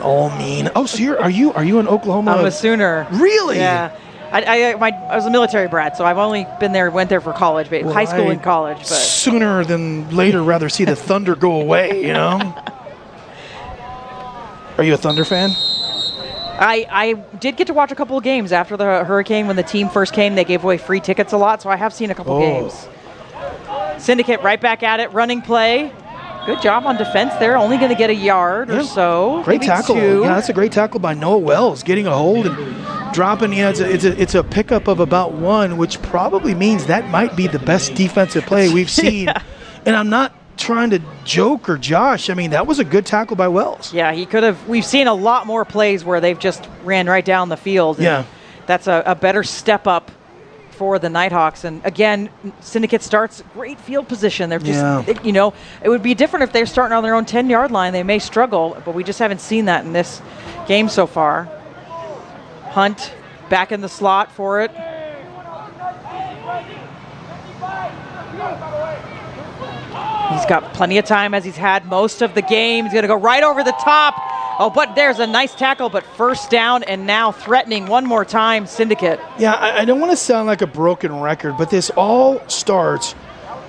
All mean. Oh, so are you in Oklahoma? I'm a Sooner. Really? Yeah. I was a military brat, so I've only went there for college, but high school and college. But sooner than later, rather see the Thunder go away. Are you a Thunder fan? I did get to watch a couple of games after the hurricane. When the team first came, they gave away free tickets a lot, so I have seen a couple games. Syndicate right back at it, running play. Good job on defense there. Only going to get a yard or so. Great tackle. 2. Yeah, that's a great tackle by Noah Wells, getting a hold and dropping. Yeah, it's a pickup of about 1, which probably means that might be the best defensive play we've seen. And I'm not trying to joke or josh. I mean, that was a good tackle by Wells. Yeah, he could have. We've seen a lot more plays where they've just ran right down the field. Yeah. That's a better step up for the Nighthawks. And again, Syndicate starts great field position. They're just, it would be different if they're starting on their own 10-yard line. They may struggle, but we just haven't seen that in this game so far. Hunt back in the slot for it. He's got plenty of time as he's had most of the game. He's going to go right over the top. Oh, but there's a nice tackle, but first down, and now threatening one more time, Syndicate. Yeah, I don't want to sound like a broken record, but this all starts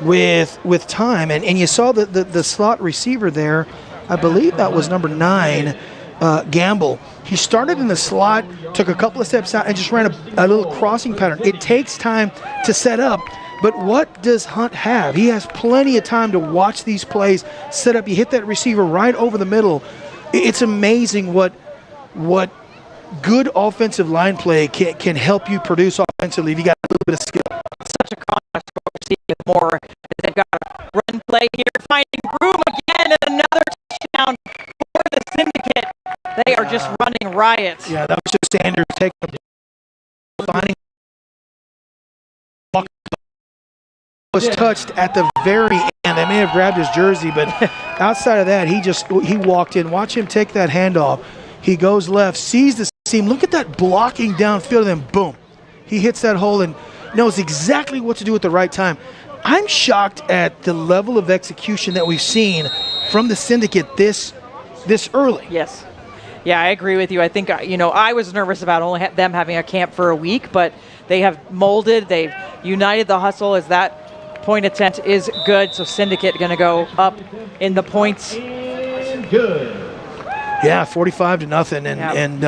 with time. And you saw the slot receiver there. I believe that was number 9, Gamble. He started in the slot, took a couple of steps out, and just ran a little crossing pattern. It takes time to set up. But what does Hunt have? He has plenty of time to watch these plays, set up. You hit that receiver right over the middle. It's amazing what good offensive line play can help you produce offensively if you got a little bit of skill. Such a contrast to what we're seeing with Moore. They've got a run play here, finding room again, and another touchdown for the Syndicate. They are just running riot. Yeah, that was just Sanders taking finding was touched at the very end. They may have grabbed his jersey, but outside of that, he walked in. Watch him take that handoff. He goes left, sees the seam. Look at that blocking downfield, and then boom, he hits that hole and knows exactly what to do at the right time. I'm shocked at the level of execution that we've seen from the Syndicate this early. Yes. Yeah, I agree with you. I think, I was nervous about only them having a camp for a week, but they have molded. They've united the hustle as that point attempt is good. So Syndicate going to go up in the points. Good. Yeah, 45-0. And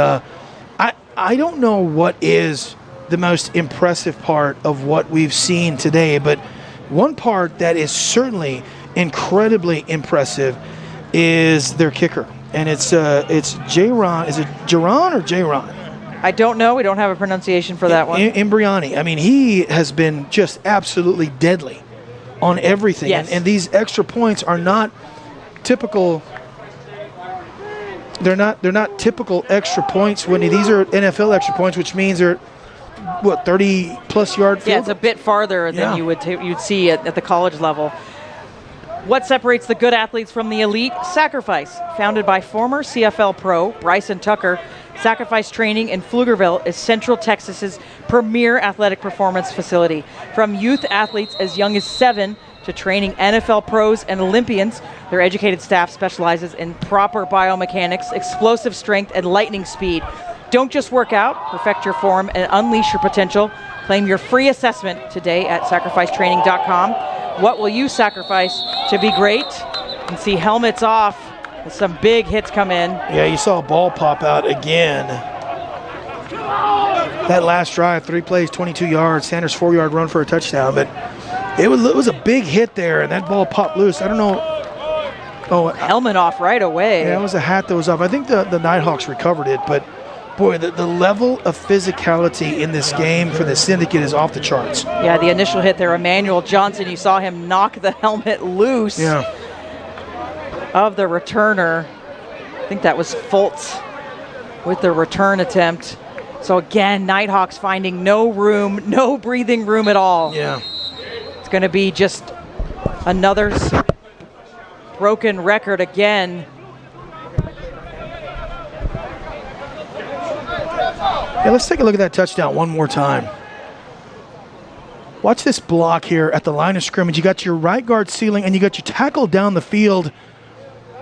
I don't know what is the most impressive part of what we've seen today, but one part that is certainly incredibly impressive is their kicker. And it's Jaron. Is it Jaron or Jaron? I don't know. We don't have a pronunciation for that one. Imbriani. I mean, he has been just absolutely deadly on everything. Yes. And these extra points are not typical. They're not typical extra points, Whitney. These are NFL extra points, which means they're 30-plus yard field. Yeah, it's a bit farther than you'd see at the college level. What separates the good athletes from the elite? Sacrifice. Founded by former CFL pro Bryson Tucker, Sacrifice Training in Pflugerville is Central Texas's premier athletic performance facility. From youth athletes as young as 7 to training NFL pros and Olympians, their educated staff specializes in proper biomechanics, explosive strength, and lightning speed. Don't just work out, perfect your form, and unleash your potential. Claim your free assessment today at sacrificetraining.com. What will you sacrifice to be great? You can see helmets off as some big hits come in. Yeah, you saw a ball pop out again. That last drive, 3 plays, 22 yards, Sanders 4-yard run for a touchdown, but it was a big hit there, and that ball popped loose. I don't know. Oh, helmet off right away. Yeah, it was a hat that was off. I think the Nighthawks recovered it, but boy, the level of physicality in this game for the Syndicate is off the charts. Yeah, the initial hit there, Emmanuel Johnson, you saw him knock the helmet loose of the returner. I think that was Fultz with the return attempt. So again, Nighthawks finding no room, no breathing room at all. Yeah. It's going to be just another broken record again. Yeah, let's take a look at that touchdown one more time. Watch this block here at the line of scrimmage. You got your right guard sealing, and you got your tackle down the field.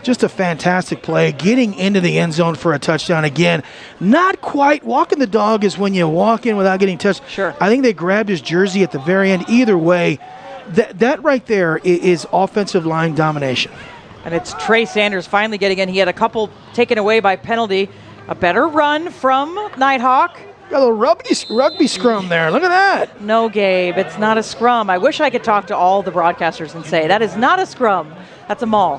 Just a fantastic play. Getting into the end zone for a touchdown again. Not quite. Walking the dog is when you walk in without getting touched. Sure. I think they grabbed his jersey at the very end. Either way, that right there is offensive line domination. And it's Trey Sanders finally getting in. He had a couple taken away by penalty. A better run from Nighthawk. Got a little rugby scrum there. Look at that. No, Gabe, it's not a scrum. I wish I could talk to all the broadcasters and say, that is not a scrum. That's a maul.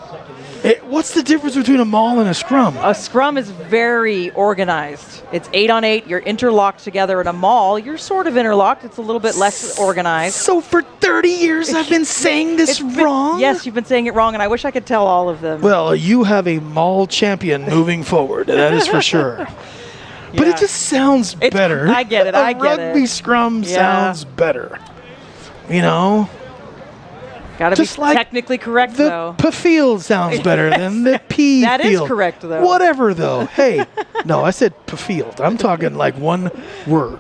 What's the difference between a maul and a scrum? A scrum is very organized. It's 8-on-8. You're interlocked together. In a maul, you're sort of interlocked. It's a little bit less organized. So for 30 years, I've been saying this wrong? Yes, you've been saying it wrong, and I wish I could tell all of them. Well, you have a maul champion moving forward. That is for sure. But it just sounds better. I get it. A rugby scrum sounds better. You know? Got to be technically correct, though. The Pfield sounds better than the P That field. is correct, though. Whatever, though. Hey, no, I said Pfield. I'm talking like one word.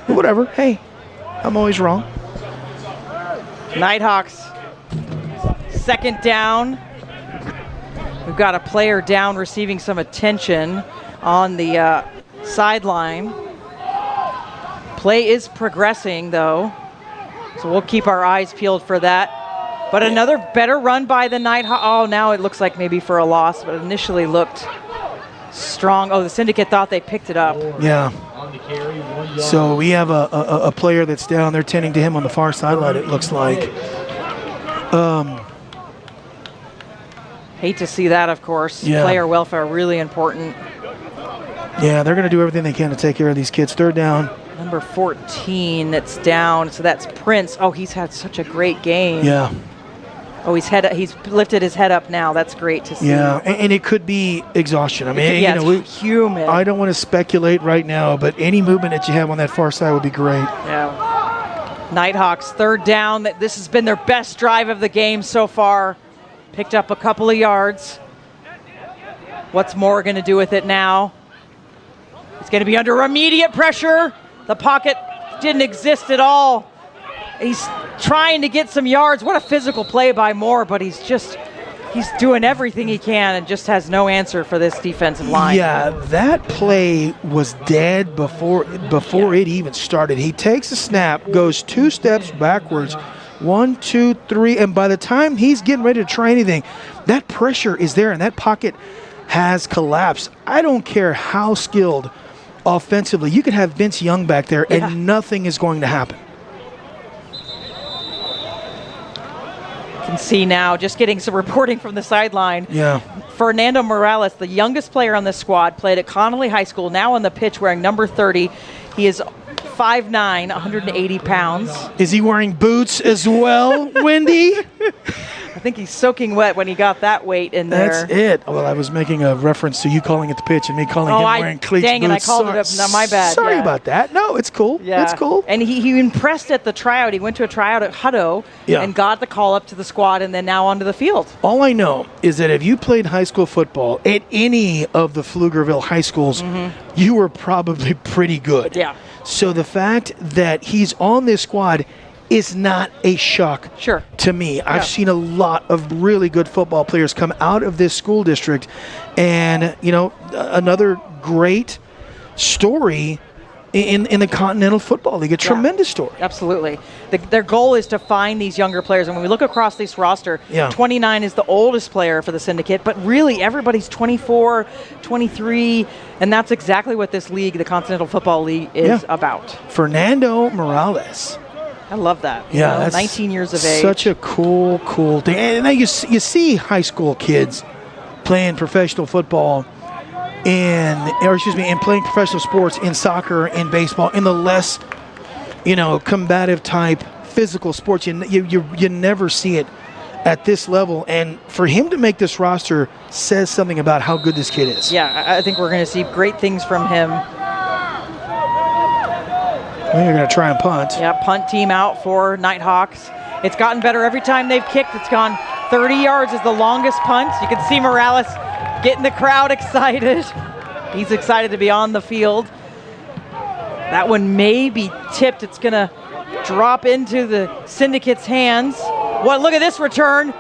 Whatever. Hey, I'm always wrong. Nighthawks second down. We've got a player down receiving some attention on the sideline. Play is progressing, though, so we'll keep our eyes peeled for that. But another better run by the Nighthawks. Oh, now it looks like maybe for a loss, but initially looked strong. Oh, the Syndicate thought they picked it up. Yeah. So we have a player that's down there tending to him on the far sideline, it looks like. Hate to see that, of course. Yeah. Player welfare really important. Yeah, they're going to do everything they can to take care of these kids. Third down. Number 14 that's down, so that's Prince. Oh, he's had such a great game. Yeah. Oh, he's lifted his head up now. That's great to see. Yeah, and it could be exhaustion. I mean, yeah, it's humid. I don't want to speculate right now, but any movement that you have on that far side would be great. Yeah. Nighthawks, third down. This has been their best drive of the game so far. Picked up a couple of yards. What's Moore going to do with it now? It's going to be under immediate pressure. The pocket didn't exist at all. He's trying to get some yards. What a physical play by Moore, but he's doing everything he can and just has no answer for this defensive line. Yeah, that play was dead before it even started. He takes a snap, goes 2 steps backwards, 1, 2, 3, and by the time he's getting ready to try anything, that pressure is there and that pocket has collapsed. I don't care how skilled offensively. You could have Vince Young back there and nothing is going to happen. You can see now, just getting some reporting from the sideline. Yeah. Fernando Morales, the youngest player on the squad, played at Connolly High School, now on the pitch wearing number 30. He is 5'9", 180 pounds. Is he wearing boots as well, Wendy? I think he's soaking wet when he got that weight in there. That's it. Well, I was making a reference to you calling it the pitch and me calling him wearing cleats. Dang it, I called it up. No, my bad. Sorry about that. No, it's cool. Yeah. It's cool. And he impressed at the tryout. He went to a tryout at Hutto and got the call up to the squad and then now onto the field. All I know is that if you played high school football at any of the Pflugerville high schools, you were probably pretty good. Yeah. So the fact that he's on this squad is not a shock to me. I've seen a lot of really good football players come out of this school district, and another great story in the Continental Football League, a tremendous story. Absolutely. Their goal is to find these younger players, and when we look across this roster, 29 is the oldest player for the Syndicate, but really everybody's 24, 23, and that's exactly what this league, the Continental Football League, is about. Fernando Morales. I love that. Yeah, that's 19 years of age. Such a cool thing. And now you see high school kids playing professional football and playing professional sports in soccer and baseball in the less, combative type physical sports. You never see it at this level. And for him to make this roster says something about how good this kid is. Yeah, I think we're going to see great things from him. I think they're going to try and punt. Yeah, punt team out for Nighthawks. It's gotten better every time they've kicked. It's gone 30 yards is the longest punt. You can see Morales getting the crowd excited. He's excited to be on the field. That one may be tipped. It's going to drop into the Syndicate's hands. Look at this return.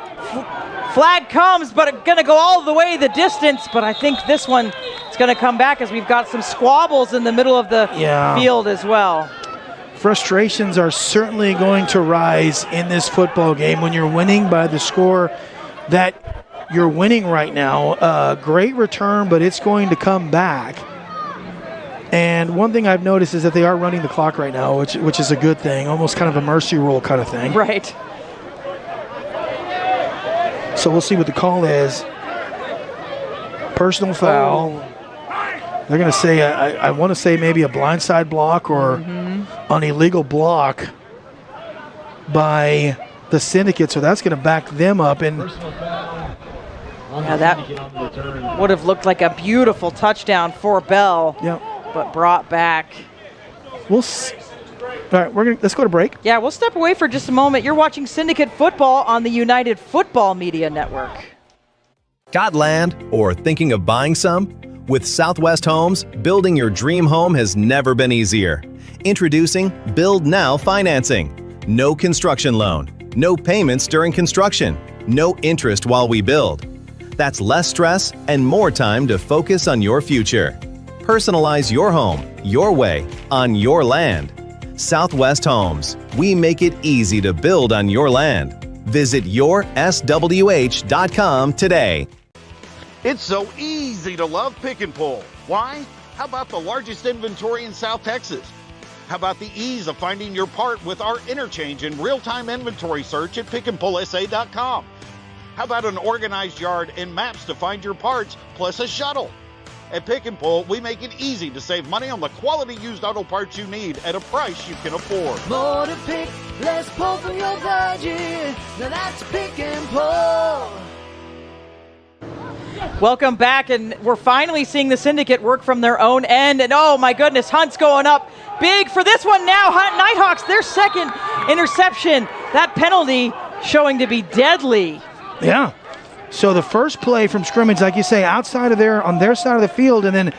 Flag comes, but it's going to go all the way the distance. But I think this one is going to come back as we've got some squabbles in the middle of the field as well. Frustrations are certainly going to rise in this football game when you're winning by the score that you're winning right now. Great return, but it's going to come back. And one thing I've noticed is that they are running the clock right now, which is a good thing, almost kind of a mercy rule kind of thing. Right. So we'll see what the call is. Personal foul. They're going to say, I want to say maybe a blindside block or an illegal block by the Syndicate. So that's going to back them up. And that would have looked like a beautiful touchdown for Bell, but brought back. All right, let's go to break. Yeah, we'll step away for just a moment. You're watching Syndicate Football on the United Football Media Network. Got land or thinking of buying some? With Southwest Homes, building your dream home has never been easier. Introducing Build Now Financing. No construction loan, no payments during construction, no interest while we build. That's less stress and more time to focus on your future. Personalize your home, your way, on your land. Southwest Homes. We make it easy to build on your land. Visit yourswh.com today. It's so easy to love Pick and Pull. Why? How about the largest inventory in South Texas? How about the ease of finding your part with our interchange and real-time inventory search at pickandpullsa.com? How about an organized yard and maps to find your parts, plus a shuttle? At Pick and Pull, we make it easy to save money on the quality used auto parts you need at a price you can afford. More to pick, less pull from your budget. Now that's Pick and Pull. Welcome back, and we're finally seeing the Syndicate work from their own end. And oh my goodness, Hunt's going up big for this one now. Nighthawks, their second interception. That penalty showing to be deadly. Yeah. So the first play from scrimmage, like you say, outside of on their side of the field, and then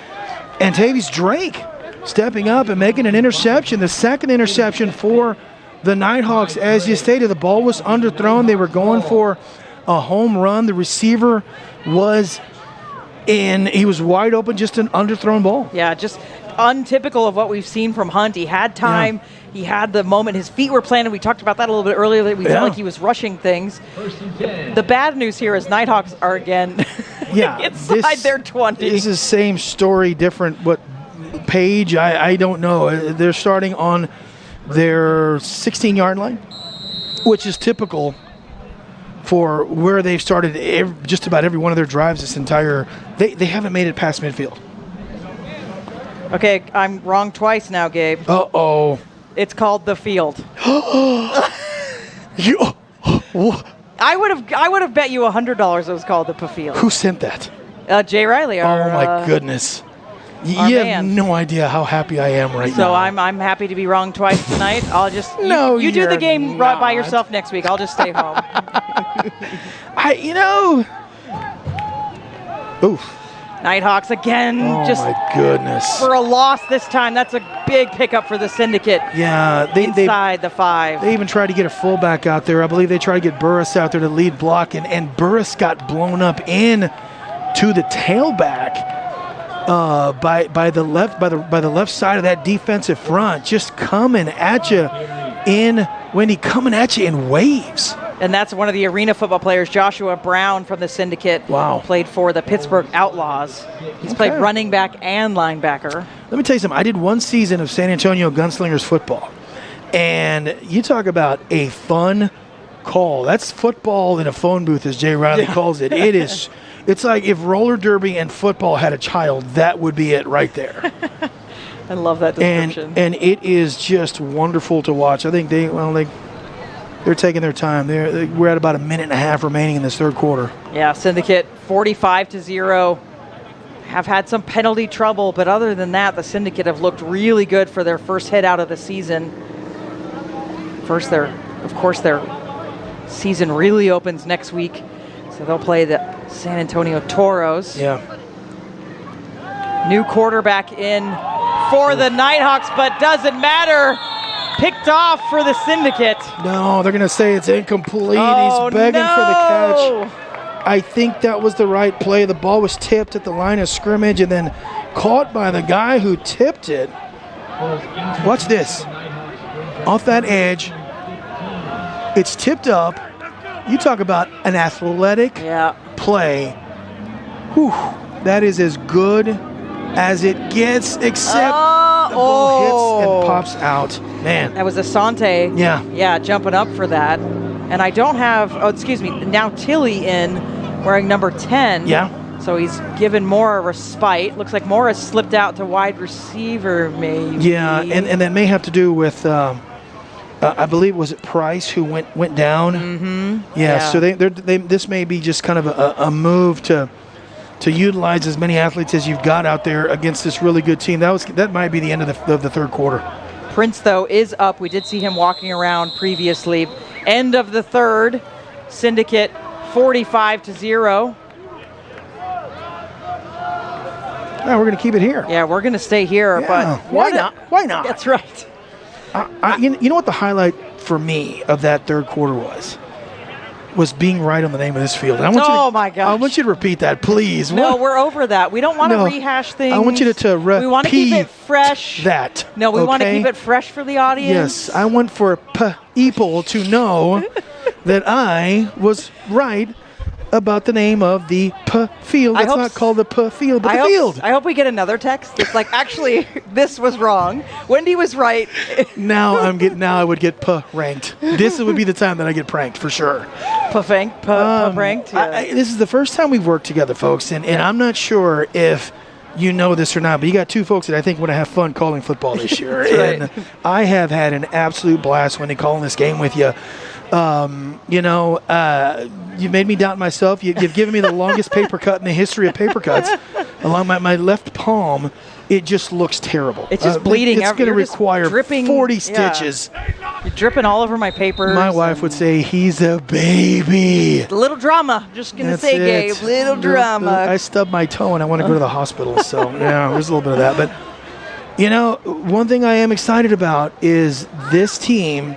Antavius Drake stepping up and making an interception. The second interception for the Nighthawks. As you stated, the ball was underthrown. They were going for a home run. The receiver was in. He was wide open, just an underthrown ball. Yeah, just untypical of what we've seen from Hunt. He had time. Yeah. He had the moment. His feet were planted. We talked about that a little bit earlier. That we felt like he was rushing things. The bad news here is Nighthawks are again inside their 20. This is same story, different page. I don't know. They're starting on their 16-yard line, which is typical for where they've started just about every one of their drives this entire. They haven't made it past midfield. Okay, I'm wrong twice now, Gabe. Uh-oh. It's called the Field. I would have bet you $100 it was called the Pfield. Who sent that? Jay Riley. Oh my goodness! You have no idea how happy I am right now. So I'm happy to be wrong twice tonight. I'll just you do the game right by yourself next week. I'll just stay home. Oof. Nighthawks again. Oh my goodness! For a loss this time. That's a big pickup for the Syndicate. Yeah, inside the 5. They even tried to get a fullback out there. I believe they tried to get Burris out there to lead block, and Burris got blown up in to the tailback by the left side of that defensive front, just coming at you in waves. And that's one of the arena football players, Joshua Brown from the Syndicate. Wow. Played for the Pittsburgh Outlaws. He's played running back and linebacker. Let me tell you something. I did one season of San Antonio Gunslingers football. And you talk about a fun call. That's football in a phone booth, as Jay Riley calls it. It's like if roller derby and football had a child, that would be it right there. I love that description. And it is just wonderful to watch. I think they're taking their time. We're at about a minute and a half remaining in this third quarter. Yeah, Syndicate 45-0. Have had some penalty trouble, but other than that, the Syndicate have looked really good for their first hit out of the season. Their season really opens next week, so they'll play the San Antonio Toros. Yeah. New quarterback in for the Nighthawks, but doesn't matter. Picked off for the Syndicate. No, they're going to say it's incomplete. Oh, he's begging for the catch. I think that was the right play. The ball was tipped at the line of scrimmage and then caught by the guy who tipped it. Watch this. Off that edge. It's tipped up. You talk about an athletic play. Whew, that is as good as it gets, except the ball hits and pops out. Man. That was Asante. Yeah, jumping up for that. And I don't have, now Tilly in wearing number 10. Yeah. So he's given Moore a respite. Looks like Moore has slipped out to wide receiver, maybe. Yeah, and that may have to do with, I believe, was it Price who went down? Mm-hmm. Yeah, so this may be just kind of a move to utilize as many athletes as you've got out there against this really good team. That might be the end of the third quarter. Prince, though, is up. We did see him walking around previously. End of the third. Syndicate 45-0. Yeah, we're going to keep it here. Yeah, we're going to stay here. Yeah, but why not? Why not? That's right. You know what the highlight for me of that third quarter was? was being right on the name of this field. And I want you to, my gosh. I want you to repeat that, please. No, we're over that. We don't want to No. rehash things. I want you to repeat We want to keep it fresh. that. No, we want to okay? keep it fresh for the audience. Yes, I want for people to know that I was right about the name of the Pfield. It's not called the Pfield, but the field. I hope we get another text that's like, actually, this was wrong. Wendy was right. Now I would get ranked. This would be the time that I get pranked for sure. Pranked. Yeah. This is the first time we've worked together, folks, and I'm not sure if you know this or not, but you got two folks that I think want to have fun calling football this year. That's and I have had an absolute blast when they calling this game with you. You made me doubt myself. You've given me the longest paper cut in the history of paper cuts. Along my left palm, it just looks terrible. It's just bleeding. It's going to require 40 stitches. You're dripping all over my papers. My wife would say, he's a baby. A little drama. Just going to say, Gabe, little drama. I stubbed my toe and I want to go to the hospital. So, yeah, there's a little bit of that. But, one thing I am excited about is this team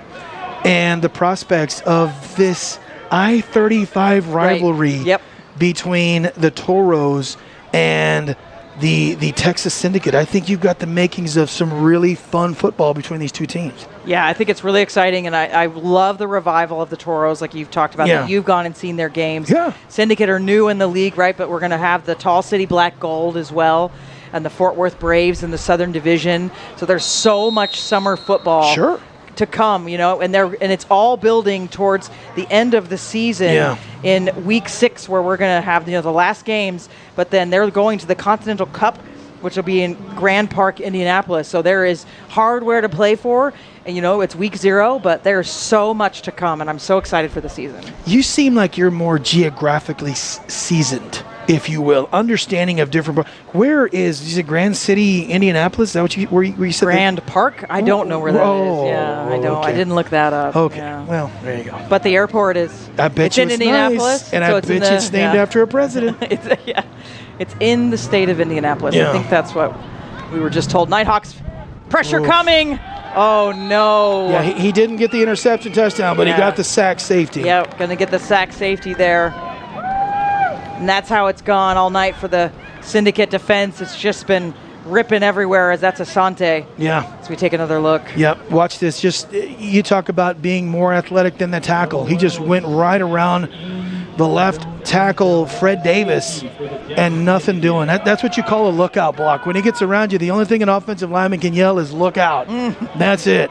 and the prospects of this I-35 rivalry between the Toros and the Texas Syndicate. I think you've got the makings of some really fun football between these two teams. Yeah, I think it's really exciting, and I love the revival of the Toros, like you've talked about. That you've gone and seen their games. Yeah. Syndicate are new in the league, right? But we're going to have the Tall City Black Gold as well, and the Fort Worth Braves in the Southern Division. So there's so much summer football to come, and it's all building towards the end of the season in week 6, where we're going to have the last games, but then they're going to the Continental Cup, which will be in Grand Park, Indianapolis. So there is hardware to play for, and it's week 0, but there's so much to come, and I'm so excited for the season. You seem like you're more geographically seasoned, if you will, understanding of different. Where is it? Grand City, Indianapolis? Is that what where you said? Grand Park? I don't know where that is. Yeah, I don't. Okay. I didn't look that up. Okay. Yeah. Well, there you go. But the airport is. I bet it's you in it's Indianapolis, nice. And so I it's bet you it's named after a president. It's in the state of Indianapolis. Yeah. I think that's what we were just told. Nighthawks, pressure coming. Oh no. Yeah, he didn't get the interception touchdown, but he got the sack safety. Yeah, going to get the sack safety there. And that's how it's gone all night for the Syndicate defense. It's just been ripping everywhere, as that's Asante. Yeah. So we take another look. Yep. Watch this. Just you talk about being more athletic than the tackle. He just went right around the left tackle, Fred Davis, and nothing doing. That's what you call a lookout block. When he gets around you, the only thing an offensive lineman can yell is "look out." That's it.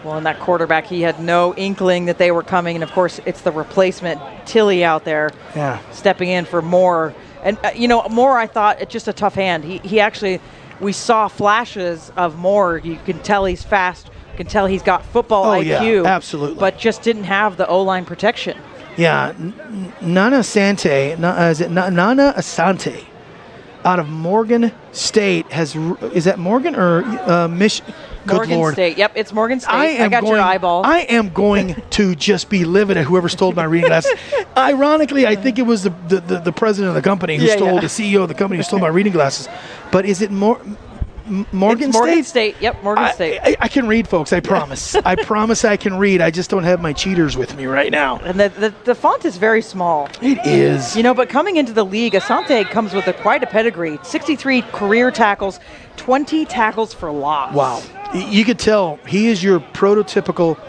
Well, and that quarterback, he had no inkling that they were coming. And, of course, it's the replacement, Tilly, out there stepping in for Moore. And, Moore, I thought, it's just a tough hand. He actually, we saw flashes of Moore. You can tell he's fast. You can tell he's got football IQ. Yeah, absolutely. But just didn't have the O-line protection. Yeah. Nana Asante, out of Morgan State is that Morgan or Michigan? Morgan State. Yep, it's Morgan State. I got your eyeball. I am going to just be livid at whoever stole my reading glasses. Ironically, I think it was the president of the company who stole, the CEO of the company who stole my reading glasses. But is it Morgan State? Morgan State. Yep, Morgan State. I can read, folks. I promise. I promise I can read. I just don't have my cheaters with me right now. And the font is very small. It is. But coming into the league, Asante comes with quite a pedigree. 63 career tackles, 20 tackles for loss. Wow. You could tell he is your prototypical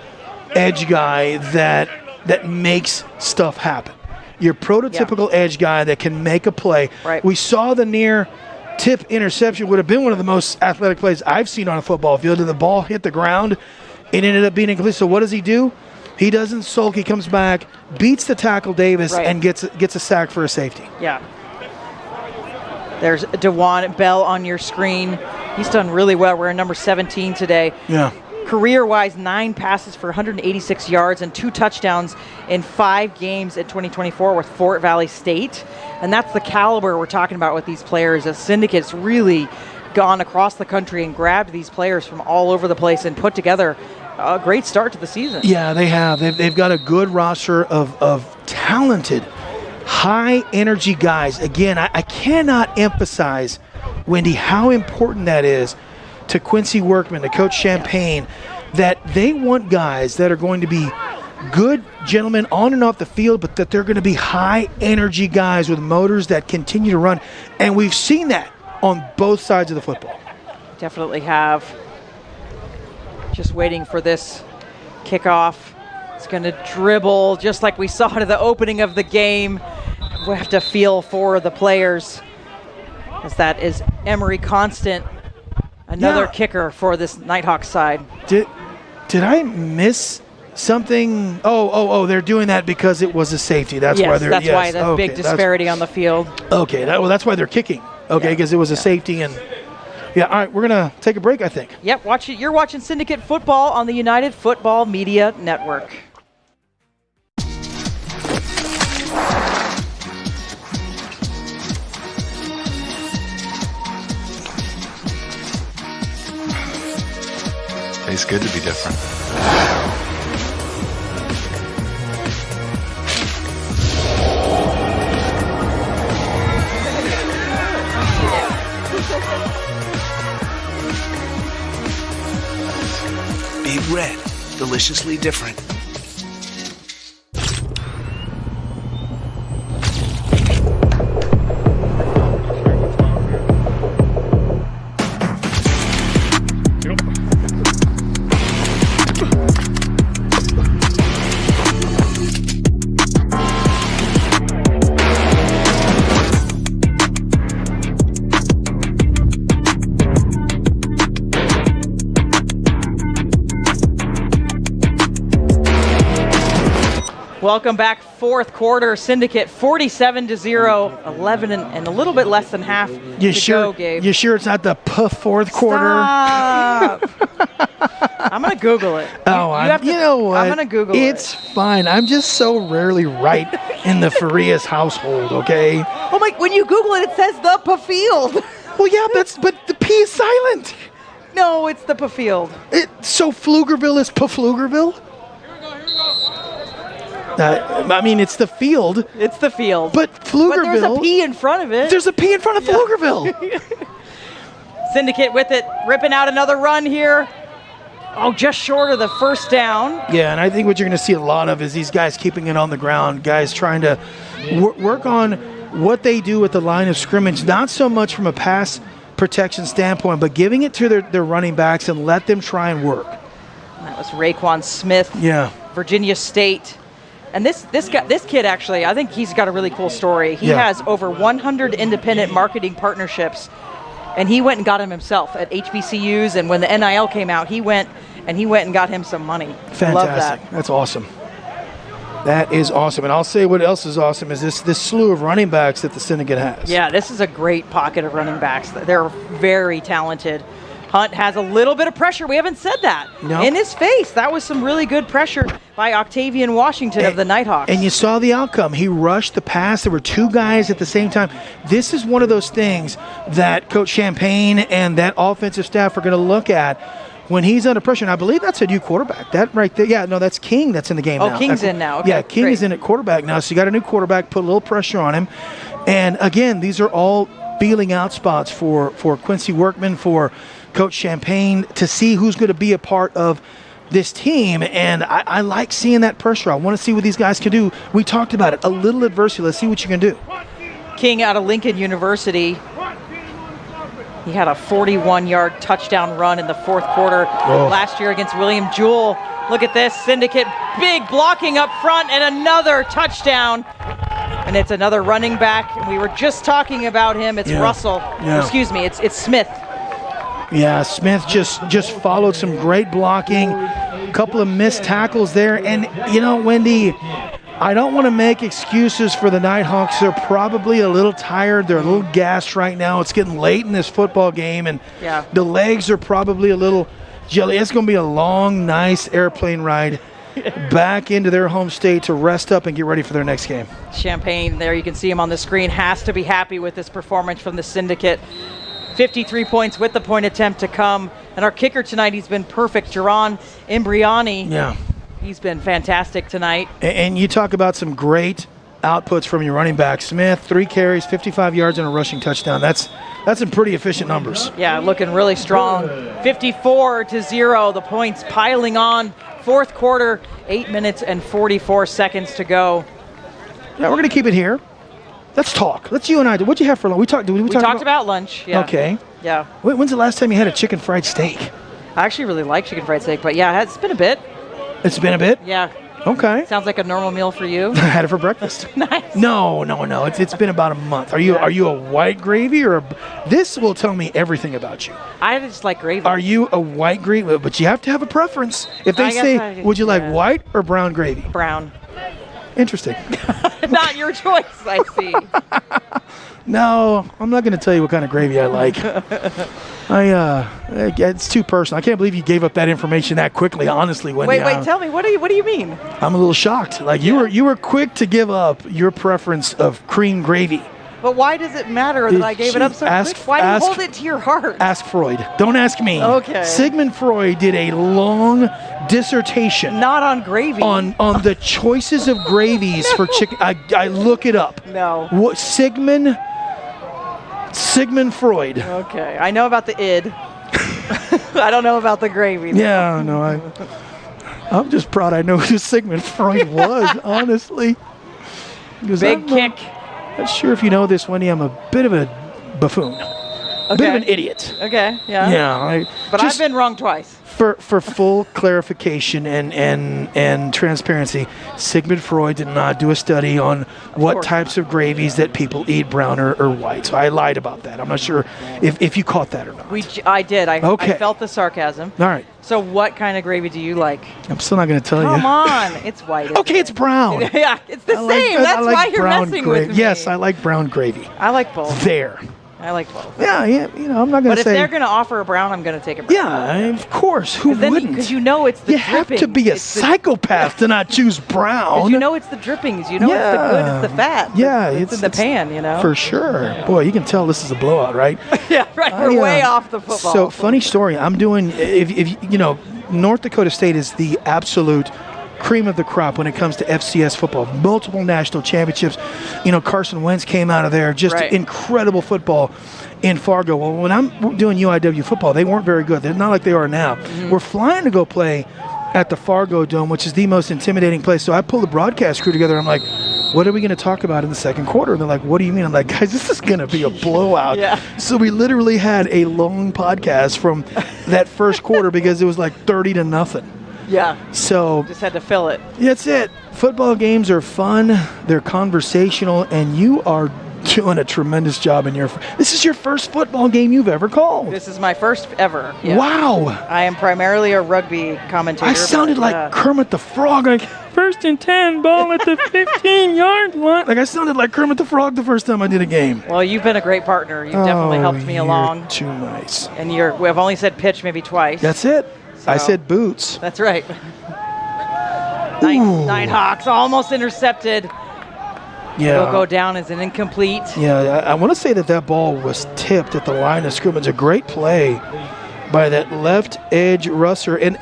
edge guy that makes stuff happen. Your prototypical edge guy that can make a play. Right. We saw the near tip interception would have been one of the most athletic plays I've seen on a football field, and the ball hit the ground. It ended up being incomplete. So what does he do? He doesn't sulk. He comes back, beats the tackle Davis, and gets a sack for a safety. Yeah. There's DeJuan Bell on your screen. He's done really well. We're in number 17 today. Yeah. Career-wise, 9 passes for 186 yards and 2 touchdowns in 5 games in 2024 with Fort Valley State. And that's the caliber we're talking about with these players. The Syndicate's really gone across the country and grabbed these players from all over the place and put together a great start to the season. Yeah, they have. They've got a good roster of talented, high-energy guys. Again, I cannot emphasize, Wendy, how important that is to Quincy Workman, to Coach Champagne, that they want guys that are going to be good gentlemen on and off the field, but that they're going to be high energy guys with motors that continue to run. And we've seen that on both sides of the football. Definitely have. Just waiting for this kickoff. It's going to dribble just like we saw to the opening of the game. We have to feel for the players, as that is Emery Constant, another kicker for this Nighthawks side. Did I miss something? Oh, they're doing that because it was a safety. That's why they're. That's why the big disparity on the field. Okay, that's why they're kicking. Okay, because it was a safety and. Yeah, all right, we're going to take a break, I think. Yep, you're watching Syndicate Football on the United Football Media Network. Tastes good to be different. Big Red, deliciously different. Welcome back, fourth quarter. Syndicate 47-0, 11 and a little bit less than half go, Gabe. You sure it's not the fourth quarter? Stop. I'm going to Google it. You know what? I'm going to Google it. It's fine. I'm just so rarely right in the Farias household, okay? Oh my, when you Google it, it says the Pfield. Well, yeah, but the P is silent. No, it's the Pfield. So Pflugerville is Pflugerville? I mean, it's the field. It's the field. But Pflugerville. But there's a P in front of it. There's a P in front of Pflugerville. Syndicate with it, ripping out another run here. Oh, just short of the first down. Yeah, and I think what you're going to see a lot of is these guys keeping it on the ground, guys trying to work on what they do at the line of scrimmage, not so much from a pass protection standpoint, but giving it to their running backs and let them try and work. And that was Raekwon Smith. Yeah. Virginia State. And this kid, actually, I think he's got a really cool story. He has over 100 independent marketing partnerships, and he went and got him himself at HBCUs. And when the NIL came out, he went and got him some money. Fantastic. Love that. That's awesome. That is awesome. And I'll say what else is awesome is this slew of running backs that the Syndicate has. Yeah, this is a great pocket of running backs. They're very talented. Hunt has a little bit of pressure. We haven't said that. No. In his face. That was some really good pressure by Octavian Washington of the Nighthawks. And you saw the outcome. He rushed the pass. There were two guys at the same time. This is one of those things that Coach Champagne and that offensive staff are going to look at when he's under pressure. And I believe that's a new quarterback. That right there. Yeah, no, that's King that's in the game now. Oh, King's in now. Okay, yeah, King is in at quarterback now. So you got a new quarterback, put a little pressure on him. And again, these are all feeling out spots for Quincy Workman, for Coach Champagne, to see who's going to be a part of this team. And I like seeing that pressure. I want to see what these guys can do. We talked about it. A little adversity. Let's see what you can do. King out of Lincoln University. He had a 41-yard touchdown run in the fourth quarter last year against William Jewell. Look at this. Syndicate big blocking up front and another touchdown. And it's another running back. And we were just talking about him. It's Russell. Yeah. Excuse me. It's Smith. Yeah, Smith just followed some great blocking, a couple of missed tackles there. And, you know, Wendy, I don't want to make excuses for the Nighthawks. They're probably a little tired. They're a little gassed right now. It's getting late in this football game, and the legs are probably a little jelly. It's going to be a long, nice airplane ride back into their home state to rest up and get ready for their next game. Champagne, there you can see him on the screen, has to be happy with this performance from the Syndicate. 53 points with the point attempt to come. And our kicker tonight, he's been perfect. Jaron Imbriani. Yeah. He's been fantastic tonight. And you talk about some great outputs from your running back. Smith, 3 carries, 55 yards, and a rushing touchdown. That's some pretty efficient numbers. Yeah, looking really strong. 54-0, the points piling on Fourth quarter, 8 minutes and 44 seconds to go. Yeah, we're going to keep it here. Let's talk. Let's you and I. What'd you have for lunch? We talked about lunch. Yeah. Okay. Yeah. When's the last time you had a chicken fried steak? I actually really like chicken fried steak, but yeah, it's been a bit. It's been a bit? Yeah. Okay. Sounds like a normal meal for you. I had it for breakfast. Nice. No. It's been about a month. Are you a white gravy or this will tell me everything about you. I just like gravy. Are you a white gravy? But you have to have a preference. If they say, would you like white or brown gravy? Brown. Interesting. Not your choice, I see. No, I'm not going to tell you what kind of gravy I like. It's too personal. I can't believe you gave up that information that quickly, honestly, Wendy. Wait, tell me, what do you mean? I'm a little shocked. Like you were quick to give up your preference of cream gravy. But why does it matter that I gave it up so quick? Why do you hold it to your heart? Ask Freud. Don't ask me. Okay. Sigmund Freud did a long dissertation. Not on gravy. On the choices of gravies for chicken. I look it up. No. What Sigmund Freud. Okay. I know about the id. I don't know about the gravy. Yeah, no, I'm just proud I know who Sigmund Freud was, honestly. Big kick. Not sure if you know this, Wendy. I'm a bit of a buffoon. A bit of an idiot. Okay, yeah. Yeah. But I've been wrong twice. For full clarification and transparency, Sigmund Freud did not do a study on what types of gravies that people eat, brown or white. So I lied about that. I'm not sure if you caught that or not. I did. I felt the sarcasm. All right. So what kind of gravy do you like? I'm still not going to tell you. Come on. It's white. Okay, it's brown. Yeah, it's the same. That's why you're messing with me. Yes, I like brown gravy. I like both. There. I like both. Yeah, I'm not going to say. But if they're going to offer a brown, I'm going to take a brown. Yeah, of course. Who wouldn't? Because you know it's the drippings. You have to be a psychopath to not choose brown. Because you know it's the drippings. You know it's the good, it's the fat. Yeah. It's in the pan, you know. For sure. Boy, you can tell this is a blowout, right? Yeah, right. We're way off the football. So, funny story. I'm doing, if you know, North Dakota State is the absolute cream of the crop when it comes to FCS football. Multiple national championships. Carson Wentz came out of there. Just incredible football in Fargo. Well, when I'm doing UIW football, they weren't very good. They're not like they are now. Mm-hmm. We're flying to go play at the Fargo Dome, which is the most intimidating place. So I pull the broadcast crew together. I'm like, what are we going to talk about in the second quarter? And they're like, what do you mean? I'm like, guys, this is going to be a blowout. Yeah. So we literally had a long podcast from that first quarter because it was like 30-0. Yeah. So just had to fill it. That's it. Football games are fun. They're conversational, and you are doing a tremendous job in this is your first football game you've ever called. This is my first ever. Yeah. Wow. I am primarily a rugby commentator. I sounded like Kermit the Frog. Like, 1st and 10, ball at the 15-yard line. Like I sounded like Kermit the Frog the first time I did a game. Well, you've been a great partner. You've definitely helped me along. Too nice. And we've only said pitch maybe twice. That's it. So, I said boots. That's right. Nighthawks almost intercepted. Yeah. It'll go down as an incomplete. Yeah, I want to say that ball was tipped at the line of scrimmage. A great play by that left edge rusher. And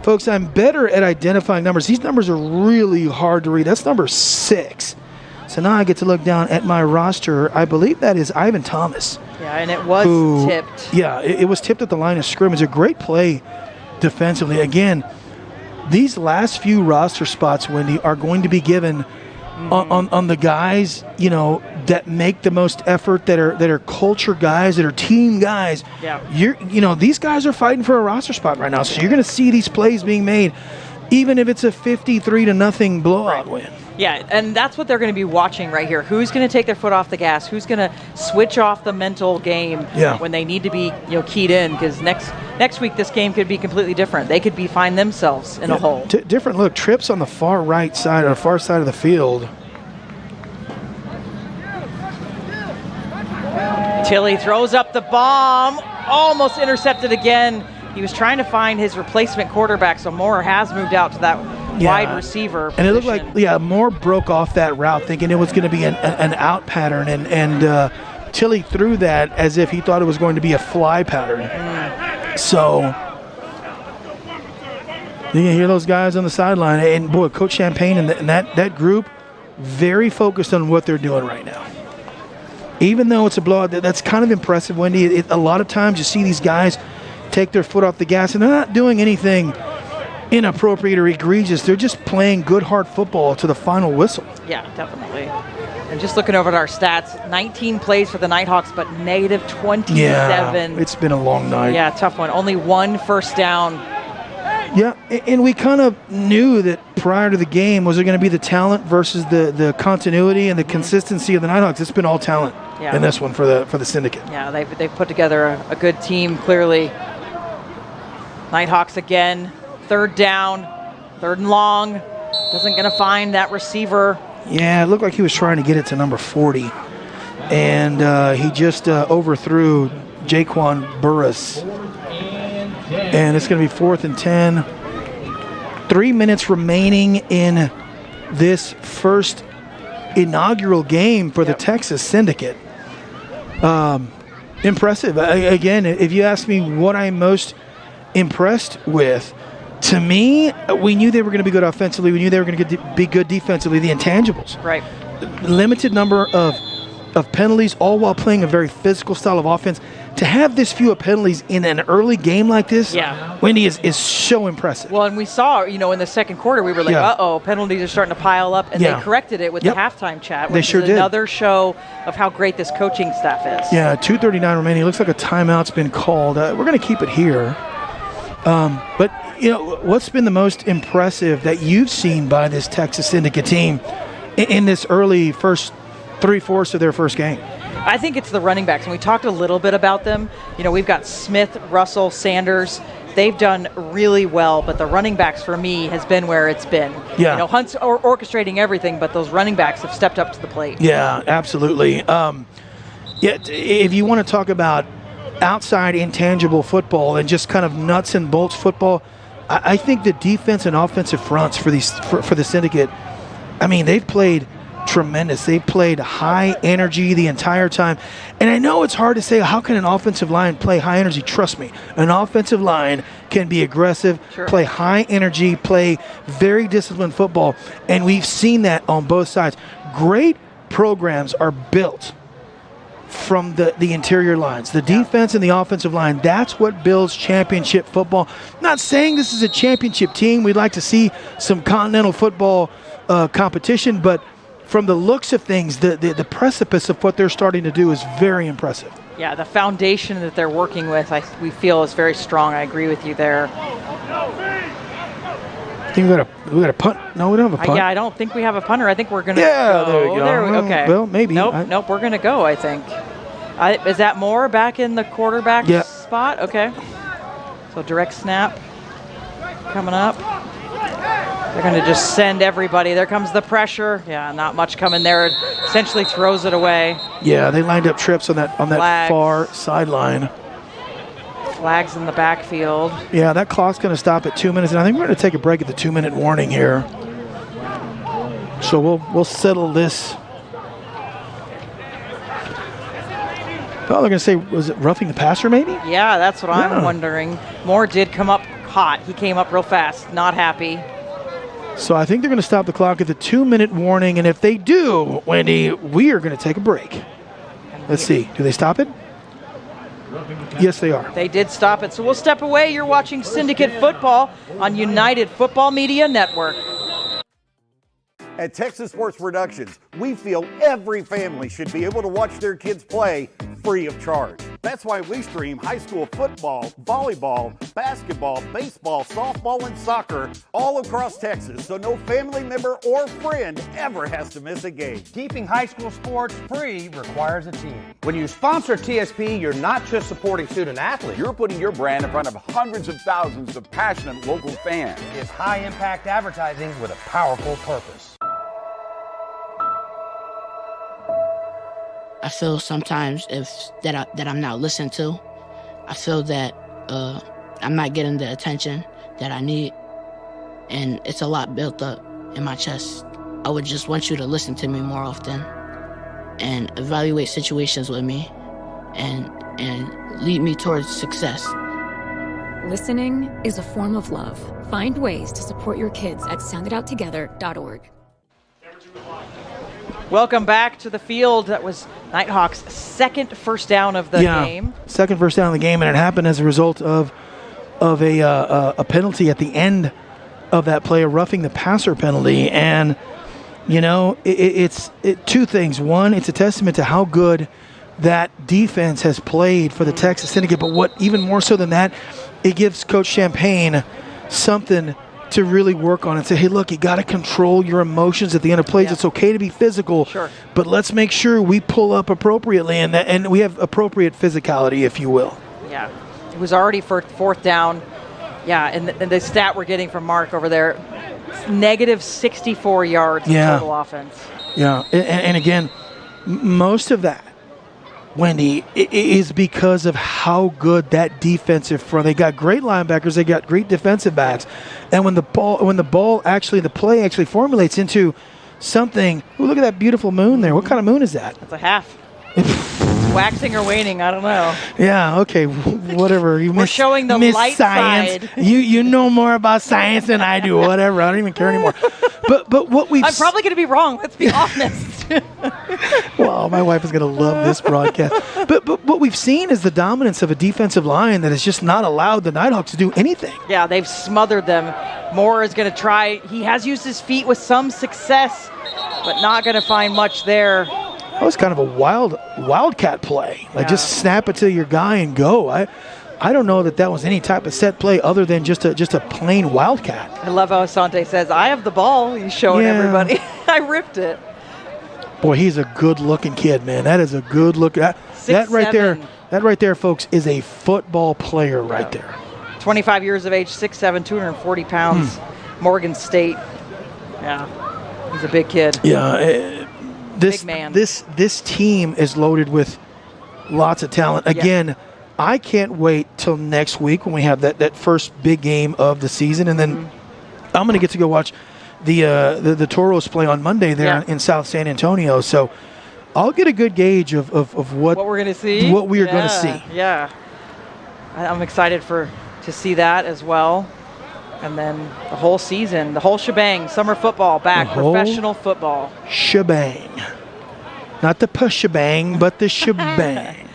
folks, I'm better at identifying numbers. These numbers are really hard to read. That's number 6. So now I get to look down at my roster. I believe that is Ivan Thomas. Yeah, and it was tipped. Yeah, it was tipped at the line of scrimmage. A great play defensively. Again, these last few roster spots, Wendy, are going to be given on the guys, that make the most effort, that are culture guys, that are team guys. Yeah. These guys are fighting for a roster spot right now. So you're going to see these plays being made, even if it's a 53-0 blowout win. Yeah, and that's what they're going to be watching right here. Who's going to take their foot off the gas? Who's going to switch off the mental game when they need to be, keyed in? Because next week this game could be completely different. They could find themselves in a hole. Different look. Trips on the far side of the field. Tilly throws up the bomb, almost intercepted again. He was trying to find his replacement quarterback, so Moore has moved out to that wide receiver position. And it looked like, Moore broke off that route thinking it was going to be an out pattern, and Tilly threw that as if he thought it was going to be a fly pattern. So you can hear those guys on the sideline, and boy, Coach Champagne and that group, very focused on what they're doing right now. Even though it's a blowout, that's kind of impressive, Wendy. A lot of times you see these guys take their foot off the gas, and they're not doing anything inappropriate or egregious. They're just playing good, hard football to the final whistle. Yeah, definitely. And just looking over at our stats, 19 plays for the Nighthawks, but negative 27. Yeah, it's been a long night. Yeah, tough one. Only one first down. Yeah, and we kind of knew that prior to the game, was there going to be the talent versus the continuity and the consistency of the Nighthawks? It's been all talent in this one for the Syndicate. Yeah, they've put together a good team, clearly. Nighthawks again, third down, third and long. Doesn't going to find that receiver. Yeah, it looked like he was trying to get it to number 40. And he just overthrew Jaquan Burris. And it's going to be 4th and 10. 3 minutes remaining in this first inaugural game for the Texas Syndicate. Impressive. Again, if you ask me what I'm most impressed with, to me, we knew they were going to be good offensively. We knew they were going to be good defensively. The intangibles. Right. Limited number of penalties, all while playing a very physical style of offense. To have this few of penalties in an early game like this, Wendy, is so impressive. Well, and we saw, in the second quarter, we were like, uh-oh, penalties are starting to pile up, and they corrected it with the halftime chat, which is another show of how great this coaching staff is. Yeah, 2:39 remaining. It looks like a timeout's been called. We're going to keep it here. But, what's been the most impressive that you've seen by this Texas Syndicate team in this early first 3/4 of their first game? I think it's the running backs, and we talked a little bit about them. We've got Smith, Russell, Sanders. They've done really well, but the running backs for me has been where it's been. Yeah. Hunt's orchestrating everything, but those running backs have stepped up to the plate. Yeah, absolutely. If you want to talk about outside intangible football and just kind of nuts and bolts football, I think the defense and offensive fronts for the Syndicate, they've played tremendous. They played high energy the entire time. And I know it's hard to say, how can an offensive line play high energy? Trust me, an offensive line can be aggressive, play high energy, play very disciplined football. And we've seen that on both sides. Great programs are built from the interior lines, the defense and the offensive line. That's what builds championship football. Not saying this is a championship team. We'd like to see some Continental football competition, but from the looks of things, the precipice of what they're starting to do is very impressive. Yeah, the foundation that they're working with, we feel is very strong. I agree with you there. I think we got a punt. No, we don't have a punt. Yeah, I don't think we have a punter. I think we're going to go. There we go. Okay. Well, maybe. Nope, we're going to go, I think. Is that Moore back in the quarterback spot? Okay. So direct snap coming up. They're going to just send everybody. There comes the pressure. Yeah, not much coming there. It essentially throws it away. Yeah, they lined up trips on that far sideline. Flags in the backfield. Yeah, that clock's going to stop at 2 minutes, and I think we're going to take a break at the 2-minute warning here. So we'll settle this. Oh, they're going to say, was it roughing the passer maybe? Yeah, that's what I'm wondering. Moore did come up hot. He came up real fast, not happy. So I think they're going to stop the clock at the 2-minute warning, and if they do, Wendy, we are going to take a break. Let's see. Do they stop it? Yes, they are. They did stop it. So we'll step away. You're watching Syndicate Football on United Football Media Network. At Texas Sports Productions, we feel every family should be able to watch their kids play free of charge. That's why we stream high school football, volleyball, basketball, baseball, softball, and soccer all across Texas, so no family member or friend ever has to miss a game. Keeping high school sports free requires a team. When you sponsor TSP, you're not just supporting student athletes. You're putting your brand in front of hundreds of thousands of passionate local fans. It's high-impact advertising with a powerful purpose. I feel sometimes that I'm not listened to. I feel that I'm not getting the attention that I need, and it's a lot built up in my chest. I would just want you to listen to me more often and evaluate situations with me and lead me towards success. Listening is a form of love. Find ways to support your kids at sounditouttogether.org. Welcome back to the field. That was Nighthawks' second first down of the game. Second first down of the game, and it happened as a result of a penalty at the end of that play, a roughing the passer penalty. And, you know, it's two things. One, it's a testament to how good that defense has played for the Texas Syndicate. But what even more so than that, it gives Coach Champagne something to really work on and say, hey, look, you got to control your emotions at the end of plays. It's okay to be physical, but let's make sure we pull up appropriately and we have appropriate physicality, if you will. Yeah, it was already for fourth down. Yeah, and the stat we're getting from Mark over there, negative 64 yards in total offense. Yeah, and again, most of that, Wendy, is because of how good that defensive front. They got great linebackers, they got great defensive backs, and when the play actually formulates into something. Ooh, look at that beautiful moon there. What kind of moon is that? It's a half. Waxing or waning, I don't know. Yeah, okay, whatever. We're showing the light science. side. You know more about science than I do. Whatever, I don't even care anymore. But what we've I'm probably going to be wrong. Let's be honest. Well, my wife is going to love this broadcast. But what we've seen is the dominance of a defensive line that has just not allowed the Nighthawks to do anything. Yeah, they've smothered them. Moore is going to try. He has used his feet with some success, but not going to find much there. That was kind of a wildcat play. Like just snap it to your guy and go. I don't know that was any type of set play other than just a plain wildcat. I love how Asante says, I have the ball. He's showing everybody. I ripped it. Boy, he's a good-looking kid, man. That is a good look. That right there, folks, is a football player right there. 25 years of age, 6'7", 240 pounds. Morgan State. Yeah, he's a big kid. Yeah. Big man. This team is loaded with lots of talent. Again, I can't wait till next week when we have that first big game of the season, and then I'm going to get to go watch the Toros play on Monday there in South San Antonio. So I'll get a good gauge of what we're going to see. What we are going to see. Yeah, I'm excited to see that as well. And then the whole season, the whole shebang, summer football back, professional football. Shebang. Not the shebang, but the shebang.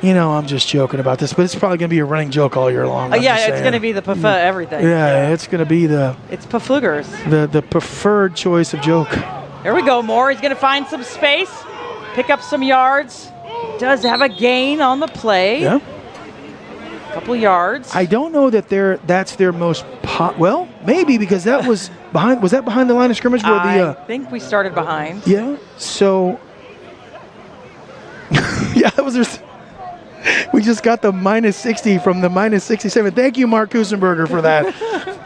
You know, I'm just joking about this, but it's probably going to be a running joke all year long. It's going to be the everything. Yeah, it's going to be It's Paflugers. The preferred choice of joke. There we go, Moore. He's going to find some space, pick up some yards. Does have a gain on the play. Yeah. Couple yards. I don't know that that's their most well, maybe because that was behind. Was that behind the line of scrimmage? Where I think we started behind. Yeah. So. Yeah, that was their. We just got the minus 60 from the minus 67. Thank you, Mark Kusenberger, for that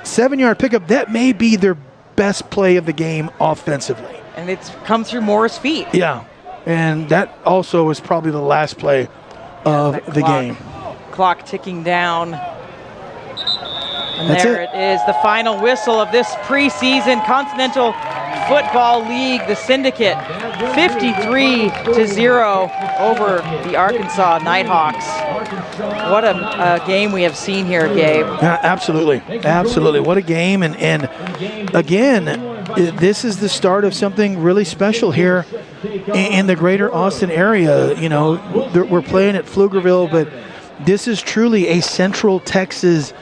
7-yard pickup. That may be their best play of the game offensively. And it's come through Moore's feet. Yeah, and that also is probably the last play of the game. Clock ticking down. And That's there it is, the final whistle of this preseason Continental Football League, the Syndicate, 53-0 over the Arkansas Nighthawks. What a game we have seen here, Gabe. Yeah, absolutely. What a game. And again, this is the start of something really special here in the greater Austin area. You know, we're playing at Pflugerville, but this is truly a Central Texas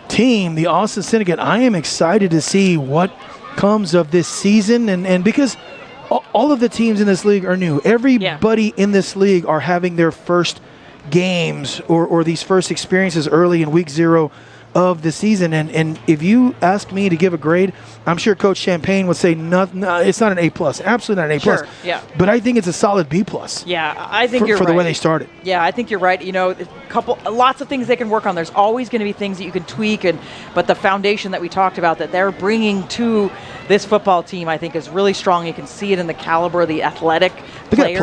team, the Austin Syndicate. I am excited to see what comes of this season, and because all of the teams in this league are new. Everybody in this league are having their first games or these first experiences early in week 0 of the season. And if you ask me to give a grade, I'm sure Coach Champagne would say no, it's not an A+. Absolutely not an A+. Sure, yeah. But I think it's a solid B+. Yeah, I think you're right. For the way they started. Yeah, I think you're right. You know, lots of things they can work on. There's always going to be things that you can tweak, but the foundation that we talked about that they're bringing to this football team, I think, is really strong. You can see it in the caliber of the athletic players. Look at that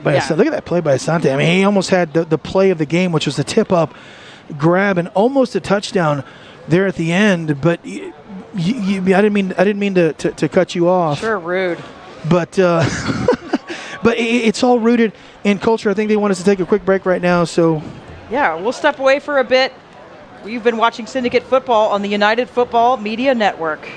play. Yeah, look at that play by Asante. I mean, he almost had the play of the game, which was the tip-up grab and almost a touchdown there at the end. But I didn't mean to cut you off. Sure, rude. But but it's all rooted in culture. I think they want us to take a quick break right now. So yeah, we'll step away for a bit. We've been watching Syndicate football on the United Football Media Network.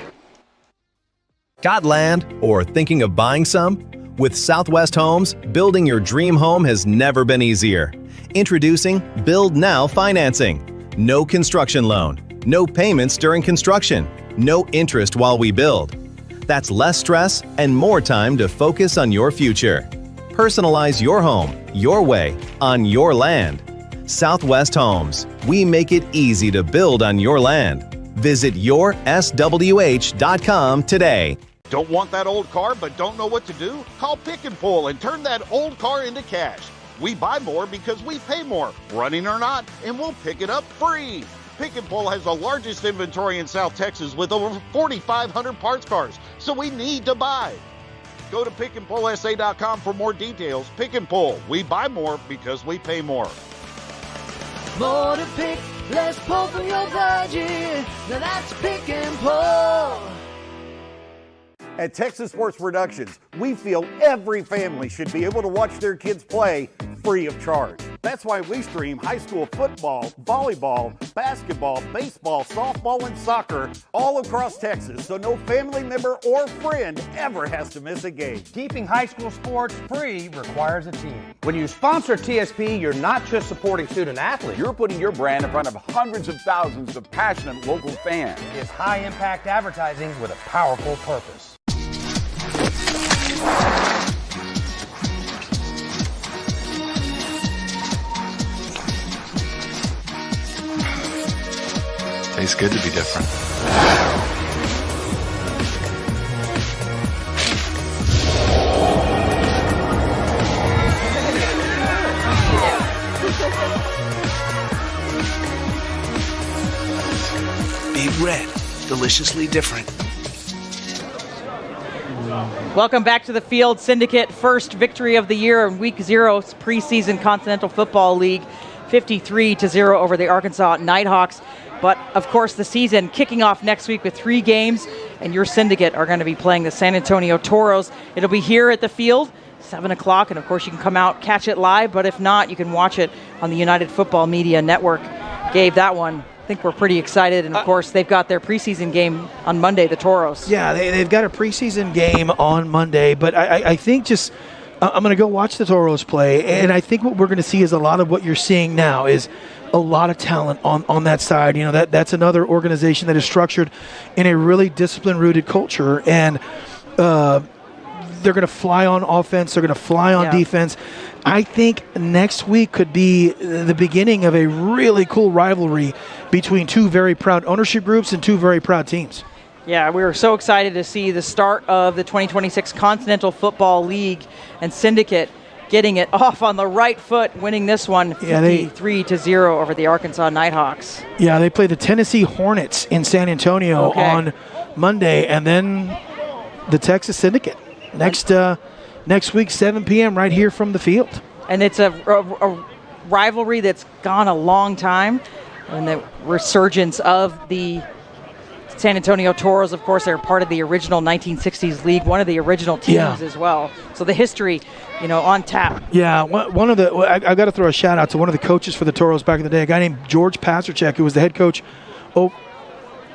Got land or thinking of buying some? With Southwest Homes, building your dream home has never been easier. Introducing Build Now Financing. No construction loan, no payments during construction, no interest while we build. That's less stress and more time to focus on your future. Personalize your home, your way, on your land. Southwest Homes. We make it easy to build on your land. Visit yourswh.com today. Don't want that old car but don't know what to do? Call Pick and Pull and turn that old car into cash. We buy more because we pay more, running or not, and we'll pick it up free. Pick and Pull has the largest inventory in South Texas with over 4,500 parts cars, so we need to buy. Go to pickandpullsa.com for more details. Pick and Pull. We buy more because we pay more. More to pick, less pull from your budget. Now that's Pick and Pull. At Texas Sports Productions, we feel every family should be able to watch their kids play free of charge. That's why we stream high school football, volleyball, basketball, baseball, softball, and soccer all across Texas, so no family member or friend ever has to miss a game. Keeping high school sports free requires a team. When you sponsor TSP, you're not just supporting student athletes. You're putting your brand in front of hundreds of thousands of passionate local fans. It's high-impact advertising with a powerful purpose. Tastes good to be different. Big Red, deliciously different. Welcome back to the Field. Syndicate first victory of the year in Week 0 preseason Continental Football League, 53-0 over the Arkansas Nighthawks. But of course the season kicking off next week with 3 games, and your Syndicate are going to be playing the San Antonio Toros. It'll be here at the Field, 7 o'clock, and of course you can come out, catch it live, but if not, you can watch it on the United Football Media Network. Gabe, that one, I think we're pretty excited, and of course they've got their preseason game on Monday, the Toros. Yeah, they've got a preseason game on Monday, but I think just I'm going to go watch the Toros play, and I think what we're going to see is a lot of what you're seeing now is a lot of talent on that side. You know, that's another organization that is structured in a really discipline-rooted culture, and they're going to fly on offense. They're going to fly on defense. I think next week could be the beginning of a really cool rivalry between 2 very proud ownership groups and 2 very proud teams. Yeah, we were so excited to see the start of the 2026 Continental Football League, and Syndicate getting it off on the right foot, winning this one 53-0 over the Arkansas Nighthawks. Yeah, they play the Tennessee Hornets in San Antonio on Monday, and then the Texas Syndicate next week, 7 p.m. right here from the Field. And it's a rivalry that's gone a long time, and the resurgence of the San Antonio Toros, of course, they're part of the original 1960s league, one of the original teams as well. So the history, on tap. Yeah, one of the I got to throw a shout out to one of the coaches for the Toros back in the day, a guy named George Pasterchek, who was the head coach. Who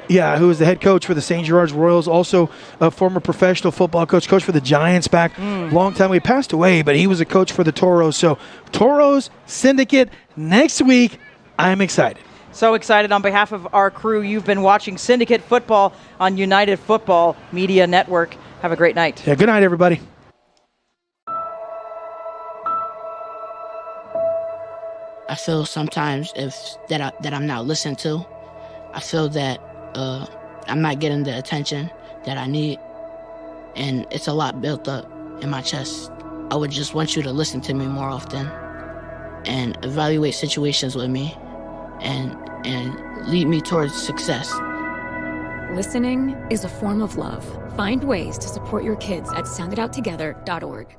was the head coach for the St. George Royals, also a former professional football coach for the Giants back long time. He passed away, but he was a coach for the Toros. So Toros, Syndicate, next week. I'm excited. So excited. On behalf of our crew, you've been watching Syndicate Football on United Football Media Network. Have a great night. Yeah, good night, everybody. I feel sometimes that I'm not listened to. I feel that I'm not getting the attention that I need, and it's a lot built up in my chest. I would just want you to listen to me more often and evaluate situations with me and lead me towards success. Listening is a form of love. Find ways to support your kids at soundedouttogether.org.